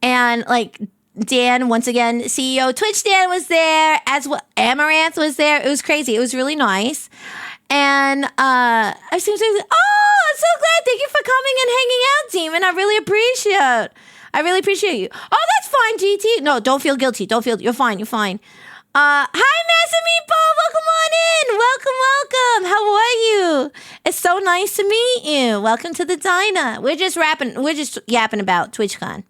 And like Dan, once again, CEO Twitch Dan was there, as well. Amaranth was there. It was crazy. It was really nice. And I seem to say, oh, I'm so glad. Thank you for coming and hanging out, Demon. I really appreciate you. Oh, that's fine, GT. No, don't feel guilty. You're fine. Hi, Master Meatball. Welcome. How are you? It's so nice to meet you. Welcome to the diner. We're just yapping about TwitchCon.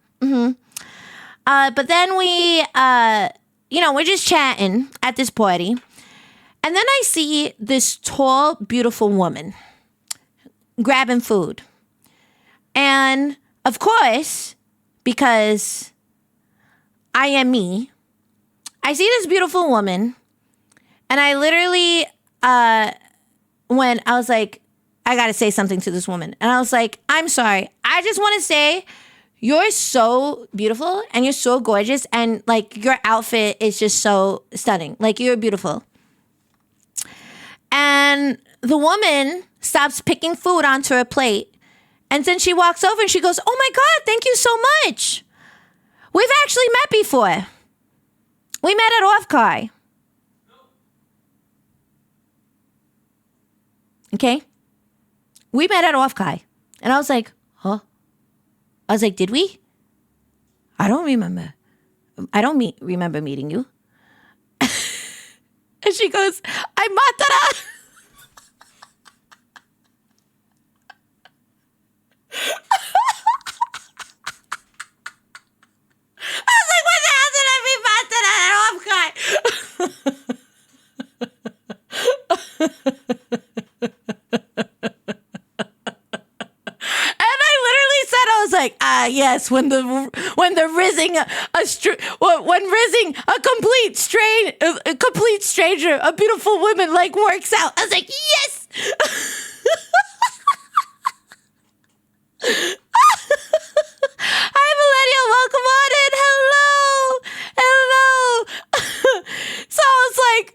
But then we're just chatting at this party. And then I see this tall, beautiful woman grabbing food. And of course, because I am me, I see this beautiful woman, and I literally, when I was like, I got to say something to this woman. And I was like, I'm sorry. I just want to say, you're so beautiful, and you're so gorgeous, and like your outfit is just so stunning. Like, you're beautiful. And the woman stops picking food onto her plate, and then she walks over and she goes, oh my God, thank you so much. We've actually met before. We met at Off-Kai. Okay? We met at Off-Kai. And I was like, huh? I was like, did we? I don't remember. I don't remember meeting you. And she goes, I'm Matara. I was like, what the hell did I mean Matara at Off-Kai? Like, yes, when rizzing a complete stranger, a beautiful woman like works out. I was like, yes. Hi, Millennial, welcome on in. Hello. So I was like,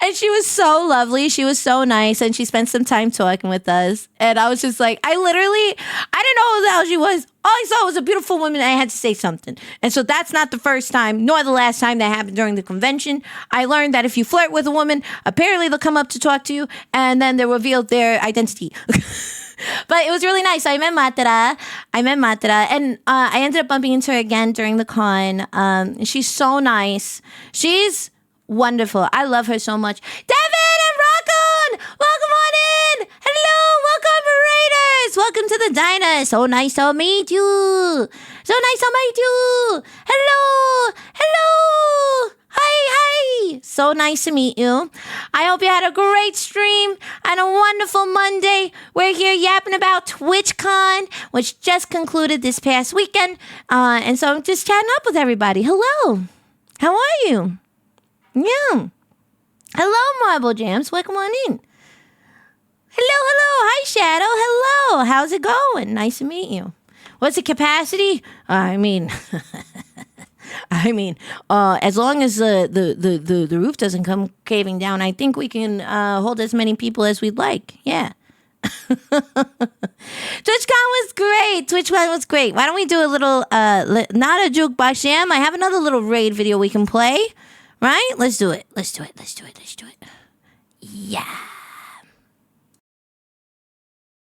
and she was so lovely. She was so nice. And she spent some time talking with us. And I was just like, I didn't know who the hell she was. All I saw was a beautiful woman. And I had to say something. And so that's not the first time, nor the last time that happened during the convention. I learned that if you flirt with a woman, apparently they'll come up to talk to you. And then they'll reveal their identity. But it was really nice. I met Matara. And I ended up bumping into her again during the con. She's so nice. She's wonderful. I love her so much. Devin and Rockon, welcome on in. Hello, welcome Raiders. Welcome to the Dinah. So nice to meet you. So nice to meet you. Hello. Hello. Hi. So nice to meet you. I hope you had a great stream and a wonderful Monday. We're here yapping about Twitchcon, which just concluded this past weekend. And so I'm just chatting up with everybody. Hello. How are you? Yeah. Hello, Marble Jams. Welcome on in. Hello. Hi, Shadow. Hello. How's it going? Nice to meet you. What's the capacity? I mean, as long as the roof doesn't come caving down, I think we can hold as many people as we'd like. Yeah. TwitchCon was great. Why don't we do a little, not a jukebox jam. I have another little raid video we can play. Right? Let's do it. Yeah.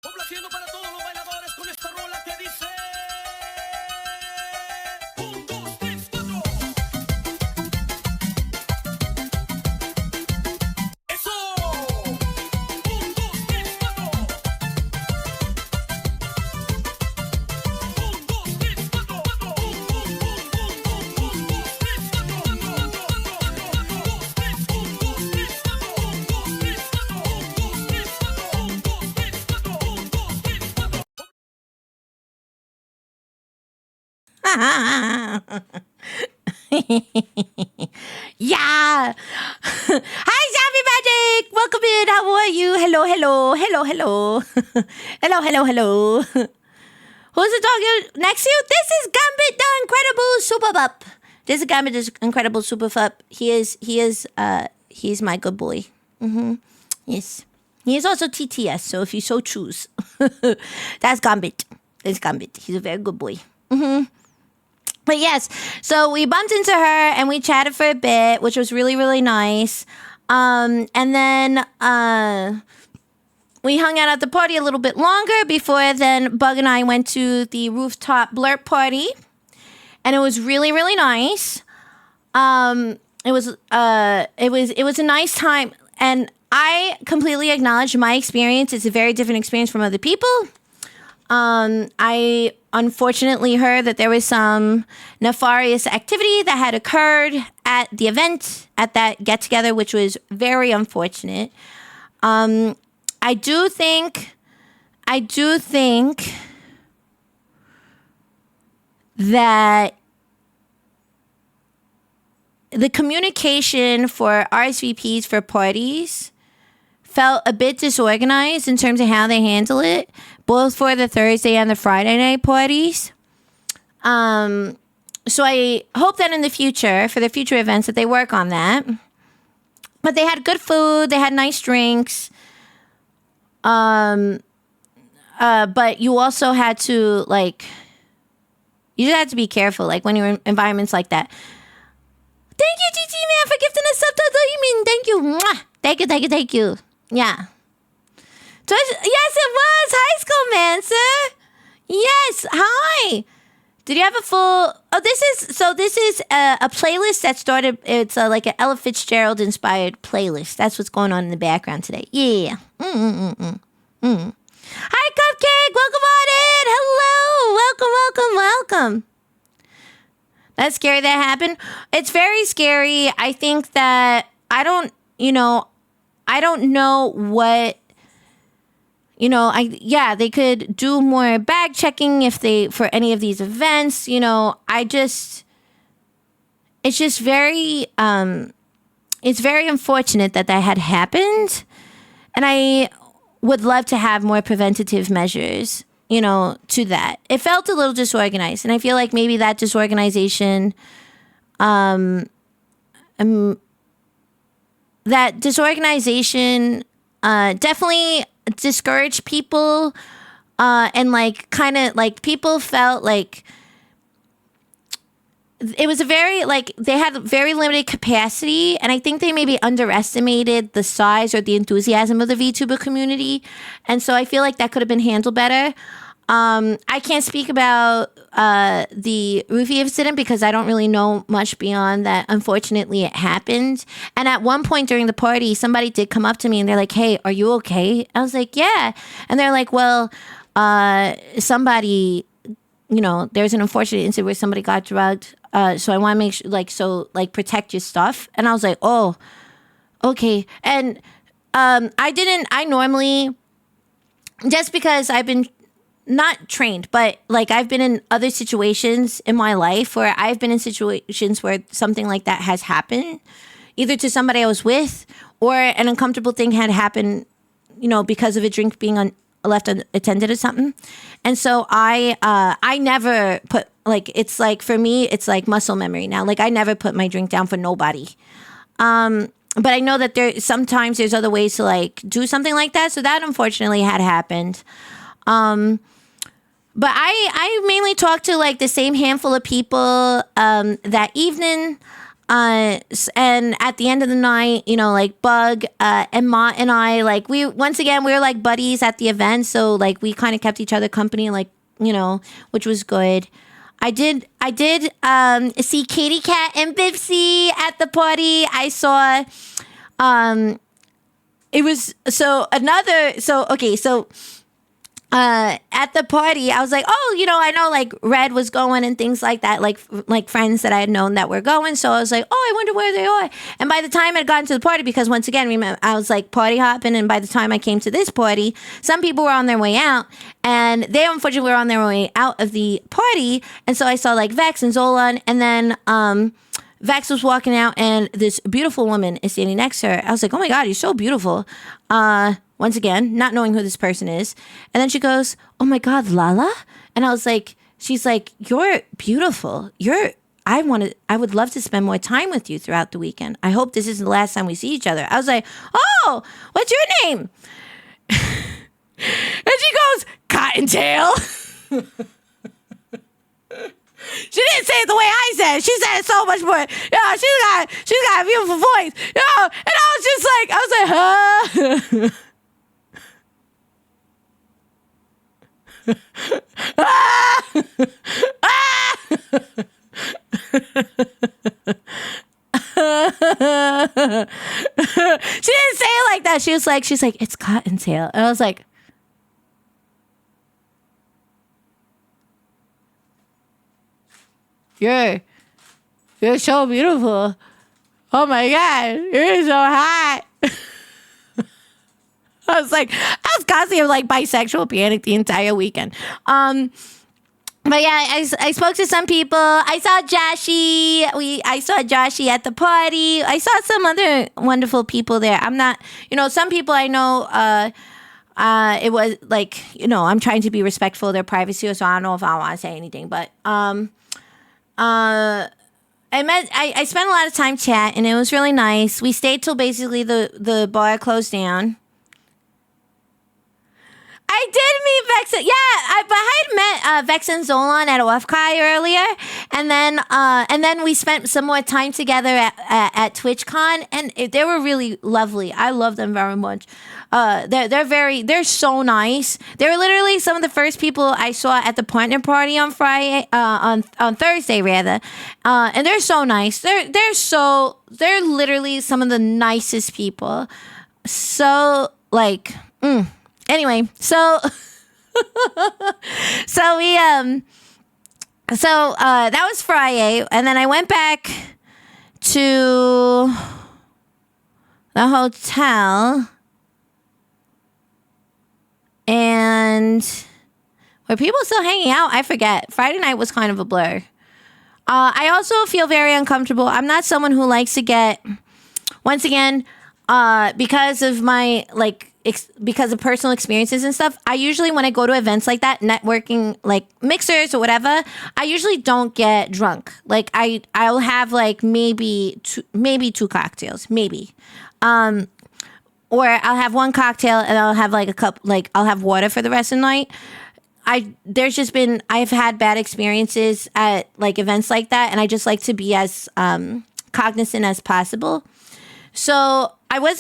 Complaciendo para todos los bailadores con esta rola que dice 1, 2, 3, 4. Eso. 1, 2, 3, 4. 1, 2, 3, 4. Yeah. Hi, Zombie Magic. Welcome in. How are you? Hello. Hello. Who's the dog next to you? This is Gambit the Incredible Super Pup. This is Gambit the Incredible Super Pup. He's my good boy. Yes. He is also TTS, so if you so choose. That's Gambit. He's a very good boy. But yes, so we bumped into her and we chatted for a bit, which was really, really nice. And then we hung out at the party a little bit longer before then Bug and I went to the rooftop blurp party. And it was really, really nice. It was a nice time. And I completely acknowledge my experience. It's a very different experience from other people. I unfortunately heard that there was some nefarious activity that had occurred at the event, at that get-together, which was very unfortunate. I do think that the communication for RSVPs for parties felt a bit disorganized in terms of how they handle it, both for the Thursday and the Friday night parties. So I hope that in the future, for the future events, that they work on that. But they had good food, they had nice drinks. But you also had to, you just had to be careful, when you're in environments like that. Thank you, GT Man, for gifting us subtitle. You mean thank you. Mwah. Thank you. Yeah. Yes, it was High School Mancer. Yes, hi. Did you have a full? Oh, this is a playlist that started. It's like an Ella Fitzgerald inspired playlist. That's what's going on in the background today. Yeah. Hi, Cupcake. Welcome on in. Hello. Welcome. That's scary that happened. It's very scary. I think that I don't know what. They could do more bag checking for any of these events. It's just very, it's very unfortunate that had happened. And I would love to have more preventative measures, to that. It felt a little disorganized. And I feel like maybe that disorganization, definitely discouraged people, and people felt like it was a very they had very limited capacity, and I think they maybe underestimated the size or the enthusiasm of the VTuber community, and so I feel like that could have been handled better. I can't speak about the roofie incident because I don't really know much beyond that. Unfortunately, it happened. And at one point during the party, somebody did come up to me and they're like, "Hey, are you okay?" I was like, "Yeah." And they're like, "Well, somebody, there's an unfortunate incident where somebody got drugged. So I want to make sure, protect your stuff. And I was like, oh, okay. And I normally, just because I've been not trained, but I've been in other situations in my life where I've been in situations where something like that has happened, either to somebody I was with or an uncomfortable thing had happened, because of a drink being left unattended or something. And so I never put, it's for me, it's like muscle memory now. I never put my drink down for nobody. But I know that sometimes there's other ways to do something like that. So that unfortunately had happened. But I mainly talked to the same handful of people that evening. And at the end of the night, Bug and Ma and I, we were buddies at the event. So we kind of kept each other company, which was good. I did see Katie Cat and Bipsy at the party. I saw it was at the party, I was like, oh, I know Red was going and things like that, like friends that I had known that were going. So I was like, oh, I wonder where they are. And by the time I'd gotten to the party, because once again, remember, I was party hopping. And by the time I came to this party, some people were on their way out, and they unfortunately were on their way out of the party. And so I saw Vex and Zolan, and then Vex was walking out, and this beautiful woman is standing next to her. I was like, oh my God, you're so beautiful. Once again, not knowing who this person is. And then she goes, oh my God, Lala? And I was like, she's like, you're beautiful. I would love to spend more time with you throughout the weekend. I hope this isn't the last time we see each other. I was like, oh, what's your name? And she goes, Cottontail. She didn't say it the way I said it. She said it so much more. She's got a beautiful voice. And I was like, huh? She didn't say it like that. She's like, it's Cottontail. And I was like, you're so beautiful. Oh my God, you're so hot. I was constantly bisexual panic the entire weekend. But yeah, I spoke to some people. I saw I saw Joshi at the party. I saw some other wonderful people there. I'm not, some people I know, it was I'm trying to be respectful of their privacy, so I don't know if I want to say anything, but, I spent a lot of time chatting, and it was really nice. We stayed till basically the bar closed down. I did meet Vex. Yeah, but I had met Vex and Zolan at Off-Kai earlier, and then we spent some more time together at Twitchcon, and they were really lovely. I love them very much. They're so nice. They were literally some of the first people I saw at the partner party on Friday, on Thursday rather, and they're so nice. They're literally some of the nicest people. So Anyway, so that was Friday, and then I went back to the hotel, and were people still hanging out? I forget. Friday night was kind of a blur. I also feel very uncomfortable. I'm not someone who likes to get, once again, because of my because of personal experiences and stuff, I usually, when I go to events like that, networking, mixers or whatever, I usually don't get drunk. I'll have maybe two cocktails, maybe. Or I'll have one cocktail and I'll have a cup, I'll have water for the rest of the night. I've had bad experiences at events like that, and I just like to be as cognizant as possible. So I was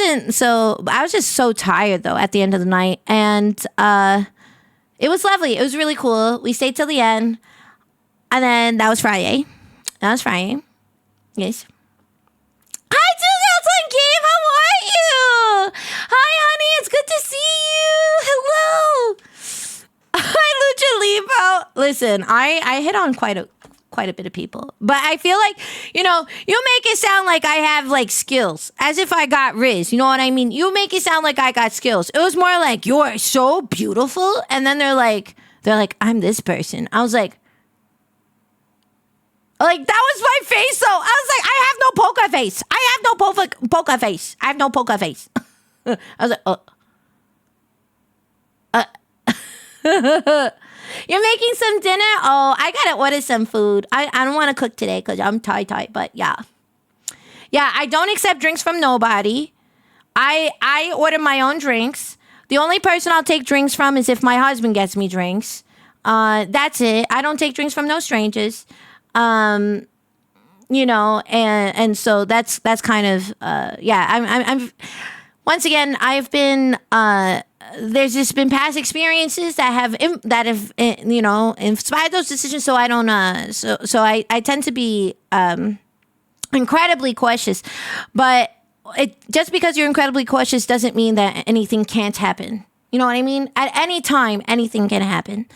just so tired though at the end of the night, and it was lovely. It was really cool. We stayed till the end, and then that was Friday. Yes. Hi, 2000 Gabe. How are you? Hi, honey. It's good to see you. Hello. listen, I hit on quite a bit of people, but I feel like, you make it sound like I have like skills, as if I got Riz. You know what I mean? You make it sound like I got skills. It was more like, you're so beautiful, and then they're like, I'm this person. I was like that was my face though. I was like, I have no poker face. I have no poker face. I have no poker face. I was like, you're making some dinner? Oh, I gotta order some food. I don't want to cook today because I'm tight, but yeah. Yeah, I don't accept drinks from nobody. I order my own drinks. The only person I'll take drinks from is if my husband gets me drinks. That's it. I don't take drinks from no strangers. And so that's kind of, I'm once again, I've been, there's just been past experiences that have inspired those decisions. So I don't, so I tend to be, incredibly cautious, but just because you're incredibly cautious doesn't mean that anything can't happen. You know what I mean? At any time, anything can happen.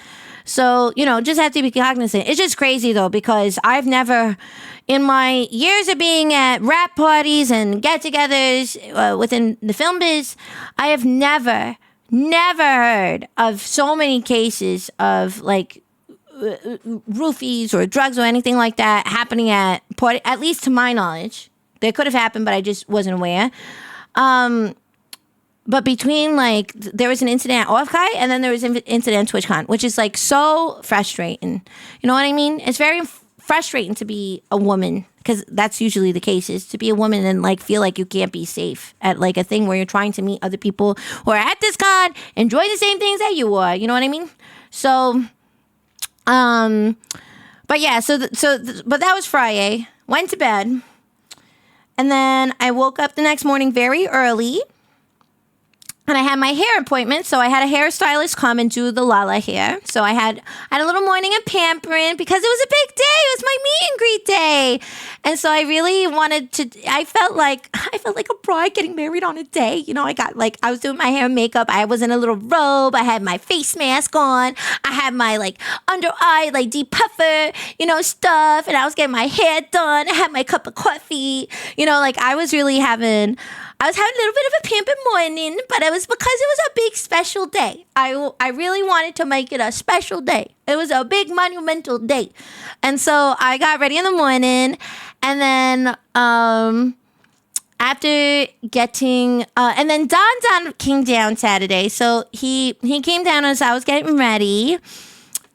So, just have to be cognizant. It's just crazy, though, because I've never, in my years of being at rap parties and get-togethers within the film biz, I have never heard of so many cases of, like, roofies or drugs or anything like that happening at party, at least to my knowledge. They could have happened, but I just wasn't aware. But between, like, there was an incident at Off-Kai, and then there was an incident at Twitchcon, which is, like, so frustrating. You know what I mean? It's very frustrating to be a woman, because that's usually the case, is to be a woman and, like, feel like you can't be safe at, like, a thing where you're trying to meet other people who are at this con, enjoy the same things that you are. You know what I mean? So, but yeah, but that was Friday. Went to bed. And then I woke up the next morning very early. And I had my hair appointment, so I had a hairstylist come and do the Lala hair. So I had a little morning of pampering because it was a big day. It was my meet and greet day. And so I really wanted to, I felt like a bride getting married on a day. I was doing my hair and makeup. I was in a little robe. I had my face mask on. I had my, like, under eye, like, depuffer, stuff. And I was getting my hair done. I had my cup of coffee. I was really having a little bit of a pampered morning, but it was because it was a big special day. I really wanted to make it a special day. It was a big monumental day. And so I got ready in the morning, and then after getting and then Don came down Saturday. So he came down as I was getting ready.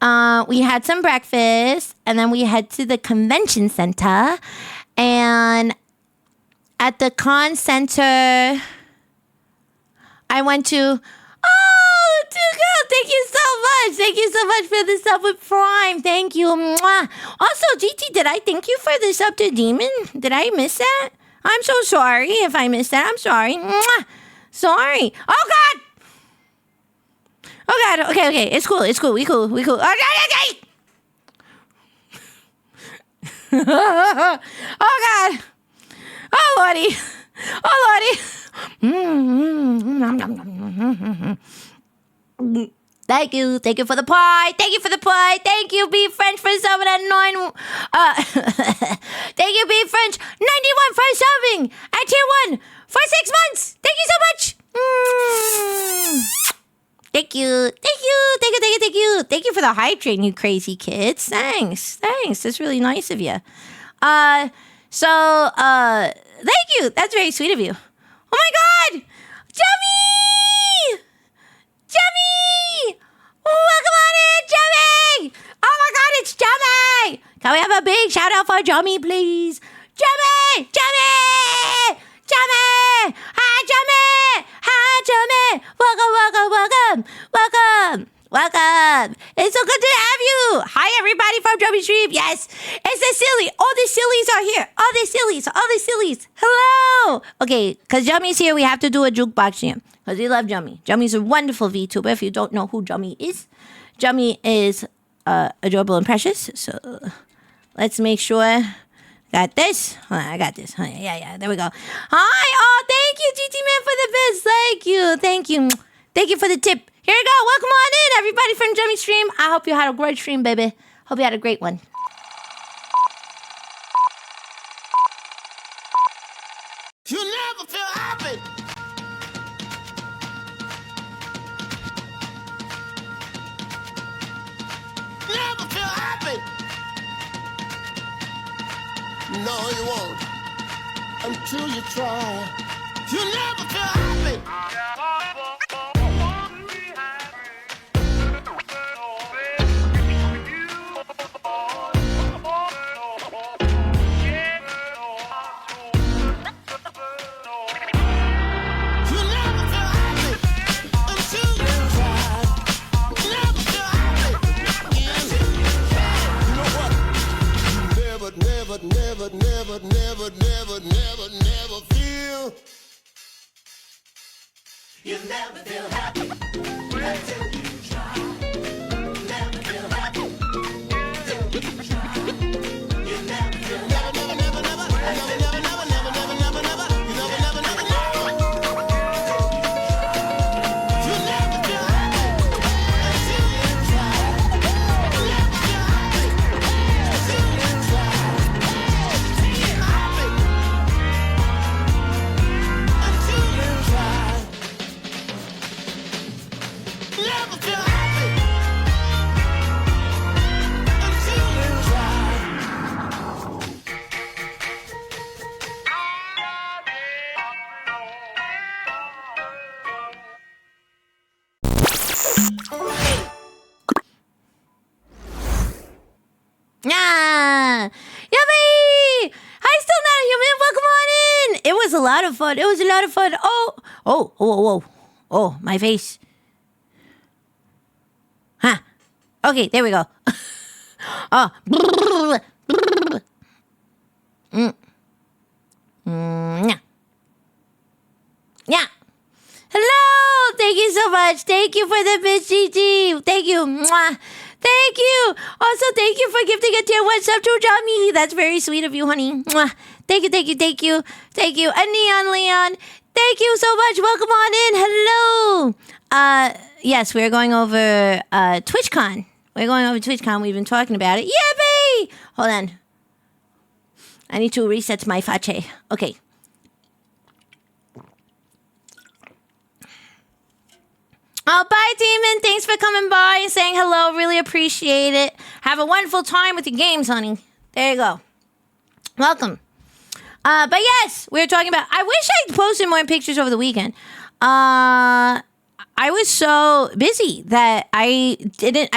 We had some breakfast, and then we head to the convention center, and at the con center, I went to, girl, thank you so much. Thank you so much for the sub with Prime. Thank you. Mwah. Also, GT, did I thank you for the sub to Demon? Did I miss that? I'm so sorry if I missed that. I'm sorry. Mwah. Sorry. Oh, God. Oh, God. Okay. It's cool. We cool. Okay. Oh, God. Oh, Lordy. Thank you for the pie. Thank you, Be French, for subbing at 9. Thank you, Be French 91 for subbing at tier 1 for 6 months. Thank you so much. Thank you. Thank you for the hype train, you crazy kids. Thanks. That's really nice of you. So, thank you. That's very sweet of you. Oh my God! Jummy! Welcome on in, Jummy! Oh my God, it's Jummy! Can we have a big shout out for Jummy, please? Jummy! Hi, Jummy! Welcome. It's so good to have you. Hi, everybody from Jummy Stream. Yes, it's the silly. All the sillies are here. All the sillies. Hello. Okay, because Jummy's here, we have to do a jukebox jam because we love Jummy. Jummy's a wonderful VTuber. If you don't know who Jummy is adorable and precious. So let's make sure. Got this? I got this. Yeah, there we go. Hi. Oh, thank you, GT Man, for the best. Thank you for the tip. Here we go. Welcome on in, everybody from Jimmy's stream. I hope you had a great stream, baby. Hope you had a great one. You never feel happy. Never feel happy. No, you won't. Until you try. You never feel happy. You never feel happy until you try. Never feel happy until you try. You know what? Never feel. You never feel happy until you try. Never feel happy until you try. You never feel happy. Never. You never, never. You never, never. You never feel happy until you try. Never feel happy until you try. Happy until you try. Never feel happy until you try. Yeah. Yummy! Hi, still not a human. Welcome on in. It was a lot of fun. Oh, my face. Huh. Okay, there we go. Oh. Yeah. Yeah. Hello. Thank you so much. Thank you for the bitch, GG. Thank you. Mwah. Thank you. Also, thank you for gifting a tier 1 sub to Jami. That's very sweet of you, honey. Mwah. Thank you. And Neon Leon, thank you so much. Welcome on in. Hello. Yes, we're going over Twitchcon. We've been talking about it. Yippee! Hold on. I need to reset my face. Okay. Oh, bye, Demon. Thanks for coming by and saying hello. Really appreciate it. Have a wonderful time with your games, honey. There you go. Welcome. But yes, we were talking about... I wish I posted more pictures over the weekend. I was so busy that I did a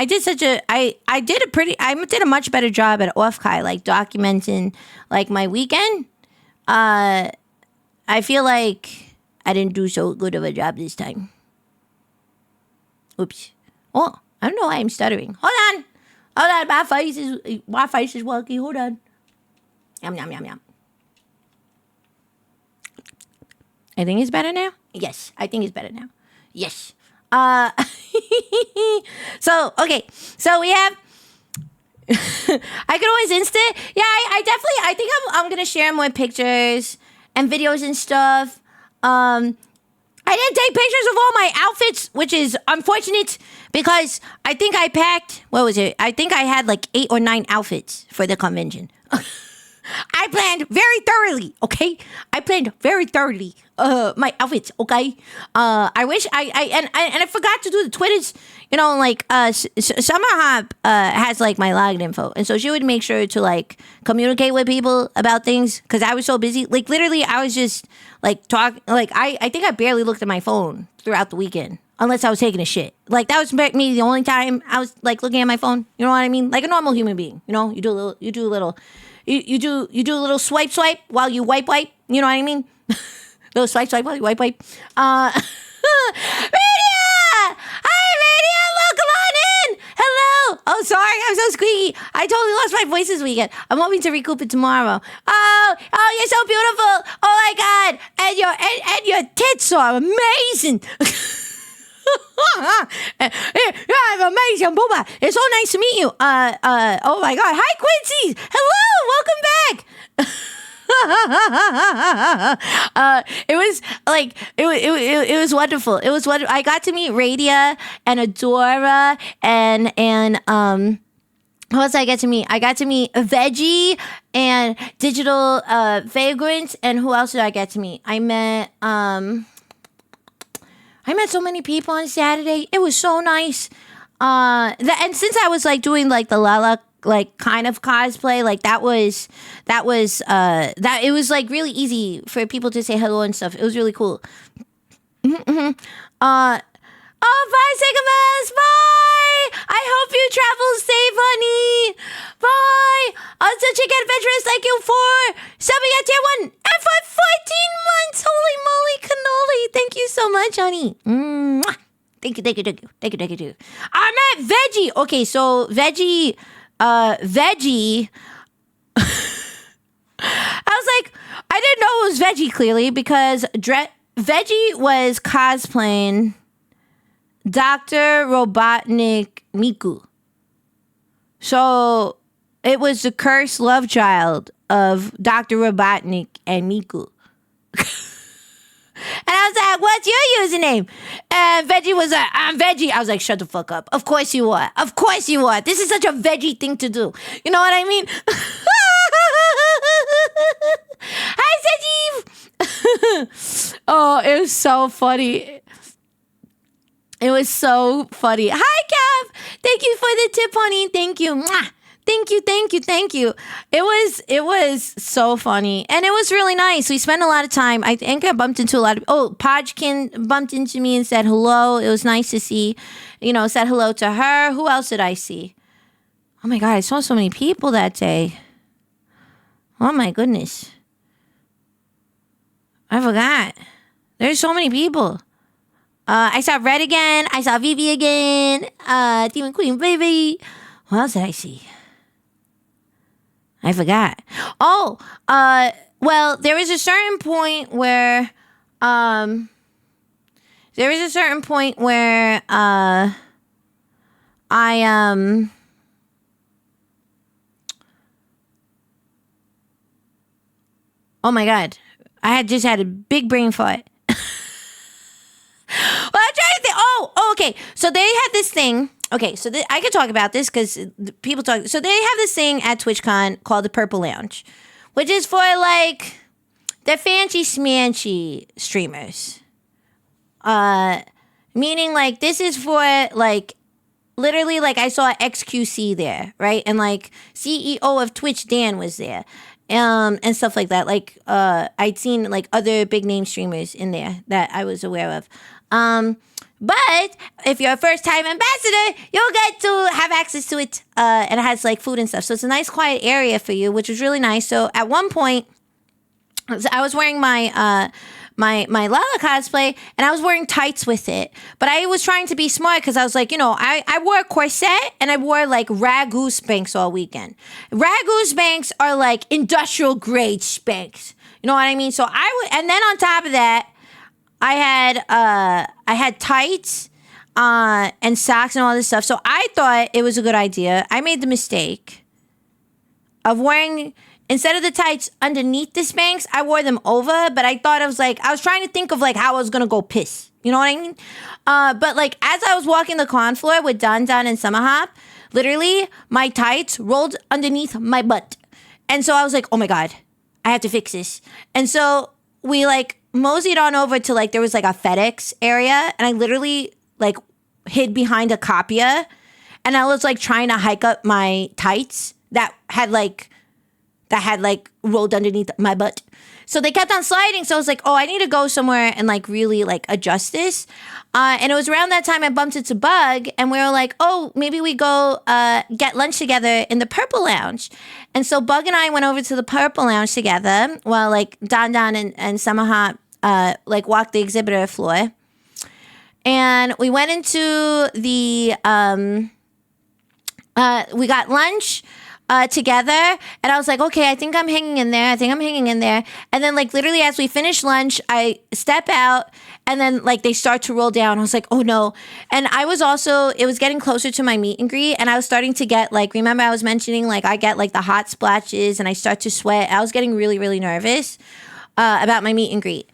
much better job at Off-Kai, like documenting like my weekend. I feel like I didn't do so good of a job this time. Oops. Oh, I don't know why I'm stuttering. Hold on. My face is wonky. Hold on. Yum. I think it's better now. Yes, I think it's better now. Yes. So we have. I could always instant. Yeah, I think I'm gonna share more pictures and videos and stuff. I didn't take pictures of all my outfits, which is unfortunate because I think I packed, what was it? I think I had like 8 or 9 outfits for the convention. I planned very thoroughly, okay? My outfits, okay? I wish I forgot to do the Twitters, Summer Hop has like my login info. And so she would make sure to like communicate with people about things because I was so busy. Like literally I was just like I think I barely looked at my phone throughout the weekend unless I was taking a shit. Like that was me the only time I was like looking at my phone. You know what I mean? Like a normal human being, you do a little swipe while you wipe. You know what I mean? Little swipe while you wipe. Radia! Hi, Radia! Look, come on in! Hello! Oh, sorry, I'm so squeaky. I totally lost my voice this weekend. I'm hoping to recoup it tomorrow. Oh, you're so beautiful! Oh my God! And your tits are amazing! You're amazing, Booba. It's so nice to meet you. Oh my God. Hi, Quincy. Hello. Welcome back. It was like it was wonderful. It was wonderful. I got to meet Radia and Adora and who else I get to meet? I got to meet Veggie and Digital Vagrant, and who else did I get to meet? I met so many people on Saturday. It was so nice. And since I was like doing like the Lala like kind of cosplay, like that was it was like really easy for people to say hello and stuff. It was really cool. Oh, bye, Sigmas. Bye. I hope you travel safe, honey. Bye. Also, Chicken Adventurous, thank you for subbing at tier 1 and for 14 months. Holy moly cannoli. Thank you so much, honey. Mwah. Thank you. I'm at Veggie. Okay, so Veggie. I was like, I didn't know it was Veggie clearly because Veggie was cosplaying Dr. Robotnik Miku. So it was the cursed love child of Dr. Robotnik and Miku. And I was like, what's your username? And Veggie was like, I'm Veggie. I was like, shut the fuck up. Of course you are. Of course you are. This is such a Veggie thing to do. You know what I mean? Hi, Sajeev. Oh, it was so funny. It was so funny. Hi, Cav. Thank you for the tip, honey. Thank you. Mwah. Thank you. It was so funny. And it was really nice. We spent a lot of time. I think I bumped into a lot of... Oh, Podkin bumped into me and said hello. It was nice to see. Said hello to her. Who else did I see? Oh, my God. I saw so many people that day. Oh, my goodness. I forgot. There's so many people. I saw Red again. I saw Vivi again. Demon Queen Baby. What else did I see? I forgot. Oh, well, there was a certain point where, I, oh my God, I had just had a big brain fart. Well, I'm trying to think. Oh, okay. So they had this thing. Okay, so I could talk about this because people talk. So they have this thing at Twitchcon called the Purple Lounge, which is for like the fancy smancy streamers. Meaning like this is for like literally like I saw XQC there, right? And like CEO of Twitch Dan was there. And stuff like that. Like I'd seen like other big name streamers in there that I was aware of. But if you're a first time ambassador, you'll get to have access to it. And it has like food and stuff. So it's a nice quiet area for you, which was really nice. So at one point, I was wearing my Lala cosplay and I was wearing tights with it. But I was trying to be smart because I was like, I wore a corset and I wore like ragu Spanx all weekend. Ragu Spanx are like industrial grade Spanx. You know what I mean? So and then on top of that, I had tights and socks and all this stuff. So I thought it was a good idea. I made the mistake of wearing, instead of the tights underneath the Spanx, I wore them over. But I thought I was trying to think of like how I was going to go piss. You know what I mean? But like as I was walking the con floor with Don and Summer Hop, literally my tights rolled underneath my butt. And so I was like, oh my God, I have to fix this. And so we like moseyed on over to like, there was like a FedEx area and I literally like hid behind a copia and I was like trying to hike up my tights that had rolled underneath my butt. So they kept on sliding. So I was like, oh, I need to go somewhere and like really like adjust this. And it was around that time I bumped into Bug and we were like, oh, maybe we go get lunch together in the Purple Lounge. And so Bug and I went over to the Purple Lounge together while like Don and Summer Hop like walked the exhibitor floor. And we went into the, we got lunch. together, and I was like, okay, I think I'm hanging in there. And then like literally as we finish lunch, I step out, and then like they start to roll down. I was like, oh no. And I was also, it was getting closer to my meet and greet, and I was starting to get like, remember I was mentioning like I get like the hot splashes and I start to sweat. I was getting really, really nervous about my meet and greet.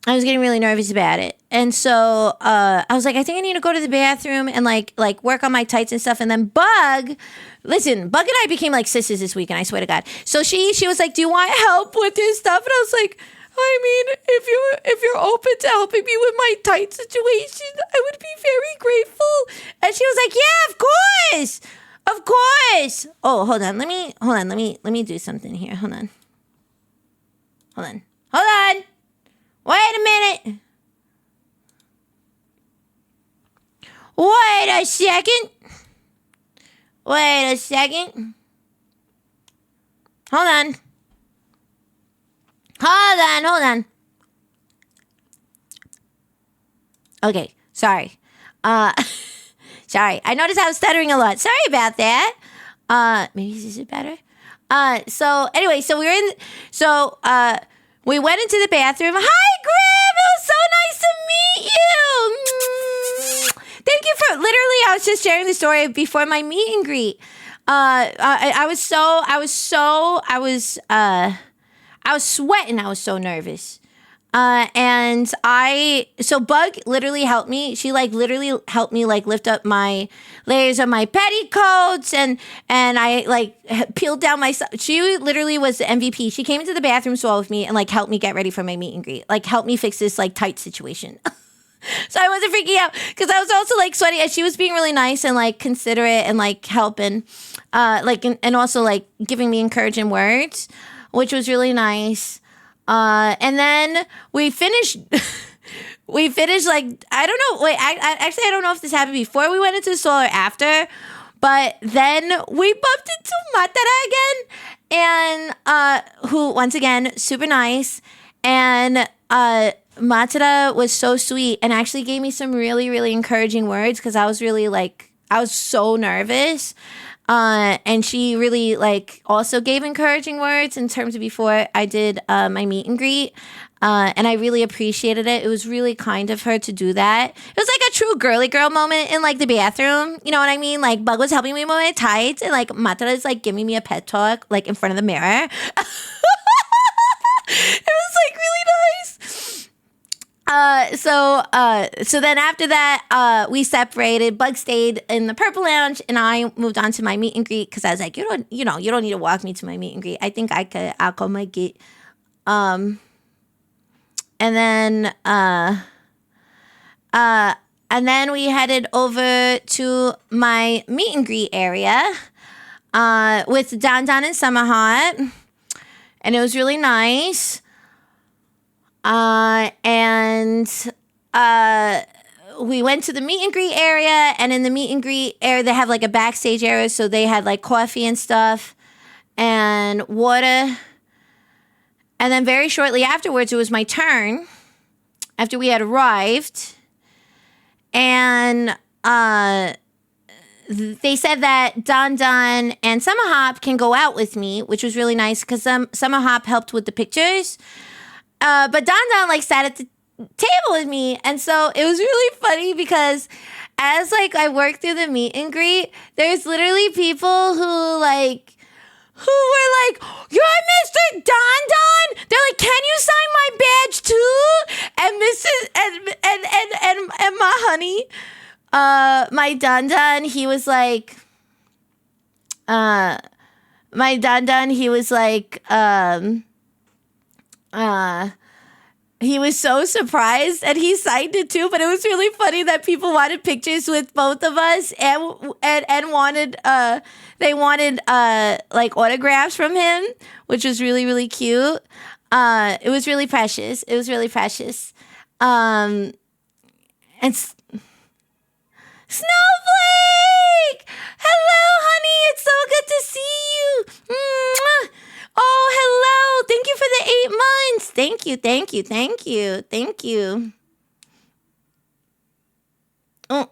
I was getting really nervous about it. And so I was like, I think I need to go to the bathroom and like work on my tights and stuff. And then Bug and I became like sisters this weekend, I swear to God. So she was like, do you want help with this stuff? And I was like, I mean, if you're open to helping me with my tight situation, I would be very grateful. And she was like, yeah, of course. Of course. Oh, hold on. Let me do something here. Hold on. Wait a minute. Wait a second. Hold on. Okay, sorry. Sorry. I noticed I was stuttering a lot. Sorry about that. Maybe this is better. So anyway, we went into the bathroom. Hi, Grib! It was so nice to meet you. Thank you for literally. I was just sharing the story before my meet and greet. I was sweating. I was so nervous. So Bug literally helped me. She like literally helped me like lift up my layers of my petticoats and I like peeled down my, she literally was the MVP. She came into the bathroom stall with me and like helped me get ready for my meet and greet, like helped me fix this like tight situation. So I wasn't freaking out because I was also like sweaty, and she was being really nice and like considerate and like helping, and also like giving me encouraging words, which was really nice. And then we finished like, I don't know. Wait, I don't know if this happened before we went into the stall or after, but then we bumped into Matara again, and who once again super nice, and Matara was so sweet and actually gave me some really, really encouraging words because I was really like, I was so nervous. And she really like also gave encouraging words in terms of before I did my meet and greet. And I really appreciated it. It was really kind of her to do that. It was like a true girly girl moment in like the bathroom. You know what I mean? Like Bug was helping me with my tights, and like Matara is like giving me a pet talk like in front of the mirror. It was like really nice. So then after that, we separated. Bug stayed in the Purple Lounge, and I moved on to my meet and greet because I was like, you don't need to walk me to my meet and greet. I think I'll go make it. And then we headed over to my meet and greet area, with Don and Summer Hot, and it was really nice. We went to the meet and greet area, and in the meet and greet area, they have like a backstage area. So they had like coffee and stuff and water. And then very shortly afterwards, it was my turn after we had arrived. And, they said that Don and Summer Hop can go out with me, which was really nice because Summer Hop helped with the pictures. But Don like sat at the table with me, and so it was really funny because as like I worked through the meet and greet, there's literally people who were like, "You're Mr. Don." They're like, "Can you sign my badge too?" And Mrs. and my honey, my Don, he was like, my Don, he was like, he was so surprised, and he signed it too. But it was really funny that people wanted pictures with both of us, and wanted they wanted like autographs from him, which was really, really cute. It was really precious. And Snowflake, hello, honey. It's so good to see you. Mwah. Oh, hello. Thank you for the 8 months. Thank you. Oh.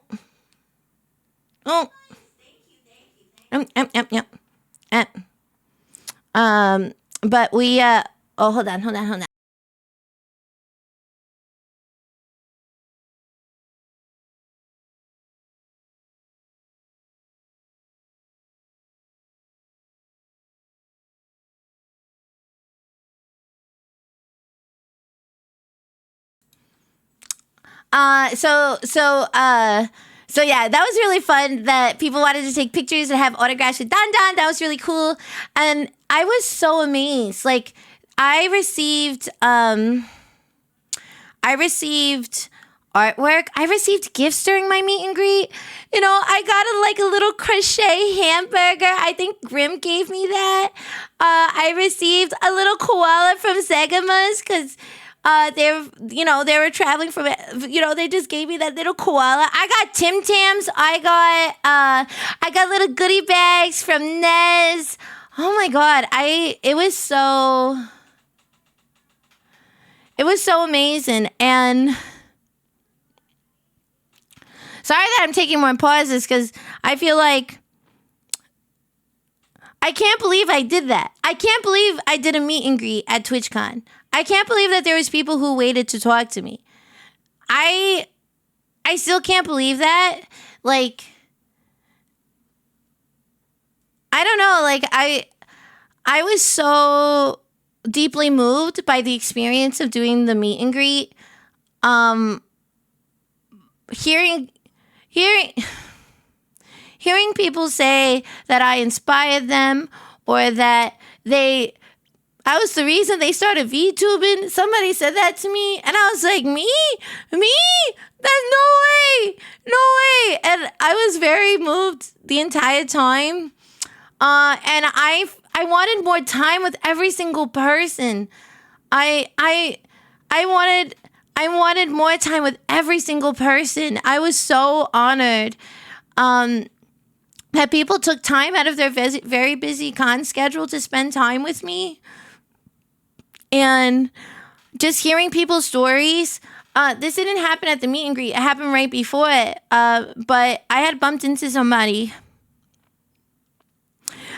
But we oh, hold on. So yeah, that was really fun that people wanted to take pictures and have autographs with Don Don. That was really cool. And I was so amazed. Like I received artwork. I received gifts during my meet and greet. You know, I got a little crochet hamburger. I think Grim gave me that. I received a little koala from Zegama's because they were traveling from, they just gave me that little koala. I got Tim Tams. I got little goodie bags from Nez. Oh my God. It was so amazing. And sorry that I'm taking more pauses because I feel like I can't believe I did that. I can't believe I did a meet and greet at TwitchCon. I can't believe that there was people who waited to talk to me. I still can't believe that. Like, I don't know. Like, I was so deeply moved by the experience of doing the meet and greet. Hearing people say that I inspired them or that I was the reason they started VTubing. Somebody said that to me, and I was like, me? That's no way. And I was very moved the entire time. And I wanted more time with every single person. I wanted more time with every single person. I was so honored that people took time out of their very busy con schedule to spend time with me. And just hearing people's stories. This didn't happen at the meet and greet. It happened right before it. But I had bumped into somebody.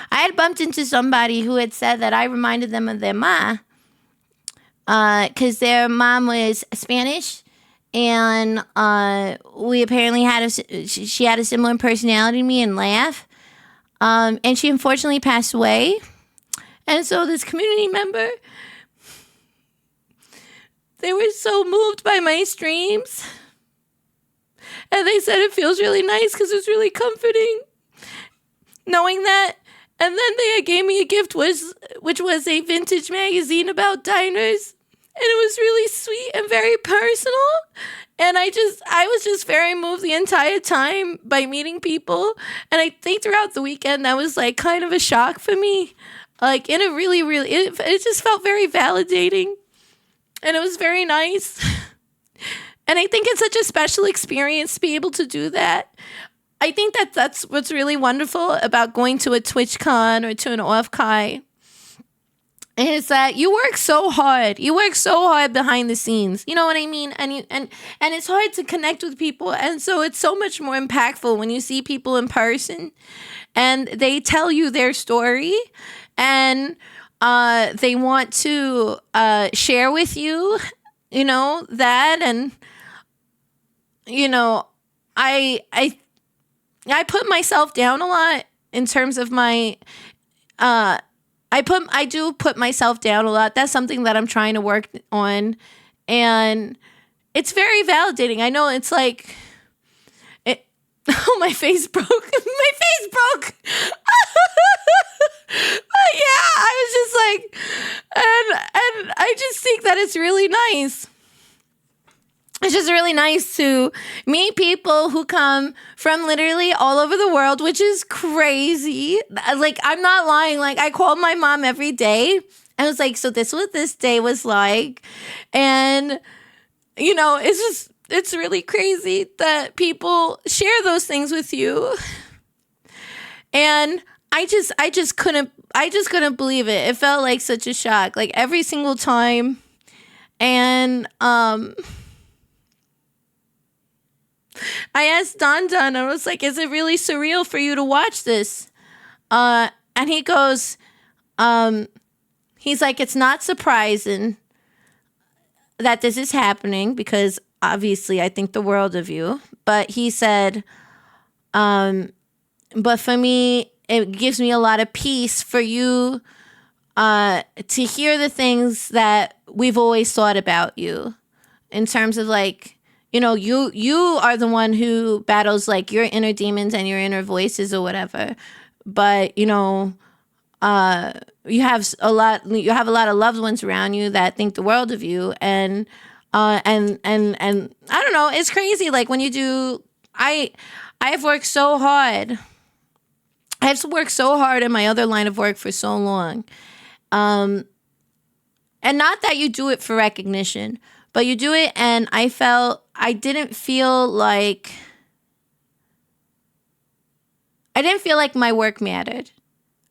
Who had said that I reminded them of their ma. Because their mom was Spanish. And we apparently she had a similar personality to me and laugh. And she unfortunately passed away. And so this community member, they were so moved by my streams. And they said it feels really nice because it was really comforting knowing that. And then they gave me a gift, which was a vintage magazine about diners. And it was really sweet and very personal. And I was just very moved the entire time by meeting people. And I think throughout the weekend, that was like kind of a shock for me. Like in a really, really, it just felt very validating. And it was very nice. And I think it's such a special experience to be able to do that. I think that's what's really wonderful about going to a TwitchCon or to an off-kai. Is that you work so hard. You work so hard behind the scenes. You know what I mean? And it's hard to connect with people. And so it's so much more impactful when you see people in person and they tell you their story and they want to share with you, that. And, I put myself down a lot in terms of my, I do put myself down a lot. That's something that I'm trying to work on. And it's very validating. I know it's like, oh, my face broke. My face broke. Yeah, I was just like, and I just think that it's really nice. It's just really nice to meet people who come from literally all over the world, which is crazy. Like, I'm not lying. Like, I called my mom every day. I was like, so this is what this day was like. And, it's really crazy that people share those things with you. And I just couldn't believe it. It felt like such a shock, like every single time. And, I asked Don, I was like, is it really surreal for you to watch this? And he goes, he's like, it's not surprising that this is happening because obviously I think the world of you. But he said, but for me, it gives me a lot of peace for you to hear the things that we've always thought about you in terms of like, you know, you are the one who battles like your inner demons and your inner voices or whatever. But, you know, you have a lot of loved ones around you that think the world of you. And I don't know, it's crazy. Like when you do, I've worked so hard. I have worked so hard in my other line of work for so long. And not that you do it for recognition, but you do it, and I didn't feel like my work mattered.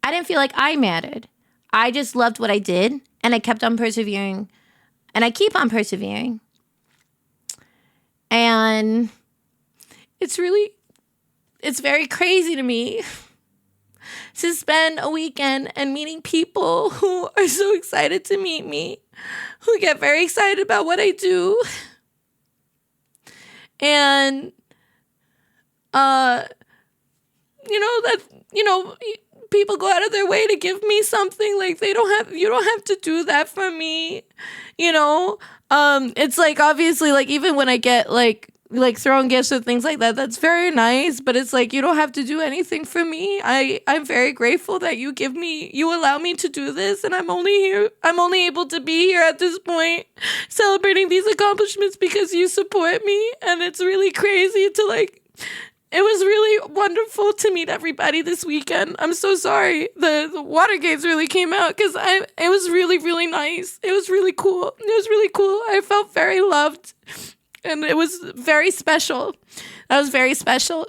I didn't feel like I mattered. I just loved what I did, and I kept on persevering, and I keep on persevering. And it's very crazy to me to spend a weekend and meeting people who are so excited to meet me, who get very excited about what I do. And, people go out of their way to give me something. Like you don't have to do that for me. It's like, obviously, like even when I get like throwing gifts or things like that, that's very nice, but it's like, you don't have to do anything for me. I'm very grateful that you allow me to do this, and I'm only able to be here at this point celebrating these accomplishments because you support me. And it's really crazy it was really wonderful to meet everybody this weekend. I'm so sorry. The Watergates really came out because it was really, really nice. It was really cool. I felt very loved. And it was very special. That was very special.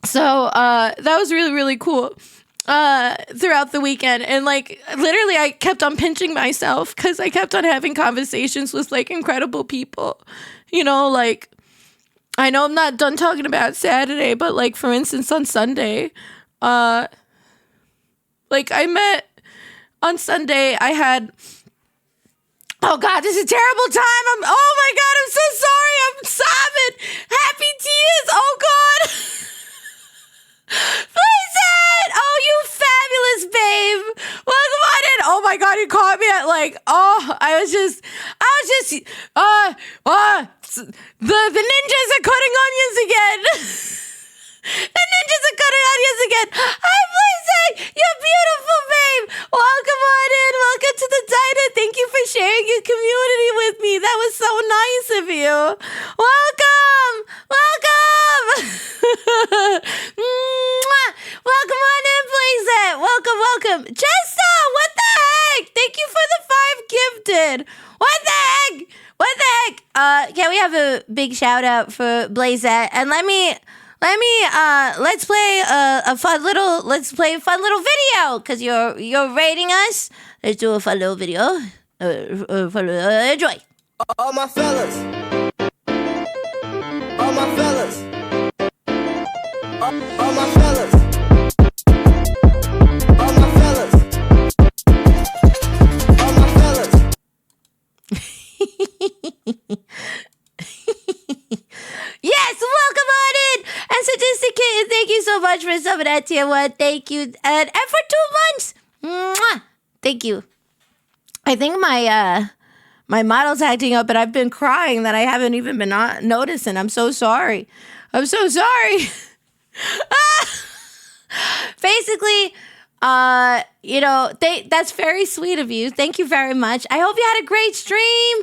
So that was really, really cool throughout the weekend. And like literally I kept on pinching myself because I kept on having conversations with like incredible people. Like I know I'm not done talking about Saturday, but like for instance on Sunday, like I met on Sunday, I had... Oh God, this is a terrible time. Oh my God, I'm so sorry. I'm sobbing. Happy tears. Oh God. Listen. Oh, you fabulous babe. Welcome on in. Oh my God, you caught me at like, I was just, the ninjas are cutting onions again. The ninjas are cutting onions again. Hi, Blazing. You're beautiful, babe. Welcome on in. Welcome to the diner. Thank you for sharing your community with me. That was so nice of you. Welcome. Welcome on in, Blazing. Welcome. Jessa, what the heck? Thank you for the 5 gifted. What the heck? Can we have a big shout out for Blazette? And let's play a fun little video because you're rating us. Let's do a fun little video. Enjoy. All my fellas. All my fellas. All my fellas. All my fellas. All my fellas. Yes, welcome on in. And Sophisticated, thank you so much for subbing that tier 1. Thank you. And for 2 months. Mwah. Thank you. I think my model's acting up, and I've been crying that I haven't even been noticing. I'm so sorry. Basically, that's very sweet of you. Thank you very much. I hope you had a great stream.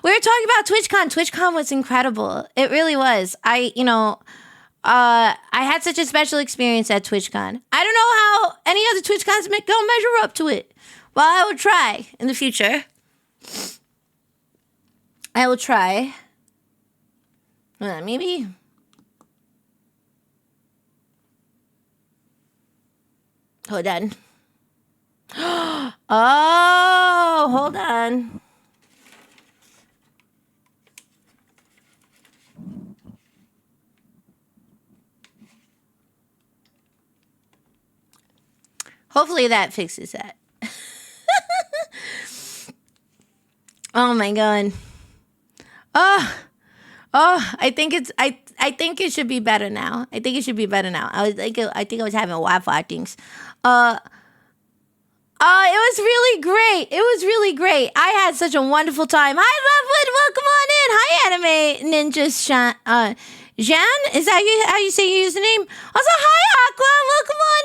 We were talking about TwitchCon. TwitchCon was incredible. It really was. I had such a special experience at TwitchCon. I don't know how any other TwitchCons don't measure up to it. Well, I will try in the future. I will try. Maybe. Hold on. Oh, hold on. Hopefully that fixes that. Oh my god. Oh, I think it should be better now. I think it should be better now. I think I was having Wi-Fi things. It was really great. It was really great. I had such a wonderful time. Hi, Lovewood. Welcome on in. Hi, Anime Ninja Jan. Is that how you say your username? Also, hi, Aqua. Welcome on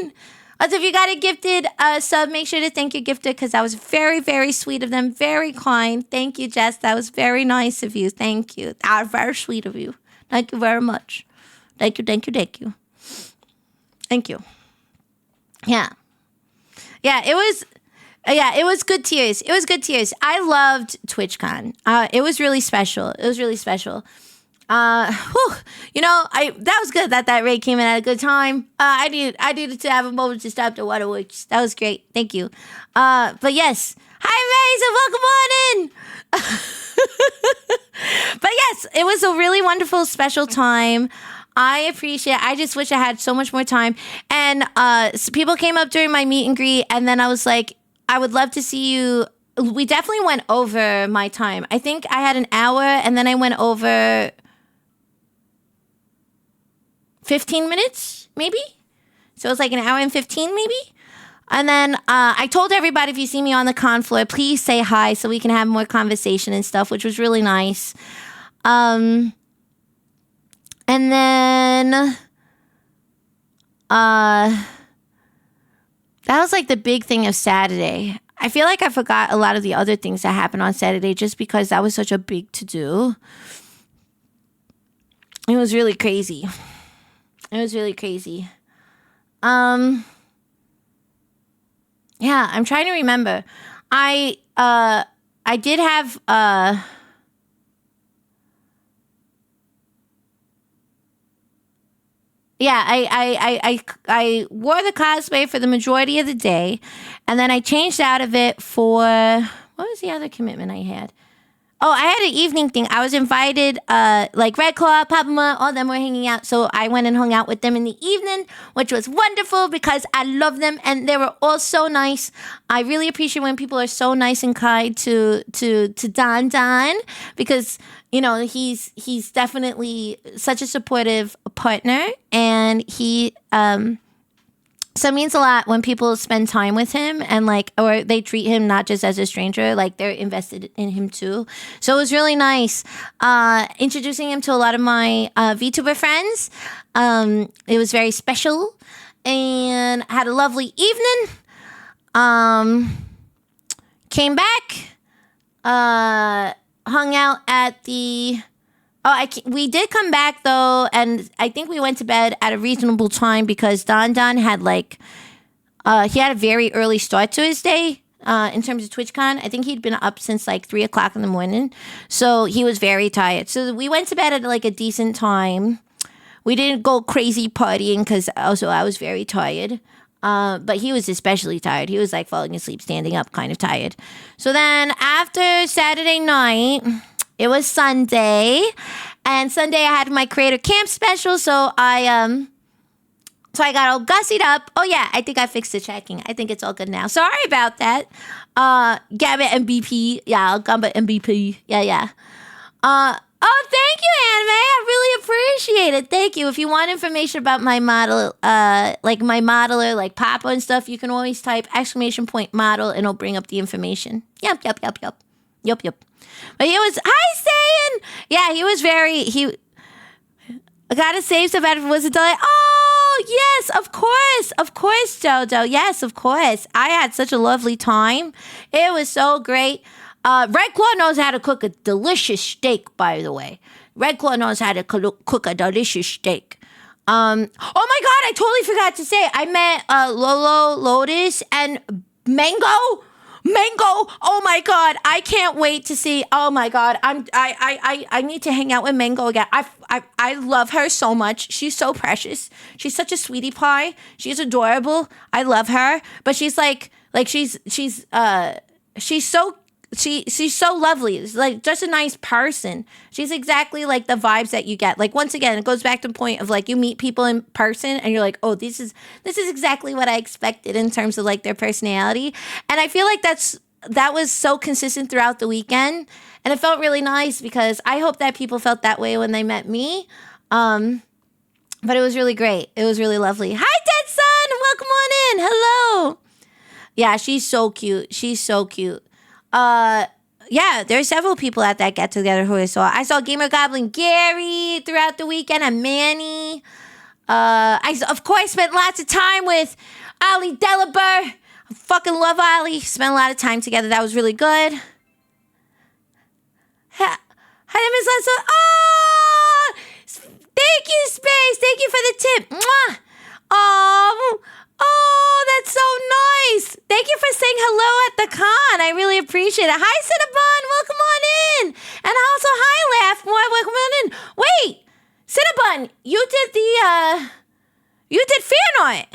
in. Also, if you got a gifted sub, make sure to thank your gifter because that was very, very sweet of them. Very kind. Thank you, Jess. That was very nice of you. Thank you. That was very sweet of you. Thank you very much. Thank you, thank you, thank you. Thank you. Yeah. Yeah, it was good tears. It was good tears. I loved TwitchCon. It was really special. It was really special. That was good that raid came in at a good time. I needed to have a moment to stop the waterworks. That was great. Thank you. But yes. Hi, Razor. Welcome on in. But yes, it was a really wonderful, special time. I appreciate it. I just wish I had so much more time. And people came up during my meet and greet, and then I was like, I would love to see you. We definitely went over my time. I think I had an hour, and then I went over 15 minutes, maybe? So it was like an hour and 15, maybe? And then I told everybody, if you see me on the con floor, please say hi so we can have more conversation and stuff, which was really nice. And then that was like the big thing of Saturday. I feel like I forgot a lot of the other things that happened on Saturday just because that was such a big to-do. It was really crazy. It was really crazy. Yeah, I'm trying to remember. I did have yeah, I wore the cosplay for the majority of the day, and then I changed out of it for what was the other commitment I had? Oh, I had an evening thing. I was invited, like Red Claw, Papa Ma, all them were hanging out. So I went and hung out with them in the evening, which was wonderful because I love them and they were all so nice. I really appreciate when people are so nice and kind to Don because, you know, he's definitely such a supportive partner, and he so it means a lot when people spend time with him and or they treat him not just as a stranger, like they're invested in him too. So it was really nice introducing him to a lot of my VTuber friends. It was very special, and I had a lovely evening. Came back, hung out at the. We did come back though, and I think we went to bed at a reasonable time because Don had he had a very early start to his day in terms of TwitchCon. I think he'd been up since 3:00 in the morning, so he was very tired. So we went to bed at a decent time. We didn't go crazy partying because also I was very tired. But he was especially tired. He was falling asleep, standing up, kind of tired. So then after Saturday night, it was Sunday, and Sunday I had my creator camp special, so I got all gussied up. Oh yeah, I think I fixed the checking. I think it's all good now. Sorry about that. Gambit MVP. Yeah, Gambit MVP. Yeah. Thank you, Anime. I really appreciate it. Thank you. If you want information about my model, my modeler, like Papa and stuff, you can always type !model and it'll bring up the information. Yup. But he was, hi, Sayin! Yeah, he was I gotta save stuff out of it. Was it delay? Oh, yes, of course, Jojo. Yes, of course. I had such a lovely time. It was so great. Red Claw knows how to cook a delicious steak, by the way. Red Claw knows how to cook a delicious steak. Oh my God, I totally forgot to say, I met Lolo, Lotus, and Mango. Oh my God, I can't wait to see. Oh my God, I need to hang out with Mango again. I love her so much. She's so precious. She's such a sweetie pie. She's adorable. I love her, but she's she's so she's so lovely. It's like just a nice person. She's exactly like the vibes that you get. Like once again, it goes back to the point of like you meet people in person and you're like, oh, this is exactly what I expected in terms of like their personality. And I feel like that was so consistent throughout the weekend. And it felt really nice because I hope that people felt that way when they met me. But it was really great. It was really lovely. Hi, Dead Son. Welcome on in. Hello. Yeah, she's so cute. She's so cute. Yeah, there's several people at that get together who I saw. I saw Gamer Goblin Gary throughout the weekend and Manny. Of course spent lots of time with Ali Delaber. I fucking love Ali. Spent a lot of time together. That was really good. Hi, Miss Leslie. Oh, thank you, Space. Thank you for the tip. Mwah. Oh, that's so nice. Thank you for saying hello at the con. I really appreciate it. Hi, Cinnabon. Welcome on in. And also, hi, Laugh More. Welcome on in. Wait, Cinnabon, you did fan art.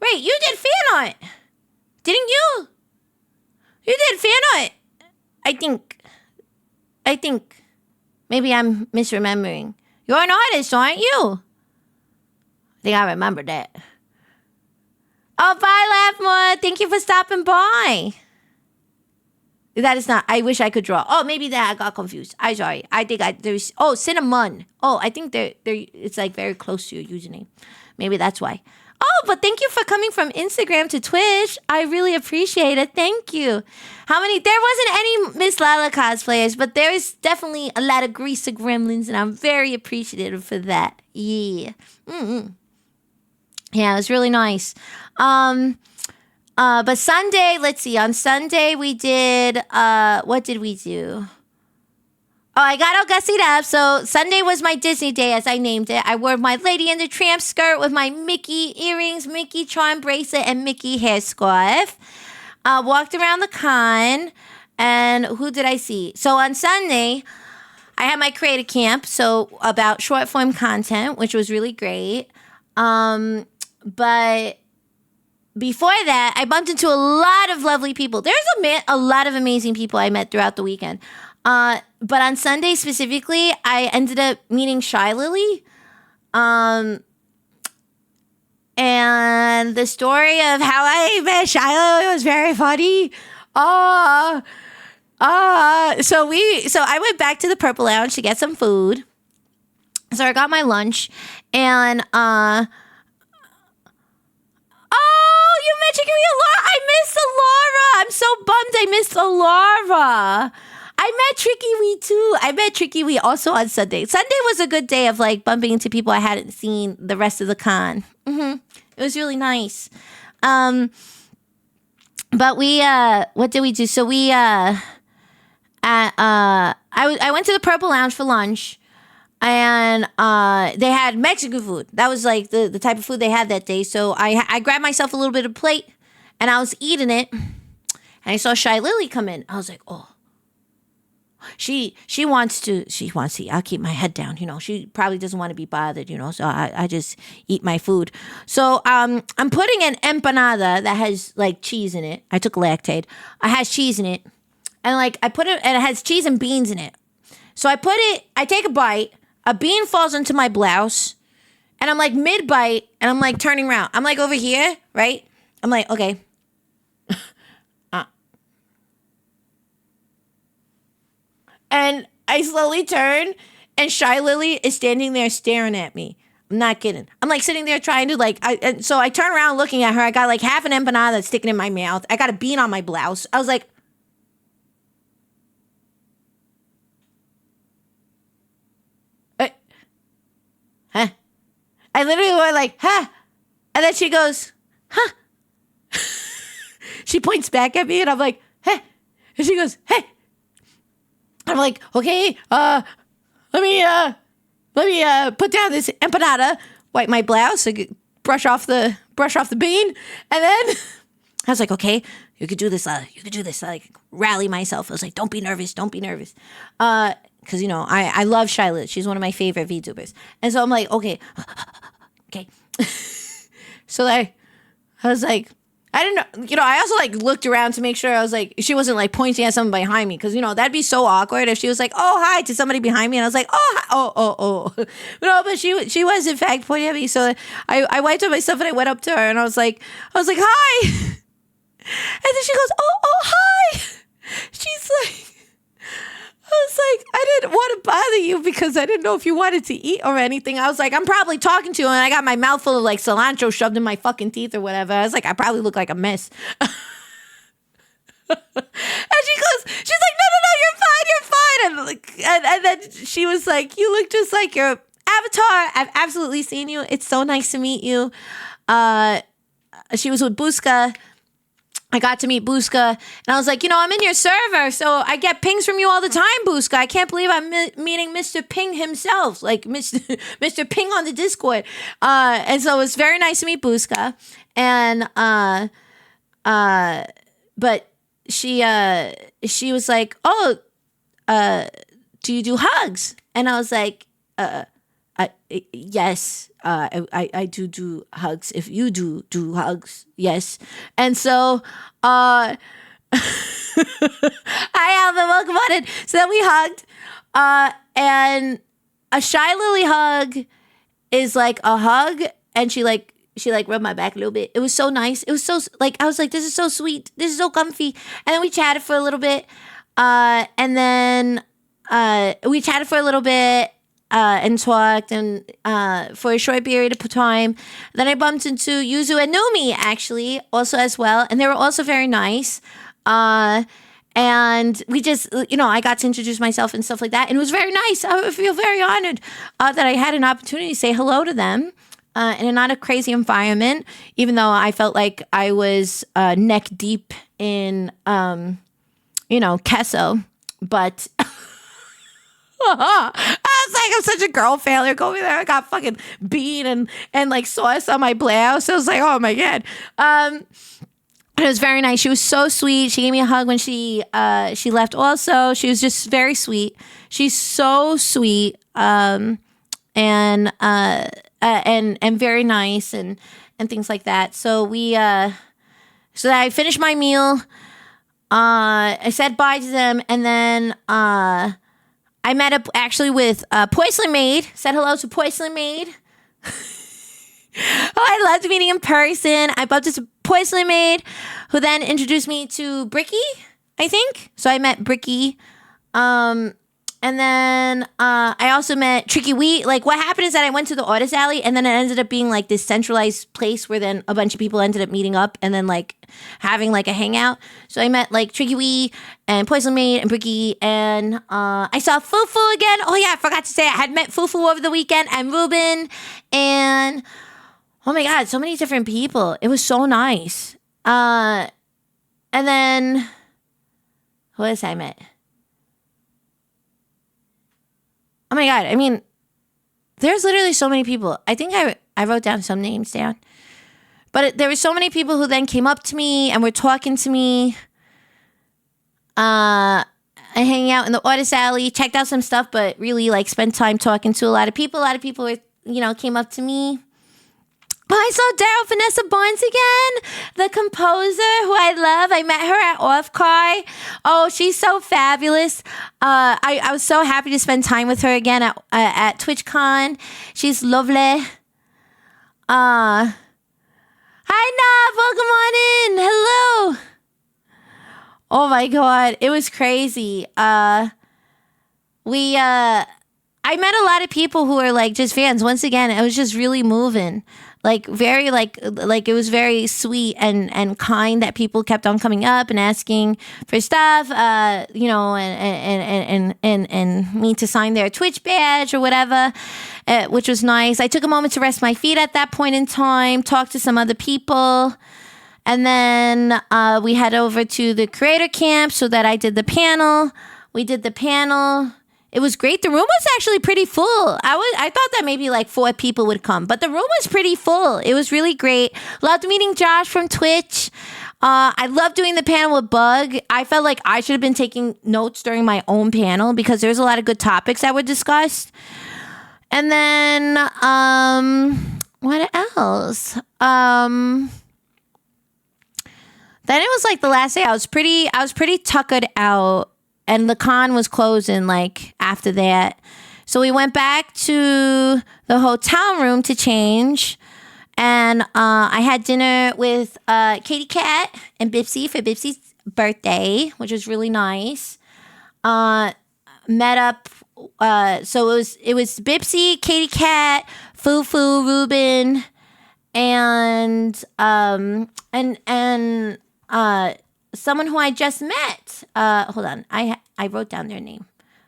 Wait, you did fan art. Didn't you? You did fan art. I think. Maybe I'm misremembering. You're an artist, aren't you? I think I remember that. Oh, bye, Laughmore. Thank you for stopping by. That is not. I wish I could draw. Oh, maybe that I got confused. I'm sorry. I think there's. Oh, Cinnamon. Oh, I think they're. It's like very close to your username. Maybe that's why. Oh, but thank you for coming from Instagram to Twitch. I really appreciate it. Thank you. How many? There wasn't any Miss Lala cosplayers, but there is definitely a lot of Greaser Gremlins, and I'm very appreciative for that. Yeah. Yeah, it was really nice. But Sunday, let's see. On Sunday, we did, what did we do? Oh, I got all gussied up. So Sunday was my Disney day, as I named it. I wore my Lady and the Tramp skirt with my Mickey earrings, Mickey charm bracelet, and Mickey hair scarf. Walked around the con, and who did I see? So on Sunday, I had my creative camp, so about short form content, which was really great. But before that, I bumped into a lot of lovely people. There's a lot of amazing people I met throughout the weekend. But on Sunday specifically, I ended up meeting Shy Lily. And the story of how I met Shy Lily was very funny. So I went back to the Purple Lounge to get some food. So I got my lunch and you mentioned me, Laura. I missed Laura. I'm so bummed I missed Laura. I met Tricky Wee too. I met Tricky Wee also on Sunday. Sunday was a good day of like bumping into people I hadn't seen the rest of the con. It was really nice. But we what did we do? So we I went to the Purple Lounge for lunch. And they had Mexican food. That was like the type of food they had that day. So I grabbed myself a little bit of plate, and I was eating it. And I saw Shy Lily come in. I was like, oh, she wants to eat. I'll keep my head down. She probably doesn't want to be bothered. So I just eat my food. So I'm putting an empanada that has like cheese in it. I took Lactaid. It has cheese in it, and like I put it, and it has cheese and beans in it. So I take a bite. A bean falls into my blouse, and I'm like mid-bite, and I'm like turning around. I'm like over here, right? I'm like, okay. And I slowly turn, and Shy Lily is standing there staring at me. I'm not kidding. I'm like sitting there trying to so I turn around looking at her. I got like half an empanada that's sticking in my mouth. I got a bean on my blouse. I was like, huh? I literally went like, huh? And then she goes, huh? She points back at me and I'm like, hey. And she goes, hey. I'm like, okay, let me put down this empanada, wipe my blouse, brush off the bean, and then I was like, okay, you could do this. You could do this. Like rally myself. I was like, don't be nervous. Because I love Shy Lily. She's one of my favorite VTubers, and so I'm like, okay. So I was like, I didn't know, I also like looked around to make sure I was like, she wasn't like pointing at someone behind me. Cause that'd be so awkward if she was like, oh, hi to somebody behind me. And I was like, oh, hi. Oh. No, but she was in fact pointing at me. So I wiped up myself and I went up to her and I was like, hi. And then she goes, oh, hi. She's like, I was like, I didn't want to bother you because I didn't know if you wanted to eat or anything. I was like, I'm probably talking to you and I got my mouth full of like cilantro shoved in my fucking teeth or whatever. I was like, I probably look like a mess. And she's like, no, you're fine. And like, and then she was like, you look just like your avatar. I've absolutely seen you. It's so nice to meet you. She was with Buska. I got to meet Buska, and I was like, I'm in your server, so I get pings from you all the time, Buska. I can't believe I'm meeting Mr. Ping himself, like Mr. Ping on the Discord. And so it was very nice to meet Buska. And but she was like, oh, do you do hugs? And I was like, yes, I do hugs. If you do hugs, yes. And so, hi, Alvin, welcome on in. So then we hugged, and a shy lily hug is like a hug, and she rubbed my back a little bit. It was so nice. It was so like I was like, this is so sweet. This is so comfy. And then we chatted for a little bit, and then and talked and for a short period of time. Then I bumped into Yuzu and Numi actually also as well, and they were also very nice. And we just, I got to introduce myself and stuff like that, and it was very nice. I feel very honored that I had an opportunity to say hello to them in a not a crazy environment, even though I felt like I was neck deep in, queso, but. I was like, I'm such a girl failure. Go over there. I got fucking bean and like sauce on my blouse. I was like, oh my God. It was very nice. She was so sweet. She gave me a hug when she left also. She was just very sweet. She's so sweet. And very nice and things like that. So so I finished my meal. I said bye to them, and then, I met up actually with Porcelain Maid. Said hello to Porcelain Maid. I loved meeting in person. I bumped into Porcelain Maid, who then introduced me to Bricky, I think. So I met Bricky. And then I also met Tricky Wheat. Like, what happened is that I went to the Artist Alley, and then it ended up being like this centralized place where then a bunch of people ended up meeting up and then like having like a hangout. So I met like Tricky Wheat and Poison Maid and Bricky, and I saw Fufu again. Oh yeah, I forgot to say I had met Fufu over the weekend, and Ruben, and oh my God, so many different people. It was so nice. And then who else I met? Oh my God. I mean, there's literally so many people. I think I wrote down some names down. But there were so many people who then came up to me and were talking to me. And hanging out in the Artist Alley, checked out some stuff, but really like spent time talking to a lot of people. A lot of people were, came up to me. Oh, I saw Daryl Vanessa Barnes again, the composer who I love. I met her at Off-Car. Oh, she's so fabulous. I was so happy to spend time with her again at Twitchcon. She's lovely. Hi, Nav. Welcome on in. Hello. Oh, my God. It was crazy. I met a lot of people who are like just fans. Once again, it was just really moving. Like very like it was very sweet and kind that people kept on coming up and asking for stuff, and me to sign their Twitch badge or whatever, which was nice. I took a moment to rest my feet at that point in time, talk to some other people, and then we head over to the creator camp so that I did the panel. We did the panel. It was great. The room was actually pretty full. I thought that maybe like 4 people would come, but the room was pretty full. It was really great. Loved meeting Josh from Twitch. I loved doing the panel with Bug. I felt like I should have been taking notes during my own panel because there was a lot of good topics that were discussed. And then, what else? Then it was like the last day. I was pretty tuckered out, and the con was closing like after that. So we went back to the hotel room to change, and I had dinner with Katie Cat and Bipsy for Bipsy's birthday, which was really nice. Met up. So it was Bipsy, Katie Cat, Fufu, Ruben, and someone who I just met. Hold on, I wrote down their name.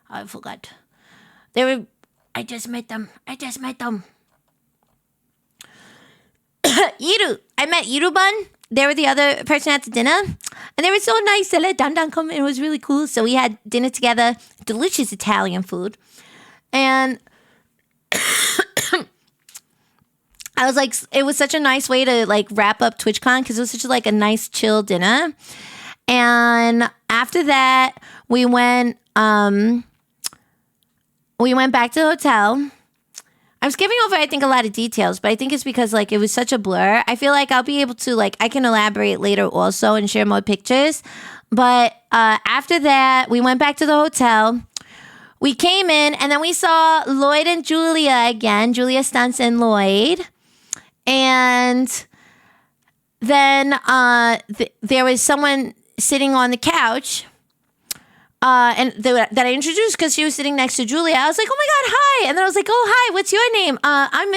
I forgot. I just met them. Iru. I met Irubun. They were the other person at the dinner. And they were so nice. They let Dan come in. It was really cool. So we had dinner together. Delicious Italian food. And I was like, it was such a nice way to like wrap up TwitchCon because it was such like a nice chill dinner. And after that, we went back to the hotel. I was giving over, I think, a lot of details, but I think it's because, like, it was such a blur. I feel like I'll be able to, like, I can elaborate later also and share more pictures. But after that, we went back to the hotel. We came in, and then we saw Lloyd and Julia again. Julia Stunts and Lloyd. And then there was someone sitting on the couch. That I introduced because she was sitting next to Julia. I was like, oh my God, hi. And then I was like, oh, hi, what's your name? I'm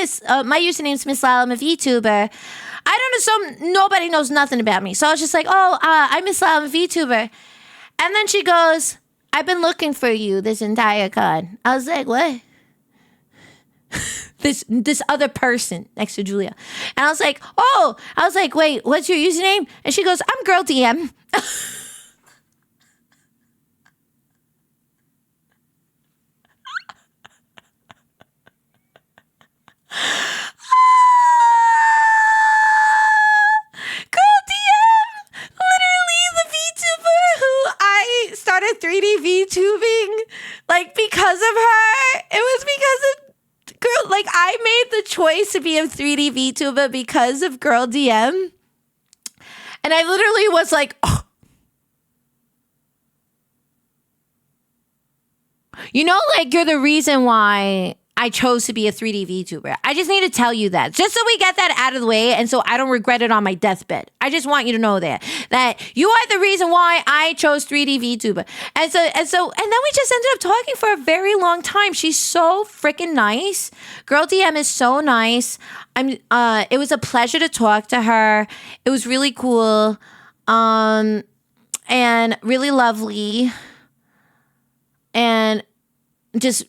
my username's Miss Lala. I'm a VTuber. I don't know, nobody knows nothing about me. So I was just like, oh, I'm Miss Lala. I'm a VTuber. And then she goes, I've been looking for you this entire con. I was like, what? This other person next to Julia. And I was like, wait, what's your username? And she goes, I'm Girl DM. Girl DM, literally the VTuber who I started 3D VTubing, like because of her. It was because of girl, like I made the choice to be a 3D VTuber because of Girl DM, and I literally was like, oh. You know, like you're the reason why I chose to be a 3D VTuber. I just need to tell you that. Just so we get that out of the way and so I don't regret it on my deathbed. I just want you to know that you are the reason why I chose 3D VTuber. And then we just ended up talking for a very long time. She's so freaking nice. Girl DM is so nice. It was a pleasure to talk to her. It was really cool. And really lovely. And it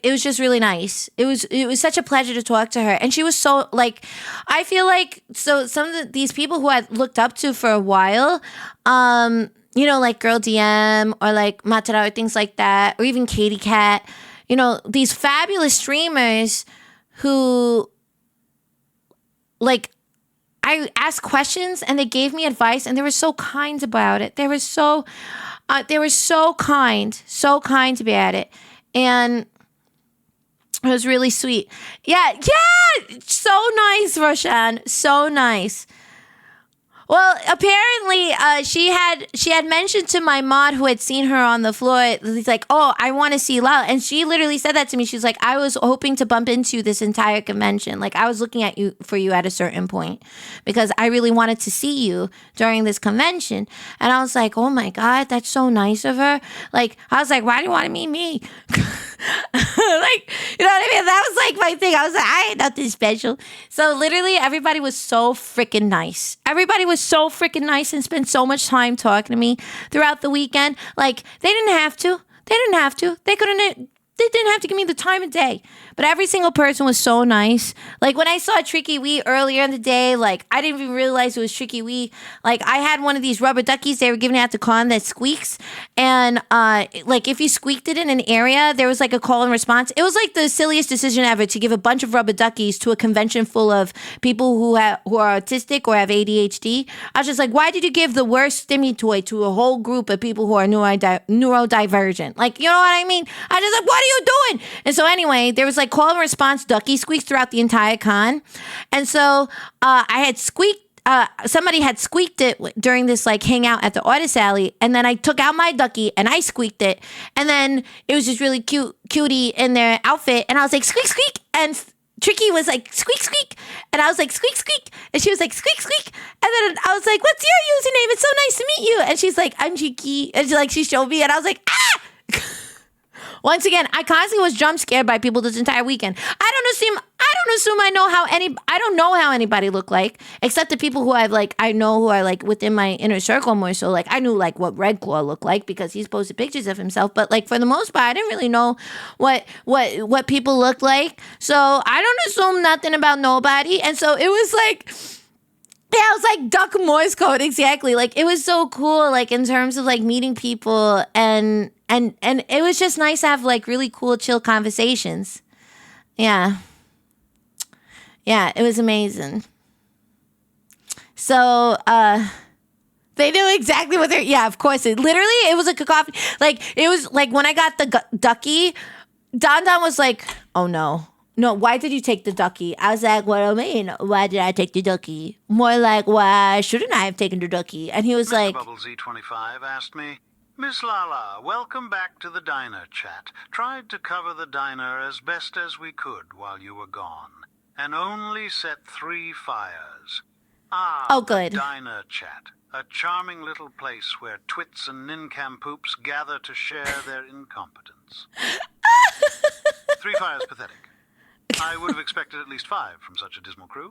was just really nice. It was such a pleasure to talk to her, and she was so like, I feel like so some of these people who I looked up to for a while, you know, like Girl DM or like Matara or things like that, or even Katie Cat, you know, these fabulous streamers who like I asked questions and they gave me advice and they were so kind about it. They were so kind about it. And it was really sweet. Yeah. So nice, Roshan. So nice. Well, apparently, she had mentioned to my mod who had seen her on the floor. He's like, "Oh, I want to see Lala," and she literally said that to me. She's like, "I was hoping to bump into you this entire convention. Like, I was looking at you at a certain point because I really wanted to see you during this convention." And I was like, "Oh my God, that's so nice of her." Like, I was like, "Why do you want to meet me?" Like, you know what I mean? That was like my thing. I was like, I ain't nothing special. So literally everybody was so freaking nice. Everybody was so freaking nice and spent so much time talking to me throughout the weekend. Like, they didn't have to. They didn't have to give me the time of day. But every single person was so nice. Like, when I saw Tricky Wee earlier in the day, like, I didn't even realize it was Tricky Wee. Like, I had one of these rubber duckies they were giving out to con that squeaks. And, like, if you squeaked it in an area, there was, like, a call and response. It was, like, the silliest decision ever to give a bunch of rubber duckies to a convention full of people who are autistic or have ADHD. I was just like, why did you give the worst stimmy toy to a whole group of people who are neurodivergent? Like, you know what I mean? I was just like, what are you doing? And so anyway, there was like call and response ducky squeaks throughout the entire con. And so I had squeaked somebody had squeaked it during this like hangout at the artist alley, and then I took out my ducky and I squeaked it, and then it was just really cute cutie in their outfit, and I was like squeak squeak, and Tricky was like squeak squeak, and I was like squeak squeak, and she was like squeak squeak, and then I was like, what's your username? It's so nice to meet you. And she's like, I'm Tricky, and she showed me, and I was like, ah. Once again, I constantly was jump scared by people this entire weekend. I don't assume I don't know how anybody look like, except the people who I know who are like within my inner circle more so. Like I knew like what Red Claw looked like because he's posted pictures of himself. But like for the most part, I didn't really know what people looked like. So I don't assume nothing about nobody. And so it was like, yeah, it was like duck Morse code, exactly. Like it was so cool, like in terms of like meeting people and it was just nice to have like really cool, chill conversations. Yeah. Yeah, it was amazing. So, they knew exactly what they're, yeah, of course. It was a cacophony. Like, it was like when I got the ducky, Don was like, oh no. No, why did you take the ducky? I was like, what do you mean? Why did I take the ducky? More like, why shouldn't I have taken the ducky? And he was Mr. like, Bubble Z25 asked me, Miss Lala, welcome back to the diner chat. Tried to cover the diner as best as we could while you were gone, and only set 3 fires. oh, good. The diner chat, a charming little place where twits and nincompoops gather to share their incompetence. 3 fires pathetic. I would have expected at least 5 from such a dismal crew.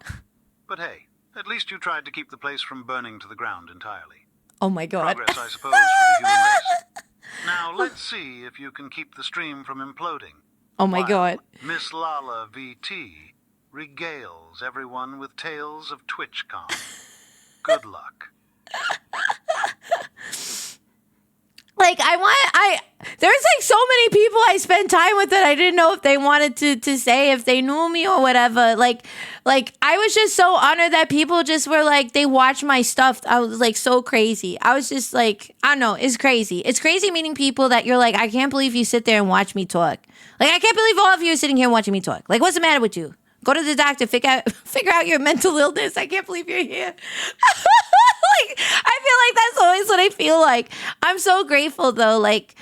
But hey, at least you tried to keep the place from burning to the ground entirely. Oh my God. Progress, I suppose, for the human race. Now, let's see if you can keep the stream from imploding. Oh my while God. Miss Lala VT regales everyone with tales of Twitchcon. Good luck. Like there's like so many people I spent time with that I didn't know if they wanted to say if they knew me or whatever. Like I was just so honored that people just were like, they watch my stuff. I was like so crazy. I was just like, I don't know, it's crazy. It's crazy meeting people that you're like, I can't believe you sit there and watch me talk. Like I can't believe all of you are sitting here watching me talk. Like what's the matter with you? Go to the doctor, figure out your mental illness. I can't believe you're here. Like, I feel like that's always what I feel like. I'm so grateful though. Like,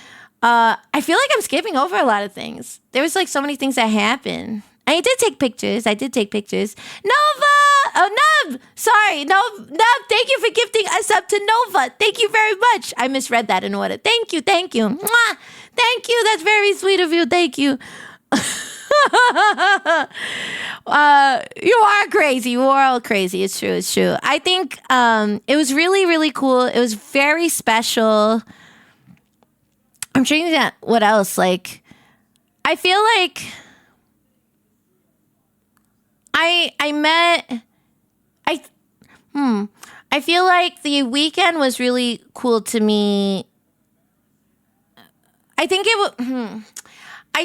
I feel like I'm skipping over a lot of things. There was like so many things that happened. I did take pictures. Nova! Oh, Nub! Sorry, Nub, thank you for gifting us up to Nova. Thank you very much. I misread that in order. Thank you. Mwah! Thank you. That's very sweet of you. Thank you. You are crazy. You are all crazy. It's true. I think it was really, really cool. It was very special. I'm trying to think what else. Like, I feel like I feel like the weekend was really cool to me. I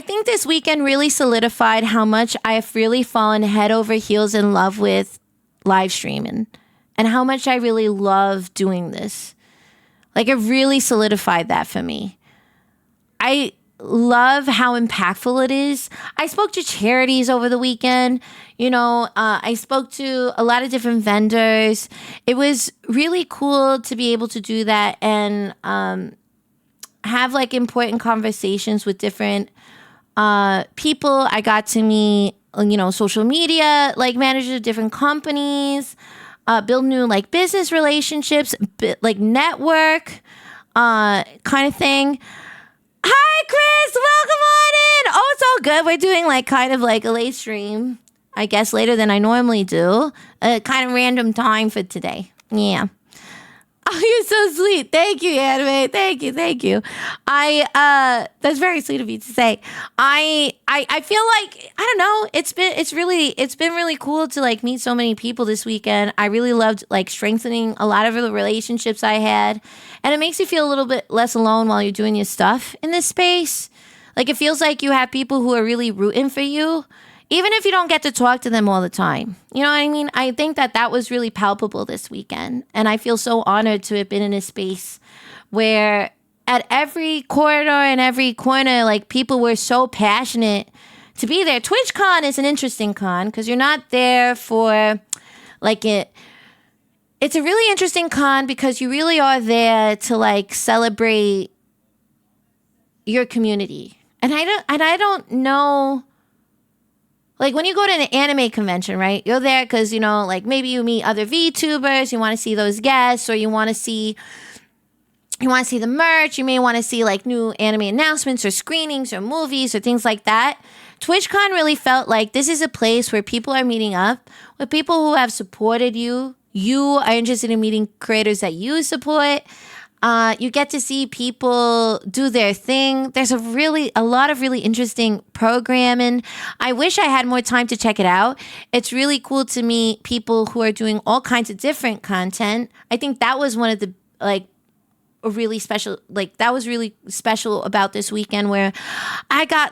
think this weekend really solidified how much I've really fallen head over heels in love with live streaming and how much I really love doing this. Like, it really solidified that for me. I love how impactful it is. I spoke to charities over the weekend. You know, I spoke to a lot of different vendors. It was really cool to be able to do that and have like important conversations with different people. I got to meet, you know, social media, like managers of different companies, build new like business relationships, like network, kind of thing. Hi, Chris. Welcome on in. Oh, it's all good. We're doing like kind of like a late stream, I guess later than I normally do. Kind of random time for today. Yeah. Oh, you're so sweet. Thank you, Anime. Thank you. That's very sweet of you to say. I feel like, I don't know, it's been really cool to like meet so many people this weekend. I really loved like strengthening a lot of the relationships I had. And it makes you feel a little bit less alone while you're doing your stuff in this space. Like it feels like you have people who are really rooting for you, even if you don't get to talk to them all the time. You know what I mean? I think that was really palpable this weekend. And I feel so honored to have been in a space where at every corridor and every corner, like people were so passionate to be there. TwitchCon is an interesting con because you're not there for like it. it's a really interesting con because you really are there to like celebrate your community. And I don't know, like when you go to an anime convention, right? You're there because, you know, like maybe you meet other VTubers, you want to see those guests, or you want to see the merch, you may want to see like new anime announcements or screenings or movies or things like that. TwitchCon really felt like this is a place where people are meeting up with people who have supported you. You are interested in meeting creators that you support. You get to see people do their thing. There's a lot of really interesting programming. I wish I had more time to check it out. It's really cool to meet people who are doing all kinds of different content. I think that was one of the that was really special about this weekend, where I got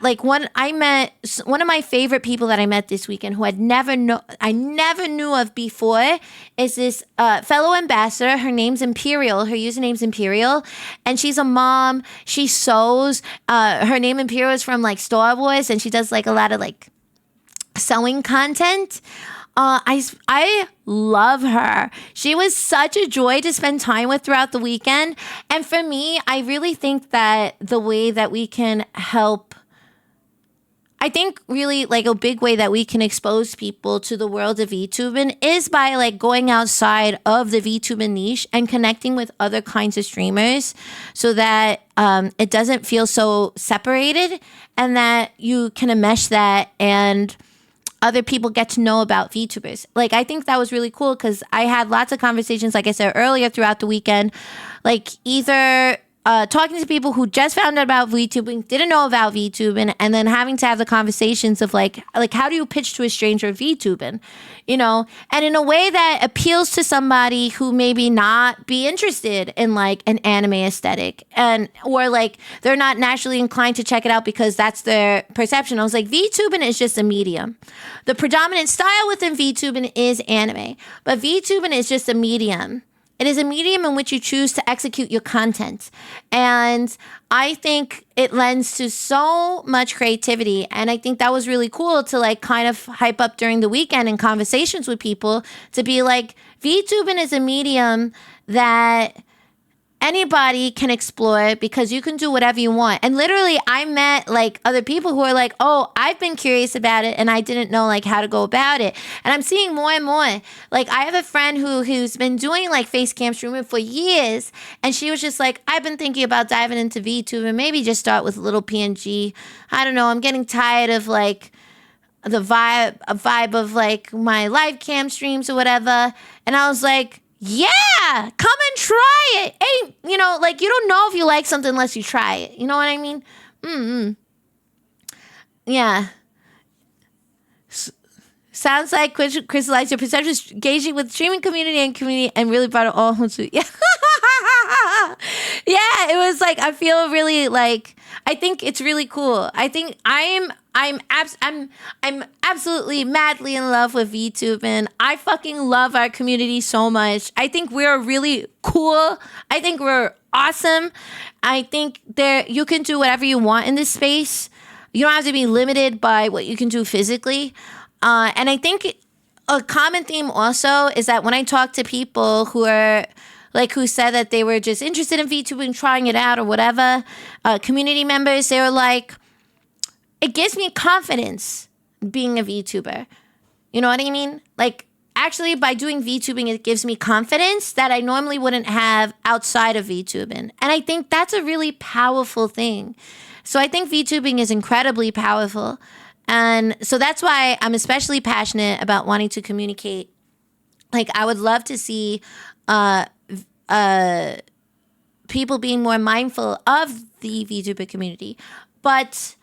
I met one of my favorite people that I met this weekend who I never knew of before, is this fellow ambassador. Her name's Imperial. Her username's Imperial, and she's a mom. She sews. Her name Imperial is from like Star Wars, and she does like a lot of like sewing content. I love her. She was such a joy to spend time with throughout the weekend. And for me, I really think that the way that we can help, I think really like a big way that we can expose people to the world of VTubing is by like going outside of the VTubing niche and connecting with other kinds of streamers, so that it doesn't feel so separated, and that you can enmesh that and other people get to know about VTubers. Like, I think that was really cool because I had lots of conversations, like I said earlier, throughout the weekend, like either talking to people who just found out about VTubing, didn't know about VTubing, and then having to have the conversations of like how do you pitch to a stranger VTubing, you know, and in a way that appeals to somebody who maybe not be interested in like an anime aesthetic, or like they're not naturally inclined to check it out because that's their perception. I was like, VTubing is just a medium. The predominant style within VTubing is anime, but VTubing is just a medium. It is a medium in which you choose to execute your content. And I think it lends to so much creativity. And I think that was really cool to like kind of hype up during the weekend in conversations with people, to be like, VTubing is a medium that anybody can explore because you can do whatever you want. And literally, I met like other people who are like, oh, I've been curious about it and I didn't know like how to go about it. And I'm seeing more and more. Like, I have a friend who's been doing like face cam streaming for years, and she was just like, I've been thinking about diving into VTube and maybe just start with a little PNG. I don't know. I'm getting tired of like the vibe of like my live cam streams or whatever. And I was like, yeah, come and try it. Ain't, you know, like, you don't know if you like something unless you try it. You know what I mean? Yeah. Sounds like crystallized your perceptions, engaging with streaming community and really brought it all home to, yeah. Yeah, it was like, I feel really like, I think it's really cool. I think I'm absolutely madly in love with VTube, and I fucking love our community so much. I think we're really cool. I think we're awesome. I think you can do whatever you want in this space. You don't have to be limited by what you can do physically. And I think a common theme also is that when I talk to people who are like, who said that they were just interested in VTube and trying it out or whatever, community members, they were like, it gives me confidence being a VTuber. You know what I mean? Like, actually, by doing VTubing, it gives me confidence that I normally wouldn't have outside of VTubing. And I think that's a really powerful thing. So I think VTubing is incredibly powerful. And so that's why I'm especially passionate about wanting to communicate. Like, I would love to see people being more mindful of the VTuber community. But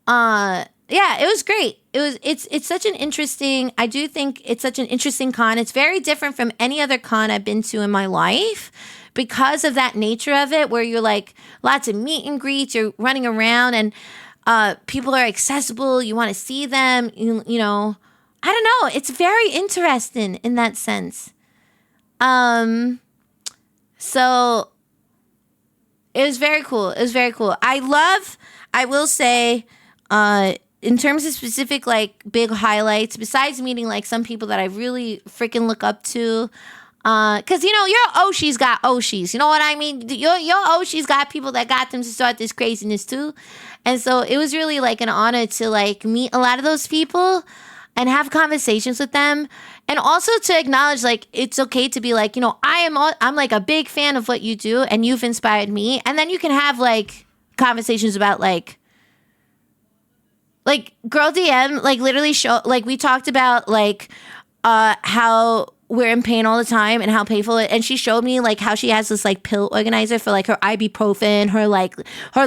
yeah, it was great. It's such an interesting, I do think it's such an interesting con. It's very different from any other con I've been to in my life because of that nature of it, where you're like lots of meet and greets, you're running around, and people are accessible, you want to see them, you know, I don't know, it's very interesting in that sense. So it was very cool. It was very cool. I will say, in terms of specific, like, big highlights, besides meeting, like, some people that I really freaking look up to, Cause your Oshi's got Oshi's. You know what I mean? Your Oshi's got people that got them to start this craziness too. And so it was really like an honor to like meet a lot of those people and have conversations with them. And also to acknowledge like it's okay to be like, I'm like a big fan of what you do and you've inspired me. And then you can have like conversations about like Girl DM like literally show like we talked about like how we're in pain all the time and how painful it, and she showed me like how she has this like pill organizer for like her ibuprofen, her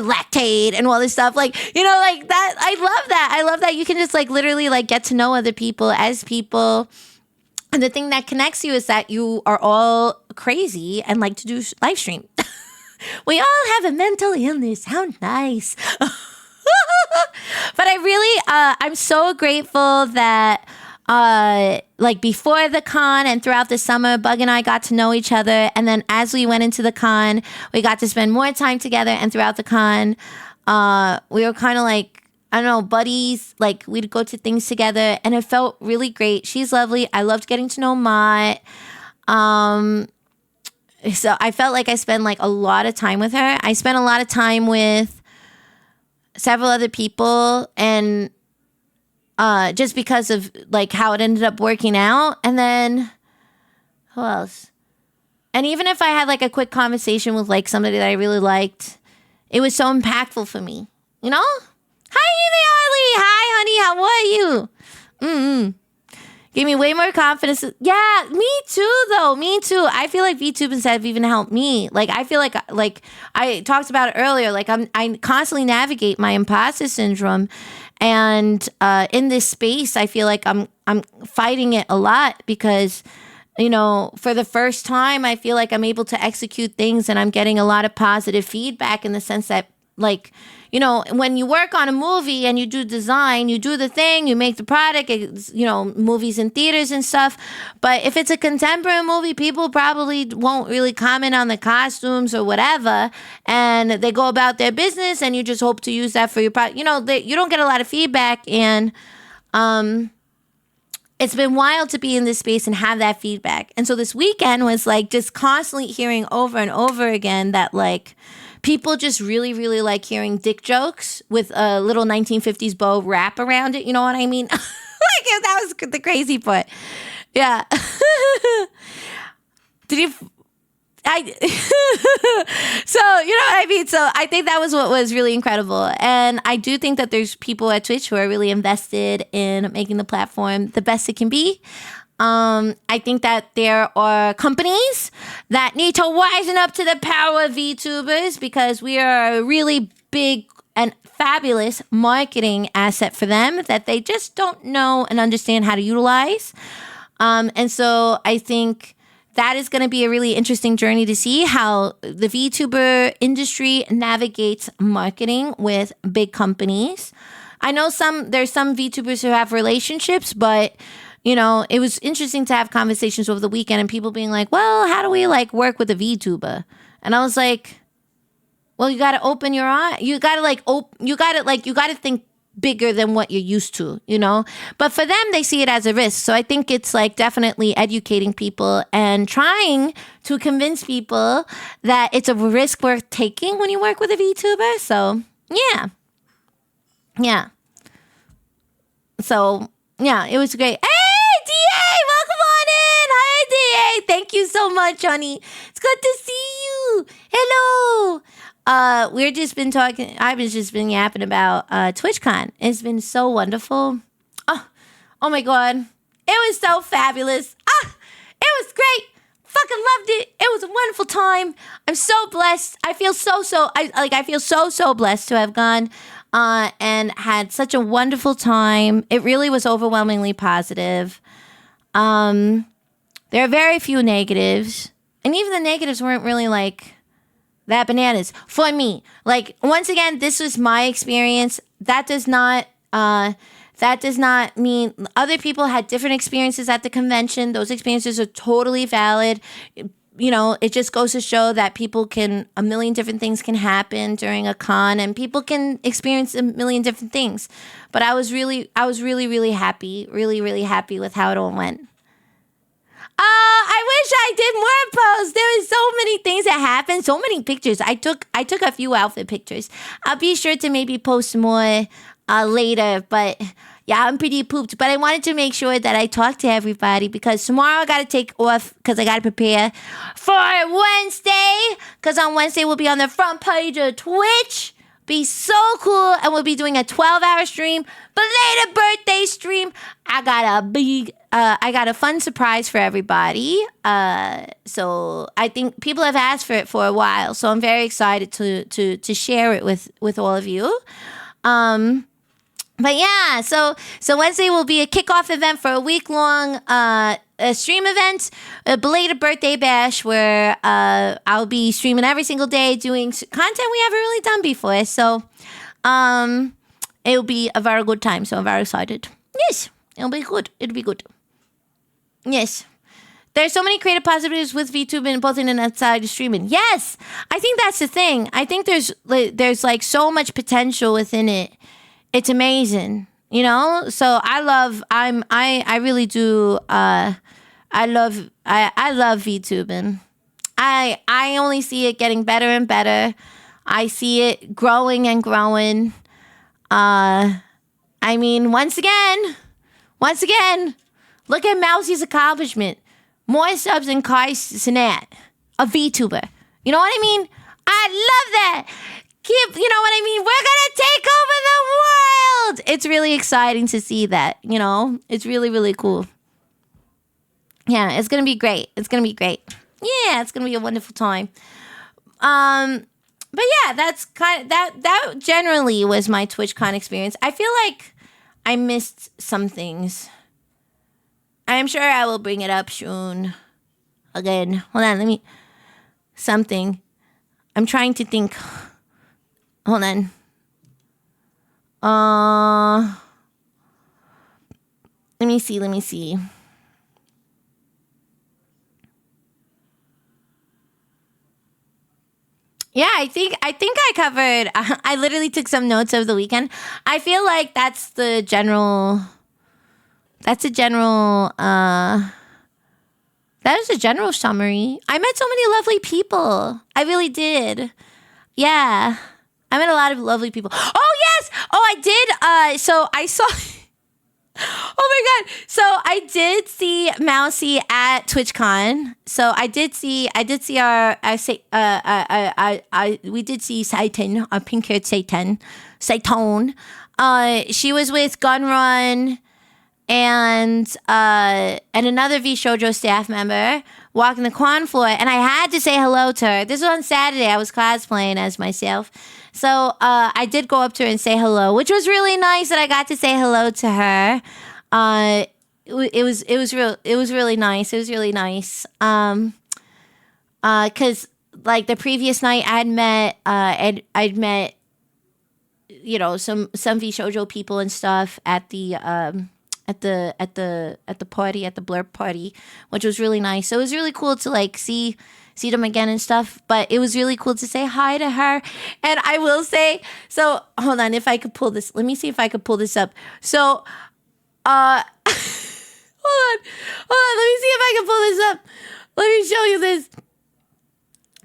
lactate and all this stuff, like like that. I love that you can just like literally like get to know other people as people, and the thing that connects you is that you are all crazy and like to do live stream. We all have a mental illness. How nice. But I really I'm so grateful that like before the con and throughout the summer, Bug and I got to know each other. And then as we went into the con, we got to spend more time together. And throughout the con, we were kind of like, I don't know, buddies. Like we'd go to things together and it felt really great. She's lovely. I loved getting to know Mott. So I felt like I spent like a lot of time with her. I spent a lot of time with several other people, and just because of like how it ended up working out. And then who else? And even if I had like a quick conversation with like somebody that I really liked, it was so impactful for me. Hi, Harley. Hi, honey. How are you? Gave me way more confidence. Yeah, me too, though. Me too. I feel like VTubers have even helped me. Like, I feel like I talked about it earlier. Like, I constantly navigate my imposter syndrome, and in this space, I feel like I'm fighting it a lot because, for the first time, I feel like I'm able to execute things, and I'm getting a lot of positive feedback in the sense that, like, when you work on a movie and you do design, you do the thing, you make the product, it's, movies in theaters and stuff. But if it's a contemporary movie, people probably won't really comment on the costumes or whatever. And they go about their business and you just hope to use that for your product. You don't get a lot of feedback. And it's been wild to be in this space and have that feedback. And so this weekend was like just constantly hearing over and over again that like, people just really, really like hearing dick jokes with a little 1950s bow wrap around it. You know what I mean? Like, that was the crazy part. Yeah. So, you know what I mean? So I think that was what was really incredible. And I do think that there's people at Twitch who are really invested in making the platform the best it can be. I think that there are companies that need to wisen up to the power of VTubers because we are a really big and fabulous marketing asset for them that they just don't know and understand how to utilize. And so I think that is going to be a really interesting journey to see how the VTuber industry navigates marketing with big companies. I know there's some VTubers who have relationships, but it was interesting to have conversations over the weekend and people being like, well, how do we like work with a VTuber? And I was like, well, you got to open your eye. You got to think bigger than what you're used to, but for them, they see it as a risk. So I think it's like definitely educating people and trying to convince people that it's a risk worth taking when you work with a VTuber. So yeah. So yeah, it was great. DA, welcome on in. Hi, DA. Thank you so much, honey. It's good to see you. Hello. We've just been talking. I've just been yapping about Twitchcon. It's been so wonderful. Oh my God. It was so fabulous. It was great. Fucking loved it. It was a wonderful time. I'm so blessed. I feel I feel so blessed to have gone and had such a wonderful time. It really was overwhelmingly positive. There are very few negatives, and even the negatives weren't really like that bananas for me. Like, once again, this was my experience. That does not mean other people had different experiences at the convention. Those experiences are totally valid. It just goes to show that a million different things can happen during a con and people can experience a million different things. But I was really, really happy, really, really happy with how it all went. I wish I did more posts. There was so many things that happened, so many pictures. I took a few outfit pictures. I'll be sure to maybe post more later, but yeah, I'm pretty pooped. But I wanted to make sure that I talked to everybody because tomorrow I got to take off because I got to prepare for Wednesday. Because on Wednesday we'll be on the front page of Twitch. Be so cool, and we'll be doing a 12-hour stream, belated birthday stream. I got a fun surprise for everybody. So I think people have asked for it for a while, so I'm very excited to share it with all of you. But yeah, so Wednesday will be a kickoff event for a week-long a stream event, a belated birthday bash where I'll be streaming every single day, doing content we haven't really done before. So it'll be a very good time. So I'm very excited. Yes, it'll be good. It'll be good. Yes. There's so many creative positives with VTubing, both in and outside of streaming. Yes, I think that's the thing. I think there's like so much potential within it. It's amazing, you know? So I really do, I love VTubing. I only see it getting better and better. I see it growing and growing. I mean, once again, look at Mousie's accomplishment. More subs than Kai Sinat, a VTuber. You know what I mean? I love that. You know what I mean? We're going to take over the world. It's really exciting to see that, you know? It's really, really cool. Yeah, it's going to be great. It's going to be great. Yeah, it's going to be a wonderful time. But yeah, that's kind of, that generally was my TwitchCon experience. I feel like I missed some things. I'm sure I will bring it up soon. Again, hold on, something. I'm trying to think. Hold on. Let me see. Yeah, I think I covered. I literally took some notes over the weekend. I feel like that's a general. That is a general summary. I met so many lovely people. I really did. Yeah. I met a lot of lovely people. Oh, yes. Oh, I did. So I saw. Oh my God. So I did see Mousy at TwitchCon. So I did see we did see Satan, a pink-haired Satan. She was with Gunrun and another V Shoujo staff member walking the con floor, and I had to say hello to her. This was on Saturday. I was cosplaying as myself. So I did go up to her and say hello, which was really nice that I got to say hello to her. It was really nice. It was really nice. Cause like the previous night I'd met, you know, some V Shoujo people and stuff at the party, at the blurb party, which was really nice. So it was really cool to like see them again and stuff, but it was really cool to say hi to her. And I will say, so hold on, if I could pull this, let me see if I could pull this up. So, hold on, let me see if I can pull this up. Let me show you this.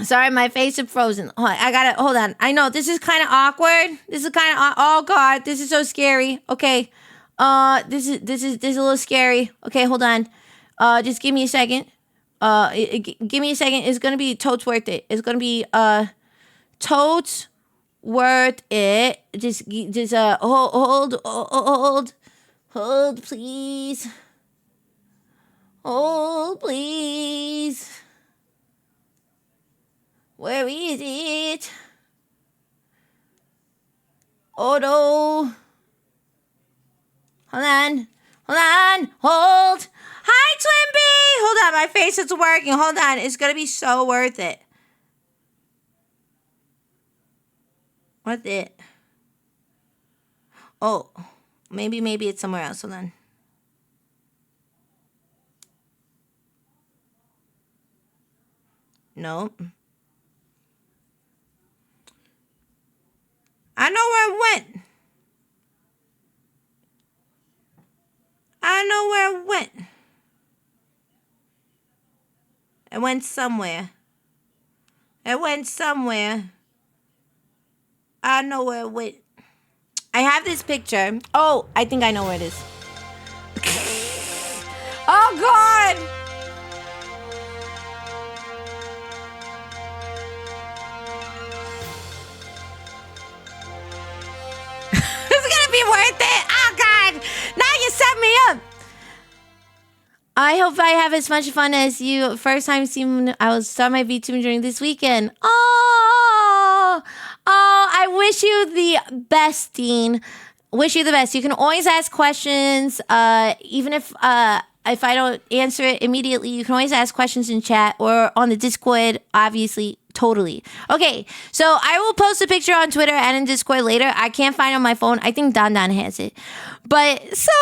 Sorry, my face is frozen. Hold on. I know, this is kind of awkward. Oh God, this is so scary. Okay. This is a little scary. Okay, hold on. Just give me a second. Give me a second. It's gonna be totes worth it. It's gonna be totes worth it. Just hold, please. Hold, please. Where is it? Oh no. Hold. Hi, Twinbee. Hold on, my face is working. Hold on, it's gonna be so worth it. What's it? Oh, maybe it's somewhere else. Hold on. Nope. I know where it went. It went somewhere. It went somewhere. I don't know where it went. I have this picture. Oh, I think I know where it is. Oh, God. It's going to be worth it. Oh, God. Now you set me up. I hope I have as much fun as you. First time seeing, I will start my VTuber during this weekend. Oh, I wish you the best, Dean. Wish you the best. You can always ask questions, even if I don't answer it immediately. You can always ask questions in chat or on the Discord, obviously. Totally. Okay, so I will post a picture on Twitter and in Discord later. I can't find it on my phone. I think Don has it. But so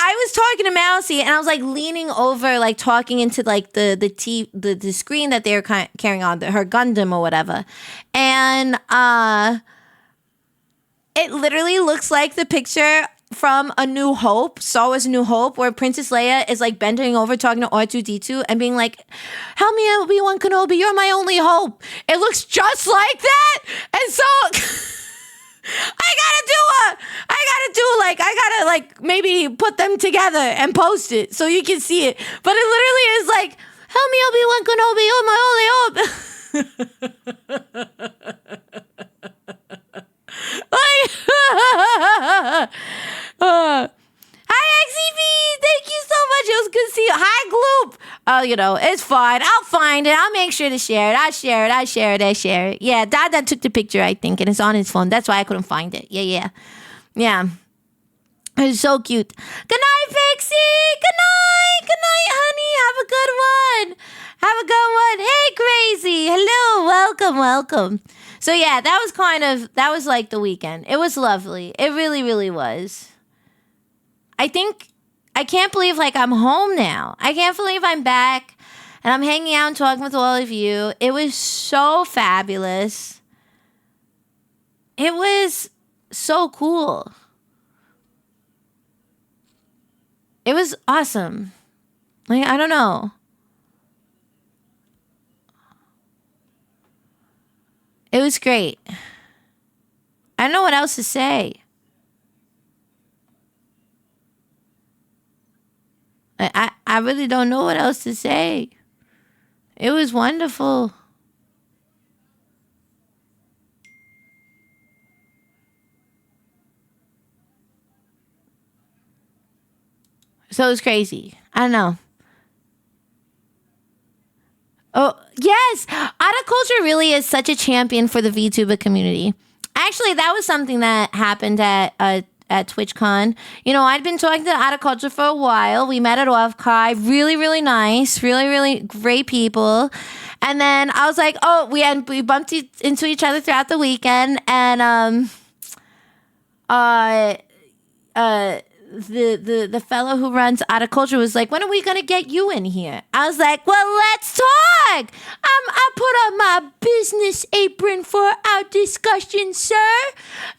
I was talking to Mousy and I was like leaning over, like talking into like the screen that they were carrying on, her Gundam or whatever. And it literally looks like the picture from A New Hope, Star Wars A New Hope, where Princess Leia is like bending over talking to R2-D2 and being like, help me, Obi-Wan Kenobi, you're my only hope. It looks just like that. And so I gotta maybe put them together and post it so you can see it. But it literally is like, help me, Obi-Wan Kenobi, you're my only hope. Hi, XEV. Thank you so much. It was good to see you. Hi, Gloop. Oh, it's fine. I'll find it. I'll make sure to share it. I share it. Yeah, Dad took the picture, I think, and it's on his phone. That's why I couldn't find it. Yeah. It's so cute. Good night, Pixie. Good night, honey. Have a good one. Hey, Crazy. Hello. Welcome. So yeah, that was like the weekend. It was lovely. It really, really was. I can't believe like I'm home now. I can't believe I'm back and I'm hanging out and talking with all of you. It was so fabulous. It was so cool. It was awesome. Like, I don't know. It was great. I don't know what else to say. I really don't know what else to say. It was wonderful. So it was crazy. I don't know. Oh, yes. Culture really is such a champion for the VTuber community. Actually, that was something that happened at TwitchCon. I'd been talking to Culture for a while. We met at Offkai. Really, really nice. Really, really great people. And then I was like, oh, we bumped into each other throughout the weekend. And the fellow who runs Culture was like, when are we gonna get you in here? I was like, well, let's talk. I put on my business apron for our discussion, sir.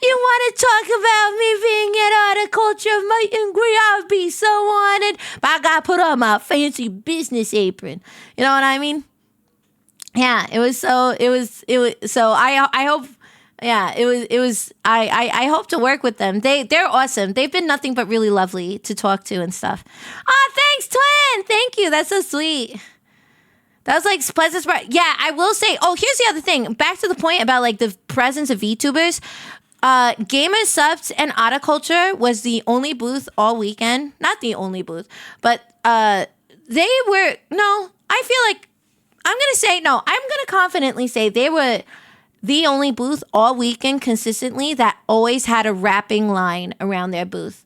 You want to talk about me being at Culture meet and greet? I would be so honored. But I gotta put on my fancy business apron. You know what I mean? Yeah, it was so I hope. Yeah, it was. I hope to work with them. They're awesome. They've been nothing but really lovely to talk to and stuff. Oh, thanks, Twin. Thank you. That's so sweet. That was like pleasant surprise. Yeah, I will say. Oh, here's the other thing. Back to the point about like the presence of VTubers. Gamer Subs and Culture was the only booth all weekend. Not the only booth, but they were. No, I feel like I'm gonna confidently say they were the only booth all weekend consistently that always had a rapping line around their booth.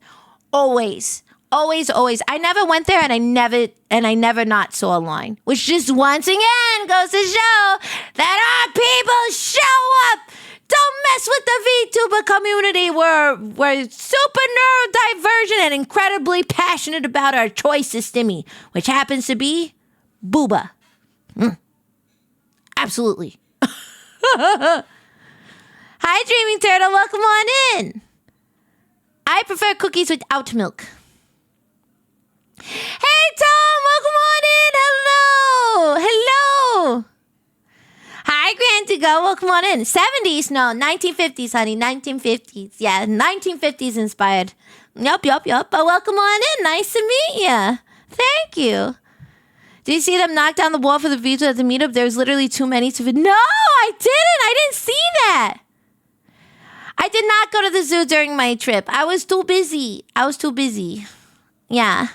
Always. I never went there and I never not saw a line. Which just once again goes to show that our people show up. Don't mess with the VTuber community. We're super neurodivergent and incredibly passionate about our choice system, which happens to be booba. Absolutely. Hi, Dreaming Turtle. Welcome on in. I prefer cookies without milk. Hey, Tom. Welcome on in. Hello. you go. Welcome on in. 70s? No, 1950s, honey. 1950s. Yeah, 1950s inspired. Yup. But welcome on in. Nice to meet you. Thank you. Did you see them knock down the wall for the veto at the meetup? There was literally too many to... No, I didn't. I didn't see that. I did not go to the zoo during my trip. I was too busy. Yeah.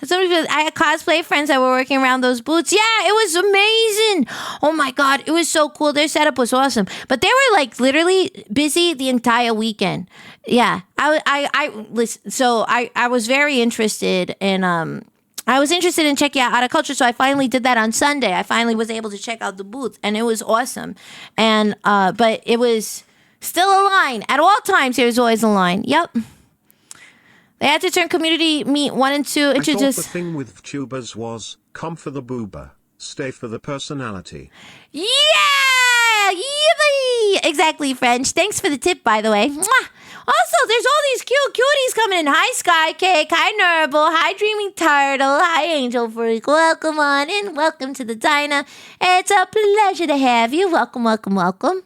I had cosplay friends that were working around those booths. Yeah, it was amazing. Oh my God, it was so cool. Their setup was awesome. But they were like literally busy the entire weekend. Yeah, I listen. So I was very interested in checking out Out of Culture. So I finally did that on Sunday. I finally was able to check out the booth, and it was awesome. And but it was still a line at all times. There was always a line. Yep. They had to turn community meet 1 and 2 into I thought just... the thing with tubers was, come for the boober, stay for the personality. Yeah! Yippee! Exactly, French. Thanks for the tip, by the way. Mwah! Also, there's all these cute cuties coming in. Hi, Sky Cake. Hi, Nurble. Hi, Dreaming Turtle. Hi, Angel Freak. Welcome on in. Welcome to the diner. It's a pleasure to have you. Welcome.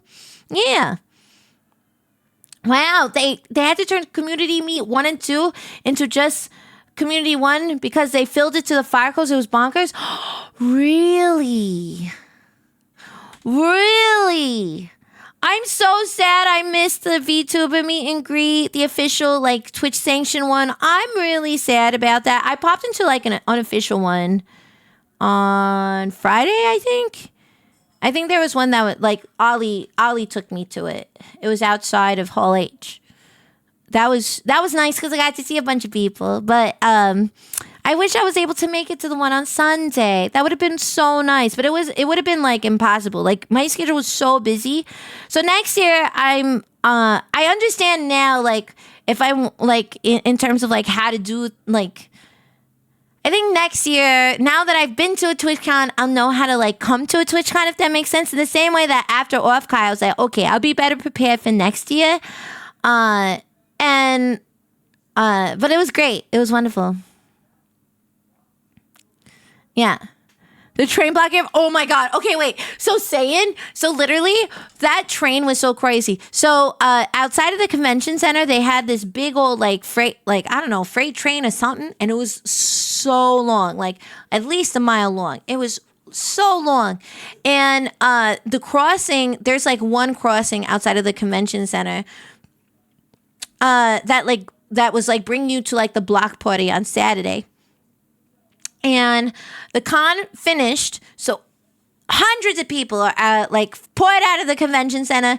Yeah. Wow, they had to turn community meet 1 and 2 into just community 1 because they filled it to the fire codes. It was bonkers. Really? I'm so sad I missed the VTuber meet and greet, the official like Twitch sanctioned one. I'm really sad about that. I popped into like an unofficial one on Friday, I think. I think there was one that was like Ollie took me to it. It was outside of Hall H. That was nice because I got to see a bunch of people. But I wish I was able to make it to the one on Sunday. That would have been so nice. But it would have been like impossible. Like my schedule was so busy. So next year I understand now like if I'm like in terms of like how to do like. I think next year, now that I've been to a TwitchCon, I'll know how to like come to a TwitchCon, if that makes sense. In the same way that after Off-Kai, I was like, okay, I'll be better prepared for next year. But it was great. It was wonderful. Yeah. The train blockade. Oh my God. Okay, wait. So literally that train was so crazy. So outside of the convention center, they had this big old like freight train or something. And it was so long, like at least a mile long. It was so long. And the crossing, there's like one crossing outside of the convention center that was like bringing you to like the block party on Saturday. And the con finished, so hundreds of people are like poured out of the convention center,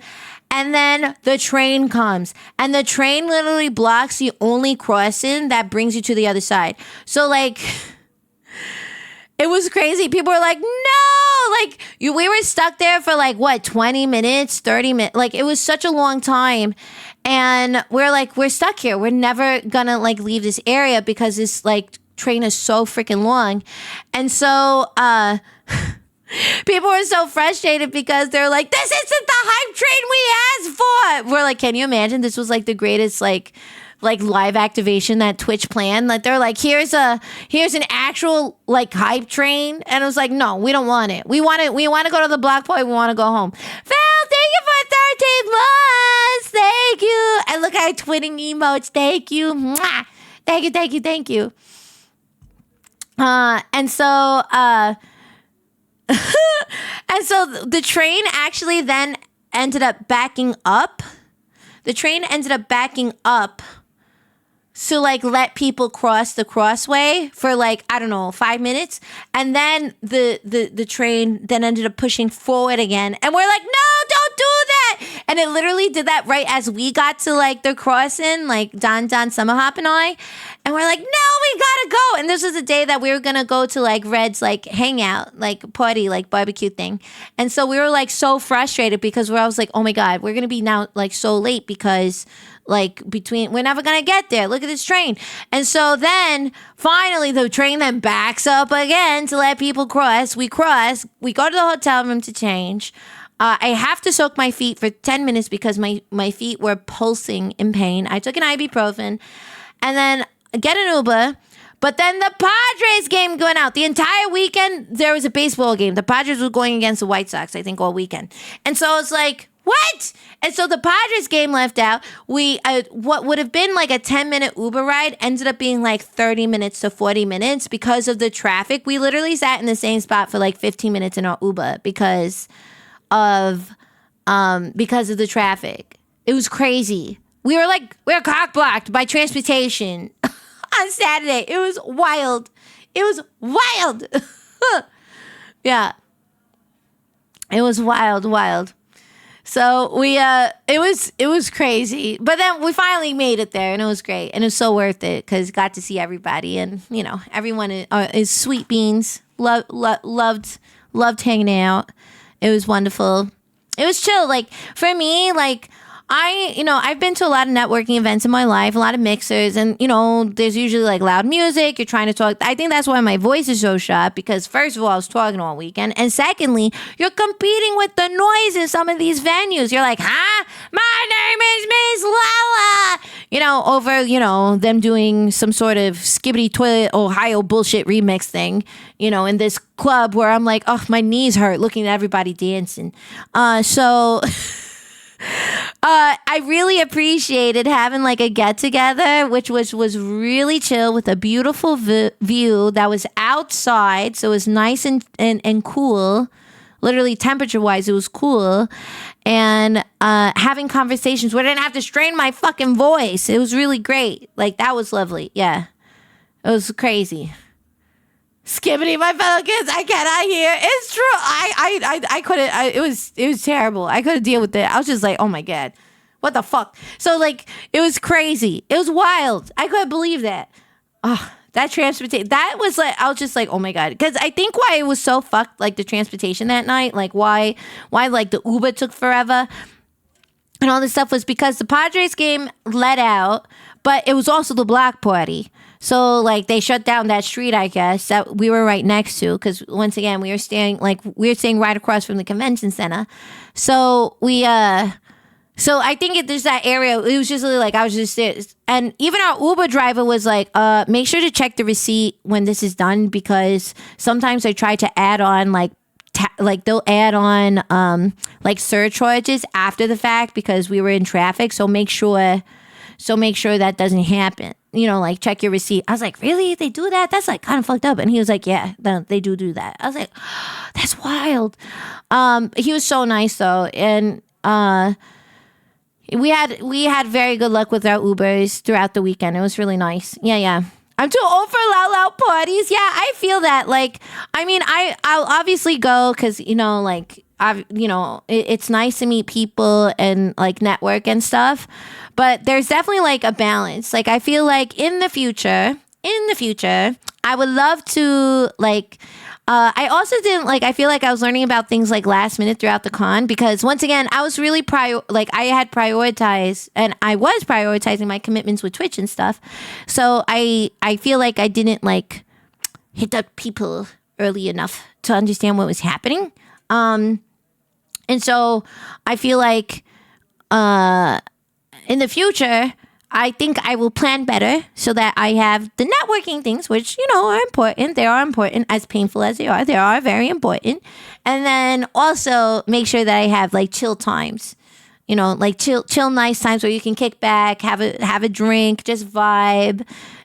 and then the train comes, and the train literally blocks the only crossing that brings you to the other side. So like, it was crazy. People were like, "No!" Like we were stuck there for like what, 20 minutes, 30 minutes. Like it was such a long time, and we're stuck here. We're never gonna like leave this area because it's like. Train is so freaking long. And so people were so frustrated because they're like, this isn't the hype train we asked for. We're like, can you imagine? This was like the greatest like live activation that Twitch planned. Like they're like, here's an actual like hype train. And it was like, no, we don't want it. We want to go to the block party. We want to go home. Val, thank you for 13 months. Thank you. And look at twinning emotes. Thank you. Mwah. Thank you. And so the train actually then ended up backing up. The train ended up backing up to like let people cross the crossway for like, I don't know, 5 minutes. And then the train then ended up pushing forward again. And we're like, no, don't do that. And it literally did that right as we got to like the crossing, like Don Summerhop and I. And we're like, no, we gotta go. And this was the day that we were gonna go to like Red's like hangout, like party, like barbecue thing. And so we were like so frustrated because I was like, oh my God, we're gonna be now like so late because like we're never gonna get there. Look at this train. And so then finally the train then backs up again to let people cross. We go to the hotel room to change. I have to soak my feet for 10 minutes because my feet were pulsing in pain. I took an ibuprofen and then get an Uber, But then the Padres game going out. The entire weekend, there was a baseball game. The Padres were going against the White Sox, I think, all weekend. And so it's like, what? And so the Padres game left out. We what would have been like a 10-minute Uber ride ended up being like 30 minutes to 40 minutes because of the traffic. We literally sat in the same spot for like 15 minutes in our Uber because of the traffic. It was crazy. We were cock blocked by transportation on Saturday. It was wild. It was wild. Yeah. It was wild. So we it was crazy. But then we finally made it there and it was great. And it was so worth it because got to see everybody and everyone is sweet beans. Loved hanging out. It was wonderful. It was chill. Like for me, like I've been to a lot of networking events in my life, a lot of mixers, and, there's usually like loud music. You're trying to talk. I think that's why my voice is so shot because first of all, I was talking all weekend. And secondly, you're competing with the noise in some of these venues. You're like, huh? My name is Miss Lala. Over, them doing some sort of Skibbity Toilet Ohio bullshit remix thing, in this club where I'm like, oh, my knees hurt looking at everybody dancing. So... I really appreciated having like a get together, which was really chill with a beautiful view that was outside. So it was nice and cool, literally temperature wise, it was cool. And having conversations where I didn't have to strain my fucking voice. It was really great. Like that was lovely. Yeah, it was crazy. Skibbity, my fellow kids, I cannot hear. It's true. I couldn't. It was terrible. I couldn't deal with it. I was just like, oh my God, what the fuck? So like, it was crazy. It was wild. I couldn't believe that. Oh, that transportation. That was like, I was just like, oh my God. Because I think why it was so fucked, like the transportation that night, like why like the Uber took forever and all this stuff was because the Padres game let out, but it was also the block party. So, like, they shut down that street, I guess, that we were right next to. Because, once again, we were staying right across from the convention center. So, so I think there's that area. It was just really like, I was just there. And even our Uber driver was like, make sure to check the receipt when this is done. Because sometimes they try to add on, like they'll add on, like, surcharges after the fact because we were in traffic. So, make sure that doesn't happen. Like check your receipt. I was like, really? They do that? That's like kind of fucked up. And he was like, yeah, they do that. I was like, oh, that's wild. He was so nice though. And we had very good luck with our Ubers throughout the weekend. It was really nice. Yeah. I'm too old for loud parties. Yeah, I feel that. Like, I mean, I'll obviously go because, it's nice to meet people and like network and stuff. But there's definitely like a balance. Like I feel like in the future, I would love to like. I also didn't like. I feel like I was learning about things like last minute throughout the con because once again, I was really I had prioritized and I was prioritizing my commitments with Twitch and stuff. So I feel like I didn't like hit up people early enough to understand what was happening. And so I feel like in the future, I think I will plan better so that I have the networking things, which, are important. They are important, as painful as they are. They are very important. And then also make sure that I have like chill times, like chill nice times where you can kick back, have a drink, just vibe.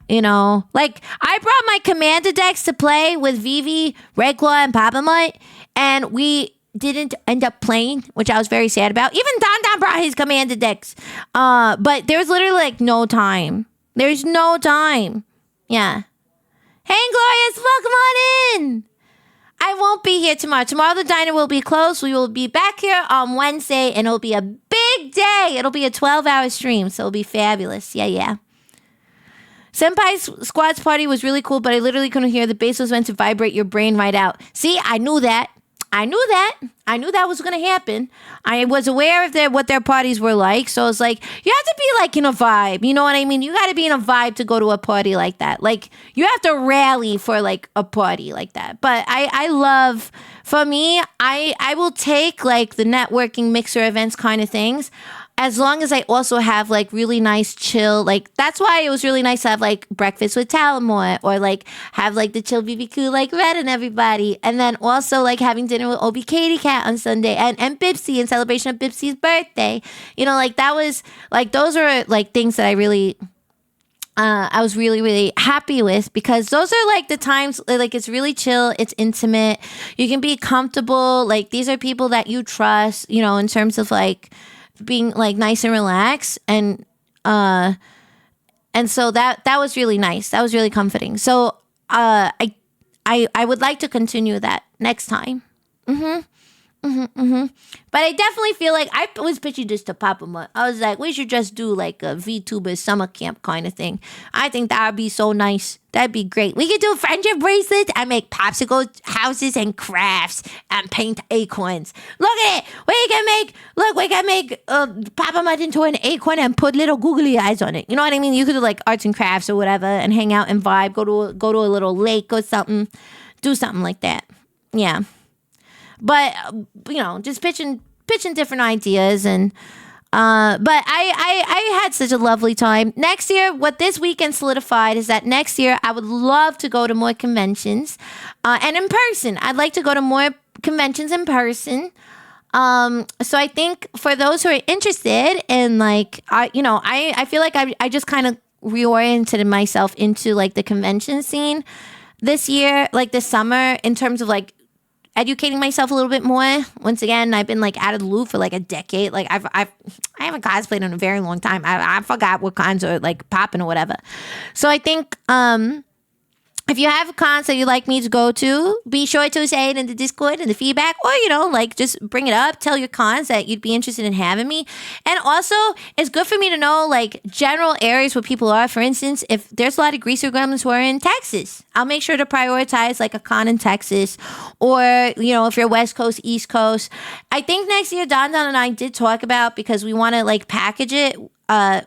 Like I brought my Commander decks to play with Vivi, Red Claw, and Papa Mutt, and we didn't end up playing, which I was very sad about. Even Don brought his Commander decks. But there was literally like no time. There's no time. Yeah. Hey, Glorious, welcome on in. I won't be here tomorrow. Tomorrow the diner will be closed. We will be back here on Wednesday, and it'll be a big day. It'll be a 12-hour stream, so it'll be fabulous. Yeah. Senpai's squad's party was really cool, but I literally couldn't hear. The bass was meant to vibrate your brain right out. See, I knew that. I knew that was going to happen. I was aware of what their parties were like. So it's like, you have to be like in a vibe. You know what I mean? You got to be in a vibe to go to a party like that. Like you have to rally for like a party like that. But I love, for me, I will take like the networking mixer events kind of things. as long as I also have like really nice chill, like that's why it was really nice to have like breakfast with Talamore or like have like the chill BBQ like Red and everybody. And then also like having dinner with Obi Katie Cat on Sunday and Bipsy in celebration of Bipsy's birthday. You know, like that was like those are like things that I was really, really happy with because those are like the times, like it's really chill, it's intimate, you can be comfortable. Like these are people that you trust, you know, in terms of like being like nice and relaxed, and so that was really nice. That was really comforting. So I would like to continue that next time. But I definitely feel like I was pitching this to Papa Mutt. I was like, we should just do like a VTuber summer camp kind of thing. I think that would be so nice. That'd be great. We could do friendship bracelets and make popsicle houses and crafts and paint acorns. Look at it. We can make Papa Mutt into an acorn and put little googly eyes on it. You know what I mean? You could do like arts and crafts or whatever and hang out and vibe. Go to a little lake or something. Do something like that. Yeah. But you know, just pitching different ideas, and but I had such a lovely time. Next year, what this weekend solidified is that next year I would love to go to more conventions, and in person. I'd like to go to more conventions in person. So I think for those who are interested in like I feel like I just kind of reoriented myself into like the convention scene this year, like this summer, in terms of like educating myself a little bit more. Once again, I've been like out of the loop for like a decade. Like I haven't cosplayed in a very long time. I forgot what cons are like popping or whatever. So I think if you have cons that you'd like me to go to, be sure to say it in the Discord and the feedback, or, you know, like just bring it up, tell your cons that you'd be interested in having me. And also, it's good for me to know like general areas where people are. For instance, if there's a lot of greaser gremlins who are in Texas, I'll make sure to prioritize like a con in Texas, or, you know, if you're West Coast, East Coast. I think next year, Don and I did talk about, because we want to like package it.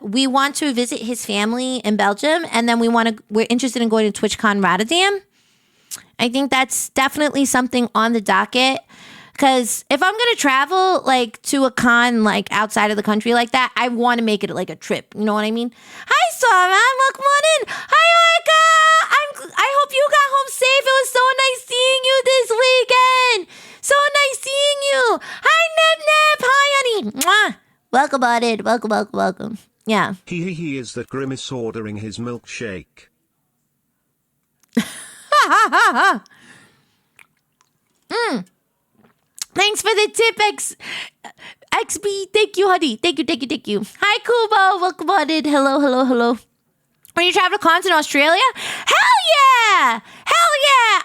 We want to visit his family in Belgium, and then we're interested in going to Twitchcon Rotterdam. I think that's definitely something on the docket, because if I'm going to travel like to a con like outside of the country like that, I want to make it like a trip. You know what I mean? Hi, Sora. Welcome on in. Hi, Orca. I hope you got home safe. It was so nice seeing you this weekend. So nice seeing you. Hi, Neb Neb. Hi, honey. Mwah. Welcome on in. Welcome. Yeah. He is that Grimace ordering his milkshake. Thanks for the tip, XB. Thank you, honey. Thank you. Hi, Kubo. Welcome on in. Hello. When you travel to cons in Australia? Hell yeah!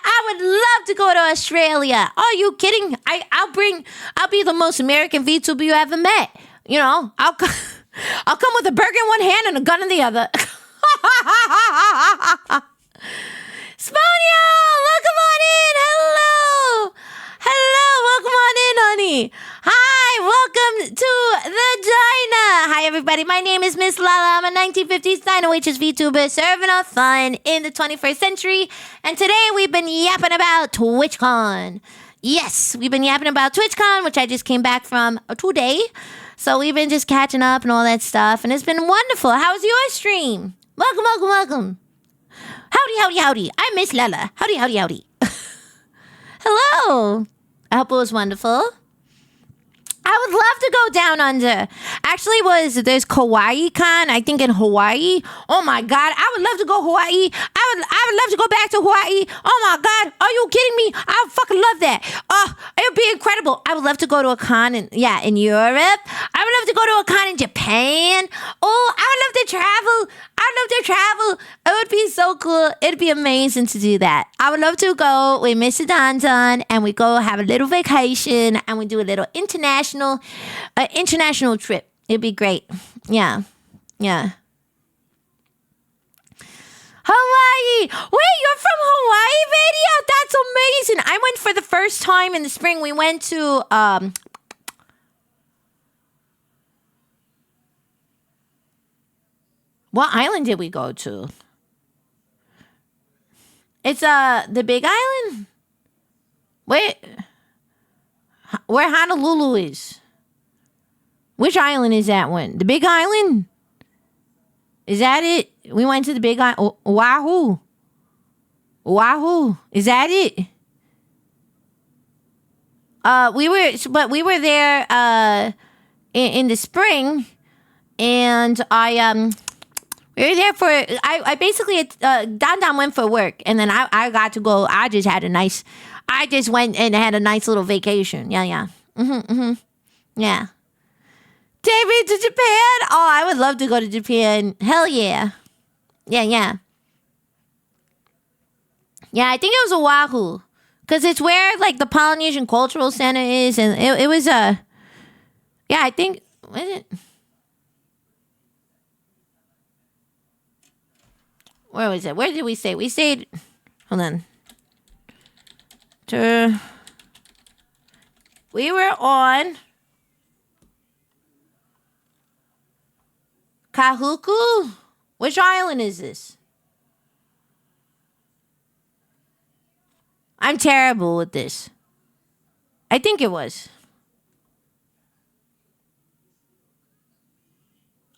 I would love to go to Australia. Are you kidding? I'll be the most American VTuber you ever met. You know, I'll come with a burger in one hand and a gun in the other. Sponio, welcome on in. Hello, welcome on in, honey. Hi, welcome to the Diner. Hi, everybody. My name is Miss Lala. I'm a 1950s Diner waitress VTuber serving up fun in the 21st century. And today we've been yapping about TwitchCon. Yes, we've been yapping about TwitchCon, which I just came back from today. So we've been just catching up and all that stuff, and it's been wonderful. How's your stream? Welcome. Howdy. I'm Miss Lala. Howdy. Hello. I hope it was wonderful. I would love to go down under. Actually, there's Kauai Con, I think in Hawaii. Oh my God, I would love to go Hawaii. I would love to go back to Hawaii. Oh my God, are you kidding me? I would fucking love that. Oh, it would be incredible. I would love to go to a con in Europe. I would love to go to a con in Japan. Oh, I would love to travel. It would be so cool. It'd be amazing to do that. I would love to go with Mr. Don and we go have a little vacation and we do a little international trip. It'd be great. Yeah. Hawaii. Wait, you're from Hawaii, Vadia? That's amazing. I went for the first time in the spring. We went to what island did we go to? It's the Big Island? Wait. Where Honolulu is. Which island is that one? The Big Island? Is that it? We went to the Big Island. Oahu. Oahu. Is that it? We were there in the spring, and we were there for I basically Don went for work, and then I got to go. I just went and had a nice little vacation. Yeah. Yeah. Take me to Japan? Oh, I would love to go to Japan. Hell yeah. Yeah. Yeah, I think it was Oahu. Because it's where, like, the Polynesian Cultural Center is. And it was, yeah, I think, was it? Where was it? Where did we stay? We stayed, hold on. We were on Kahuku? Which island is this? I'm terrible with this. I think it was.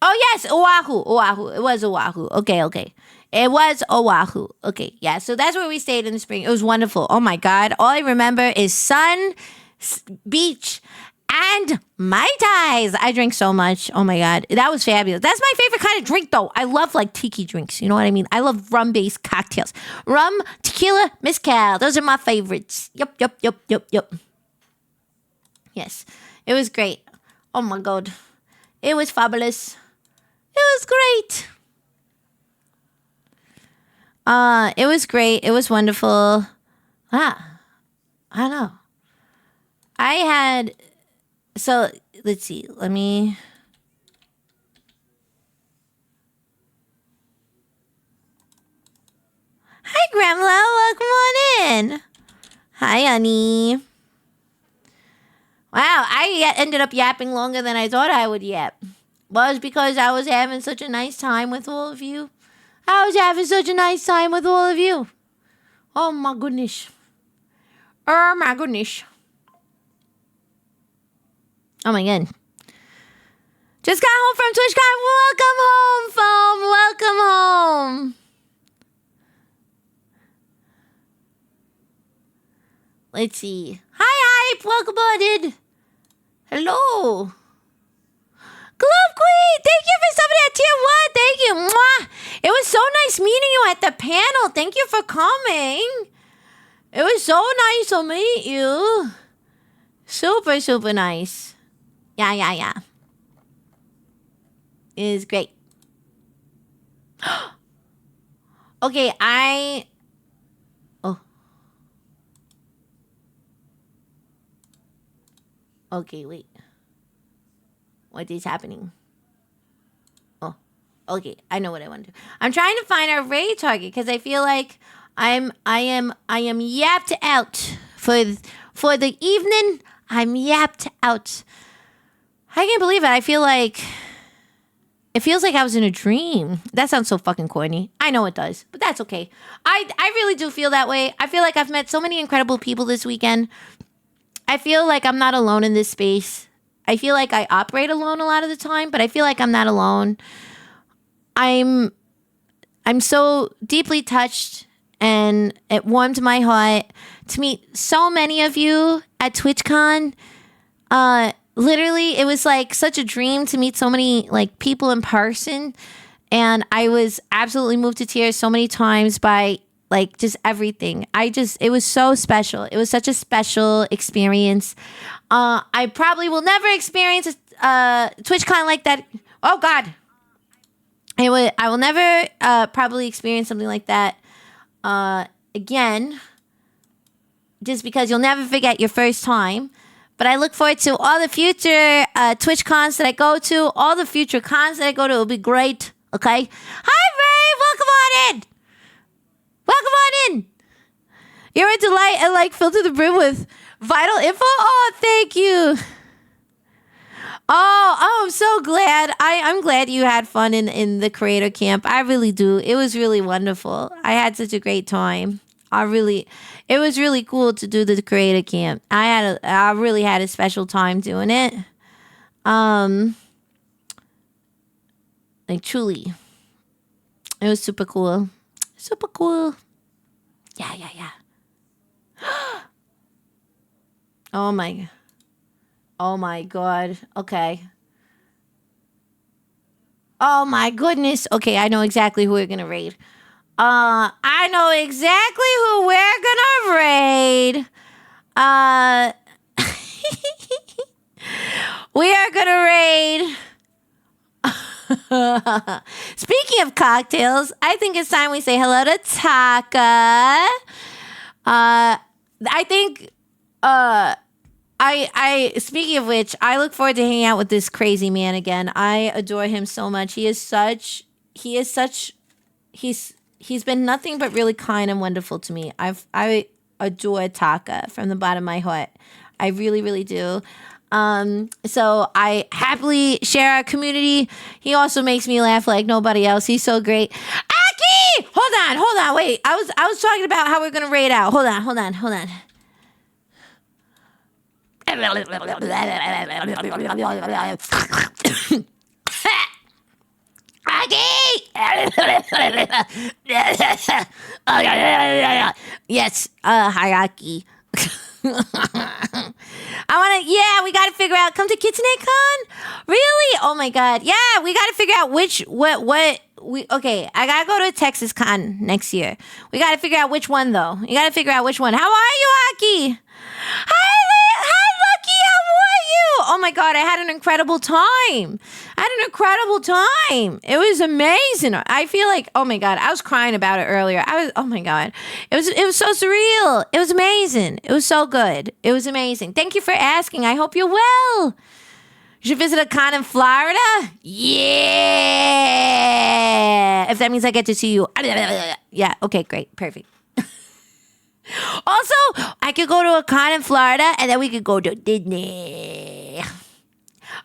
Oh, yes, Oahu. It was Oahu. Okay. It was Oahu. Okay, yeah. So that's where we stayed in the spring. It was wonderful. Oh, my God. All I remember is sun, beach, and Mai Tais. I drink so much. Oh, my God. That was fabulous. That's my favorite kind of drink, though. I love, like, tiki drinks. You know what I mean? I love rum-based cocktails. Rum, tequila, mezcal. Those are my favorites. Yup. Yes. It was great. Oh, my God. It was fabulous. It was great. It was great. It was wonderful. I don't know. So let's see. Let me. Hi, Grandma. Welcome on in. Hi, honey. Wow, I ended up yapping longer than I thought I would yap. Well, it's because I was having such a nice time with all of you. Oh, my goodness. Oh, my goodness. Oh, my God. Just got home from TwitchCon. Welcome home, Foam. Welcome home. Let's see. Hi, Hype. Welcome on in. Hello. Glove Queen, thank you for subbing at tier 1. Thank you. Mwah. It was so nice meeting you at the panel. Thank you for coming. It was so nice to meet you. Super, super nice. Yeah. It is great. Okay, Okay, wait. What is happening? Oh, okay. I know what I want to do. I'm trying to find a raid target because I feel like I am yapped out for the evening. I'm yapped out. I can't believe it. I feel like it feels like I was in a dream. That sounds so fucking corny. I know it does, but that's okay. I really do feel that way. I feel like I've met so many incredible people this weekend. I feel like I'm not alone in this space. I feel like I operate alone a lot of the time, but I feel like I'm not alone. I'm so deeply touched, and it warmed my heart to meet so many of you at TwitchCon. Literally, it was like such a dream to meet so many like people in person, and I was absolutely moved to tears so many times by like just everything. It was so special. It was such a special experience. I probably will never experience a TwitchCon like that. Oh God. I will never probably experience something like that again, just because you'll never forget your first time. But I look forward to all the future TwitchCons that I go to, all the future cons that I go to. It'll be great. Okay. Hi, Ray. Welcome on in. You're a delight and like filled to the brim with vital info. Oh, thank you. Oh, I'm so glad. I'm glad you had fun in the creator camp. I really do. It was really wonderful. I had such a great time. It was really cool to do the creator camp. I really had a special time doing it. Like truly, it was super cool. Super cool. Yeah. Oh my God. Okay. Oh my goodness. Okay, I know exactly who we're gonna raid. I know exactly who we're gonna raid. We are gonna raid. Speaking of cocktails, I think it's time we say hello to Taka. I think I speaking of which, I look forward to hanging out with this crazy man again. I adore him so much. He's been nothing but really kind and wonderful to me. I adore Taka from the bottom of my heart. I really, really do. So I happily share our community. He also makes me laugh like nobody else. He's so great. Aki! Hold on, wait. I was talking about how we're gonna raid out. Hold on. Yes, Hayaki. We gotta figure out, come to KitchenAid Con? Really? Oh my God. Yeah, we gotta figure out I gotta go to Texas Con next year. We gotta figure out which one though. You gotta figure out which one. How are you, Aki? Hi, Lucky, how are you? Oh my God, I had an incredible time. It was amazing. I feel like, oh my God, I was crying about it earlier. Oh my God. It was so surreal. It was amazing. It was so good. It was amazing. Thank you for asking. I hope you're well. You should visit a con in Florida? Yeah. If that means I get to see you. Yeah, okay, great. Perfect. Also, I could go to a con in Florida and then we could go to Disney.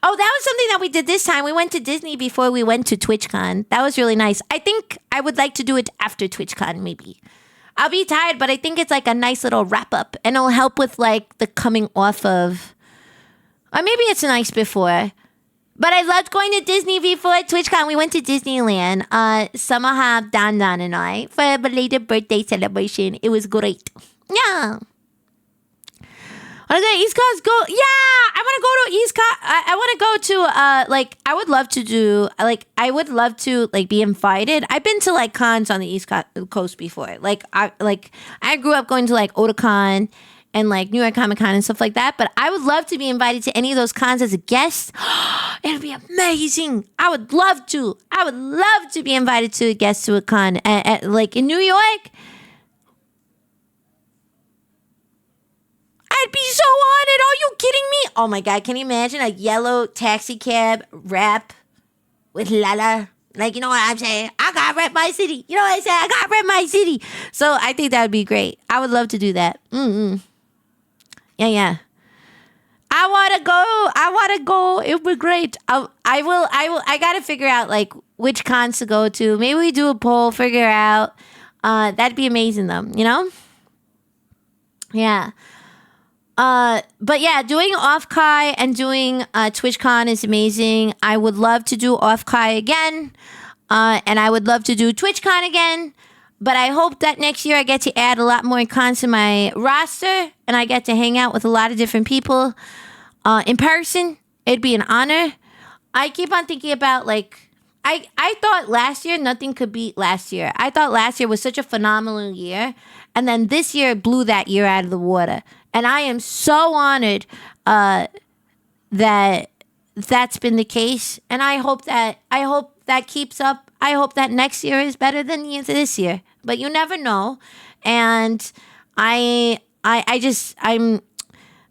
Oh, that was something that we did this time. We went to Disney before we went to Twitchcon. That was really nice. I think I would like to do it after Twitchcon, maybe. I'll be tired, but I think it's like a nice little wrap up and it'll help with like the coming off of, or maybe it's nice before. But I loved going to Disney before TwitchCon. We went to Disneyland. Samahab, Dan and I for a belated birthday celebration. It was great. Yeah. Want to go to East Coast? Go. Yeah, I want to go to East Coast. I want to go to I would love to do be invited. I've been to like cons on the East Coast before. I grew up going to like Otakon and like New York Comic Con and stuff like that. But I would love to be invited to any of those cons as a guest. It'd be amazing. I would love to be invited to a guest to a con like in New York. I'd be so honored. Are you kidding me? Oh my God. Can you imagine a yellow taxi cab rap with Lala? Like, you know what I'm saying? I gotta rep my city. You know what I'm saying? I gotta rep my city. So I think that would be great. I would love to do that. Yeah. I want to go. It would be great. I got to figure out like which cons to go to. Maybe we do a poll, figure out. That'd be amazing though, you know? Yeah. But yeah, doing Off-Kai and doing TwitchCon is amazing. I would love to do Off-Kai again. And I would love to do TwitchCon again. But I hope that next year I get to add a lot more cons to my roster and I get to hang out with a lot of different people in person. It'd be an honor. I keep on thinking about like, I thought last year nothing could beat last year. I thought last year was such a phenomenal year. And then this year blew that year out of the water. And I am so honored that that's been the case. And I hope that keeps up. I hope that next year is better than this year. But you never know. And I don't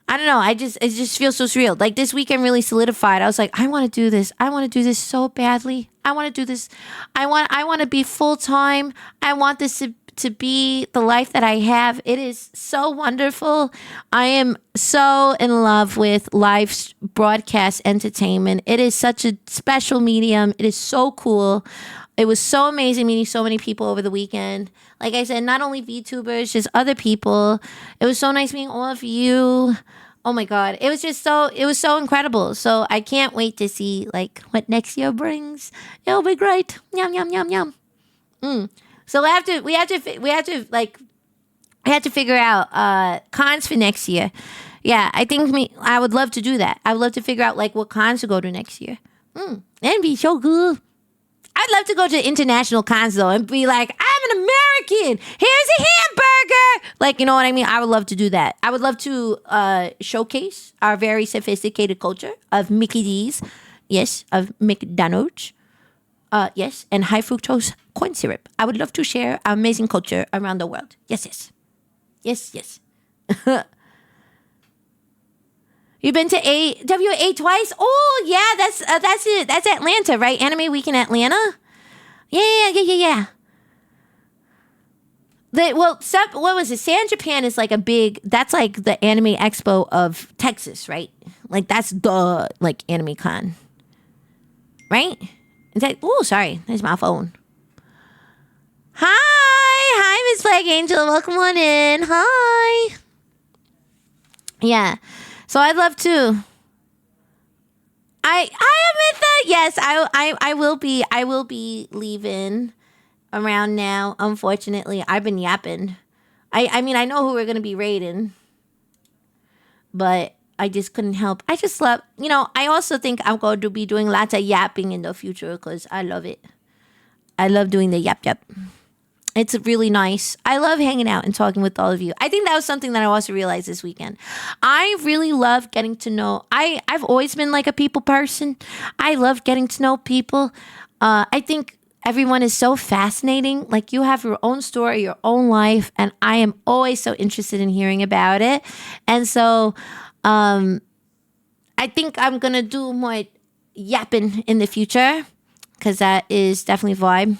know. It just feels so surreal. Like this weekend really solidified. I was like, I want to do this. I want to do this so badly. I want to do this. I want to be full time. I want this to be the life that I have. It is so wonderful. I am so in love with live broadcast entertainment. It is such a special medium. It is so cool. It was so amazing meeting so many people over the weekend. Like I said, not only VTubers, just other people. It was so nice meeting all of you. Oh my God. It was so incredible. So I can't wait to see like what next year brings. It'll be great. Yum, yum, yum, yum. So we have to figure out cons for next year. Yeah, I would love to do that. I would love to figure out like what cons to go to next year. That'd be so cool. I'd love to go to international cons though and be like, I'm an American. Here's a hamburger. Like, you know what I mean? I would love to do that. I would love to showcase our very sophisticated culture of Mickey D's. Yes, of McDonald's. Yes, and high fructose corn syrup. I would love to share our amazing culture around the world. Yes, yes. Yes, yes. You've been to AWA twice? Oh, yeah, that's it. That's Atlanta, right? Anime Week in Atlanta? Yeah. What was it? San Japan is like that's like the anime expo of Texas, right? Like that's the like anime con. Right? Is that, oh, sorry. There's my phone. Hi, Miss Flag Angel. Welcome on in. Hi. Yeah. So I'd love to. I admit that. Yes, I will be leaving around now. Unfortunately, I've been yapping. I mean, I know who we're gonna be raiding, but I just couldn't help. I just love, I also think I'm going to be doing lots of yapping in the future because I love it. I love doing the yap. It's really nice. I love hanging out and talking with all of you. I think that was something that I also realized this weekend. I really love getting to know. I've always been like a people person. I love getting to know people. I think everyone is so fascinating. Like you have your own story, your own life, and I am always so interested in hearing about it. And so I think I'm going to do more yapping in the future because that is definitely a vibe.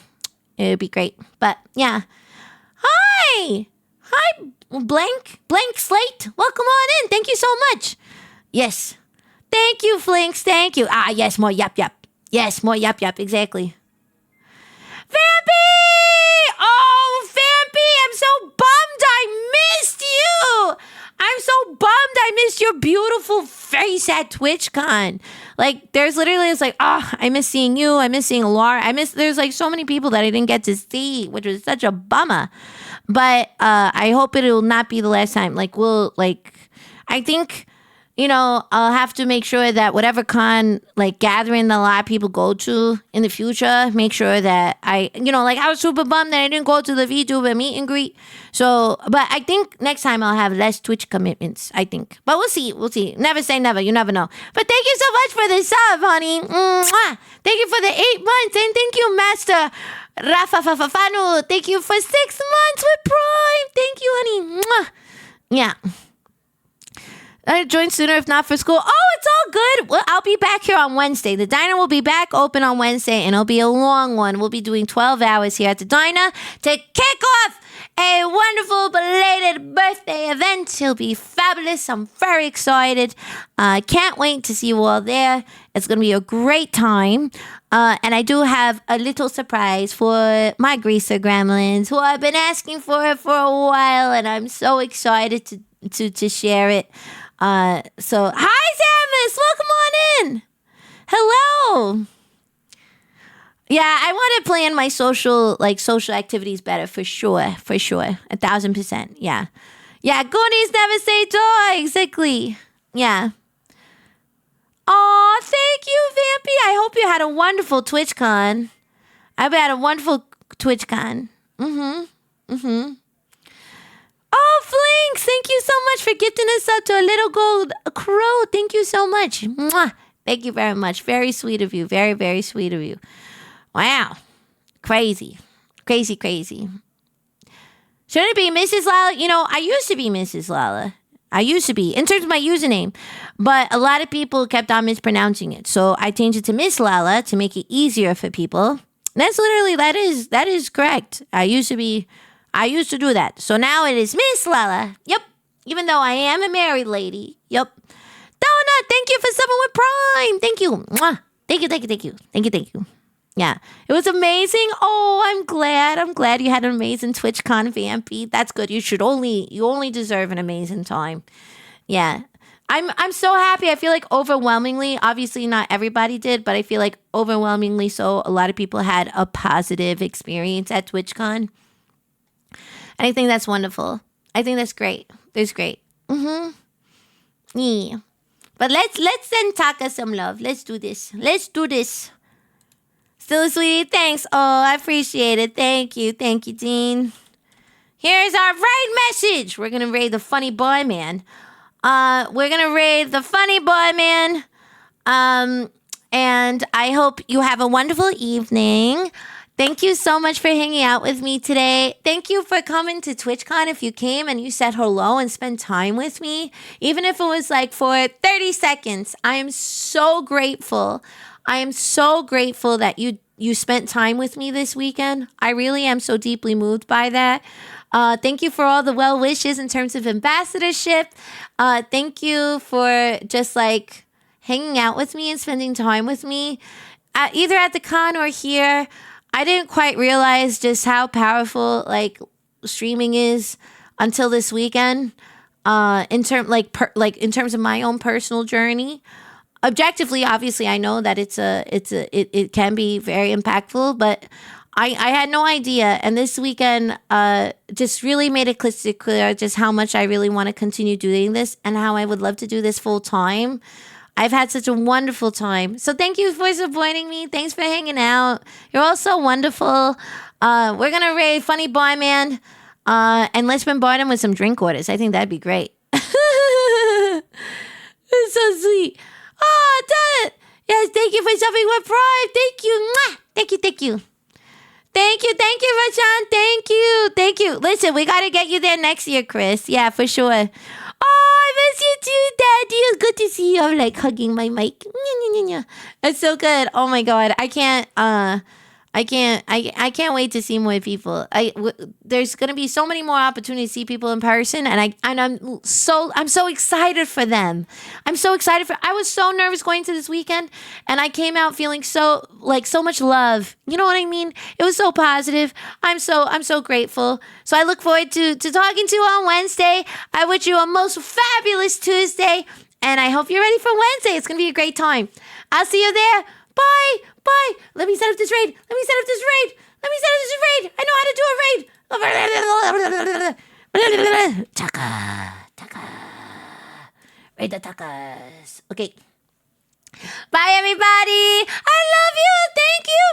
It would be great. But yeah. Hi, blank slate. Welcome on in. Thank you so much. Yes. Thank you, Flinks. Thank you. Yes, more yap. Yes, more yap. Exactly. Vampy! Oh, Vampy, I'm so bummed I missed you. I'm so bummed I missed your beautiful face at TwitchCon. Like, there's literally, it's like, I miss seeing you. I miss seeing Laura. There's like so many people that I didn't get to see, which was such a bummer. But I hope it will not be the last time. I think, I'll have to make sure that whatever con, gathering that a lot of people go to in the future, make sure that I was super bummed that I didn't go to the VTuber meet and greet. So, but I think next time I'll have less Twitch commitments, I think. But we'll see. Never say never. You never know. But thank you so much for the sub, honey. Mwah. Thank you for the 8 months. And thank you, Master Rafa Fafafanu. Thank you for 6 months with Prime. Thank you, honey. Mwah. Yeah. I'd join sooner if not for school. Oh, it's all good. Well, I'll be back here on Wednesday. The diner will be back open on Wednesday, and it'll be a long one. We'll be doing 12 hours here at the diner to kick off a wonderful belated birthday event. It'll be fabulous. I'm very excited. Can't wait to see you all there. It's going to be a great time. And I do have a little surprise for my greaser gremlins who I've been asking for it for a while, and I'm so excited to share it. So hi Samus, welcome on in. Hello. Yeah, I want to plan my social activities better for sure. 1,000%. Yeah. Goonies never say die. Exactly. Yeah. Oh, thank you, Vampy. I hope you had a wonderful TwitchCon. I've had a wonderful TwitchCon. Oh, Flinks, thank you so much for gifting us up to a little gold crow. Thank you so much. Mwah. Thank you very much. Very sweet of you. Very, very sweet of you. Wow. Crazy. Shouldn't it be Mrs. Lala? I used to be Mrs. Lala. I used to be, in terms of my username. But a lot of people kept on mispronouncing it. So I changed it to Miss Lala to make it easier for people. That's literally, that is correct. I used to do that. So now it is Miss Lala. Yep. Even though I am a married lady. Yep. Donut, thank you for subbing with Prime. Thank you. Mwah. Thank you. Yeah. It was amazing. Oh, I'm glad you had an amazing TwitchCon, Vampy. That's good. You only deserve an amazing time. Yeah. I'm so happy. I feel like overwhelmingly, obviously not everybody did, but I feel like overwhelmingly so a lot of people had a positive experience at TwitchCon. And I think that's wonderful. I think that's great. That's great. Yeah. But let's send Taka some love. Let's do this. Let's do this. Still, sweetie, thanks. Oh, I appreciate it. Thank you. Thank you, Dean. Here's our raid message. We're gonna raid the funny boy man. We're gonna raid the funny boy man. And I hope you have a wonderful evening. Thank you so much for hanging out with me today. Thank you for coming to TwitchCon. If you came and you said hello and spent time with me, even if it was like for 30 seconds, I am so grateful. I am so grateful that you spent time with me this weekend. I really am so deeply moved by that. Thank you for all the well wishes in terms of ambassadorship. Thank you for just like hanging out with me and spending time with me, either at the con or here. I didn't quite realize just how powerful like streaming is until this weekend. In terms of my own personal journey. Objectively, obviously, I know that it can be very impactful, but I had no idea. And this weekend just really made it crystal clear just how much I really want to continue doing this and how I would love to do this full time. I've had such a wonderful time. So thank you for supporting me. Thanks for hanging out. You're all so wonderful. We're going to raid Funny Boy Man and let's bombard him with some drink orders. I think that'd be great. It's so sweet. Oh, done it. Yes, thank you for subbing with Pride. Thank you. Mwah. Thank you, thank you. Thank you, Rashan. Thank you. Listen, we got to get you there next year, Chris. Yeah, for sure. Oh, I miss you too, Daddy. It's good to see you. I'm like hugging my mic. It's so good. Oh my God. I can't wait to see more people. There's gonna be so many more opportunities to see people in person, and I'm so excited for them. I was so nervous going to this weekend, and I came out feeling so much love. You know what I mean? It was so positive. I'm so grateful. So I look forward to talking to you on Wednesday. I wish you a most fabulous Tuesday, and I hope you're ready for Wednesday. It's gonna be a great time. I'll see you there. Bye. Let me set up this raid. I know how to do a raid. Taka. Raid the takas. Okay. Bye, everybody. I love you. Thank you.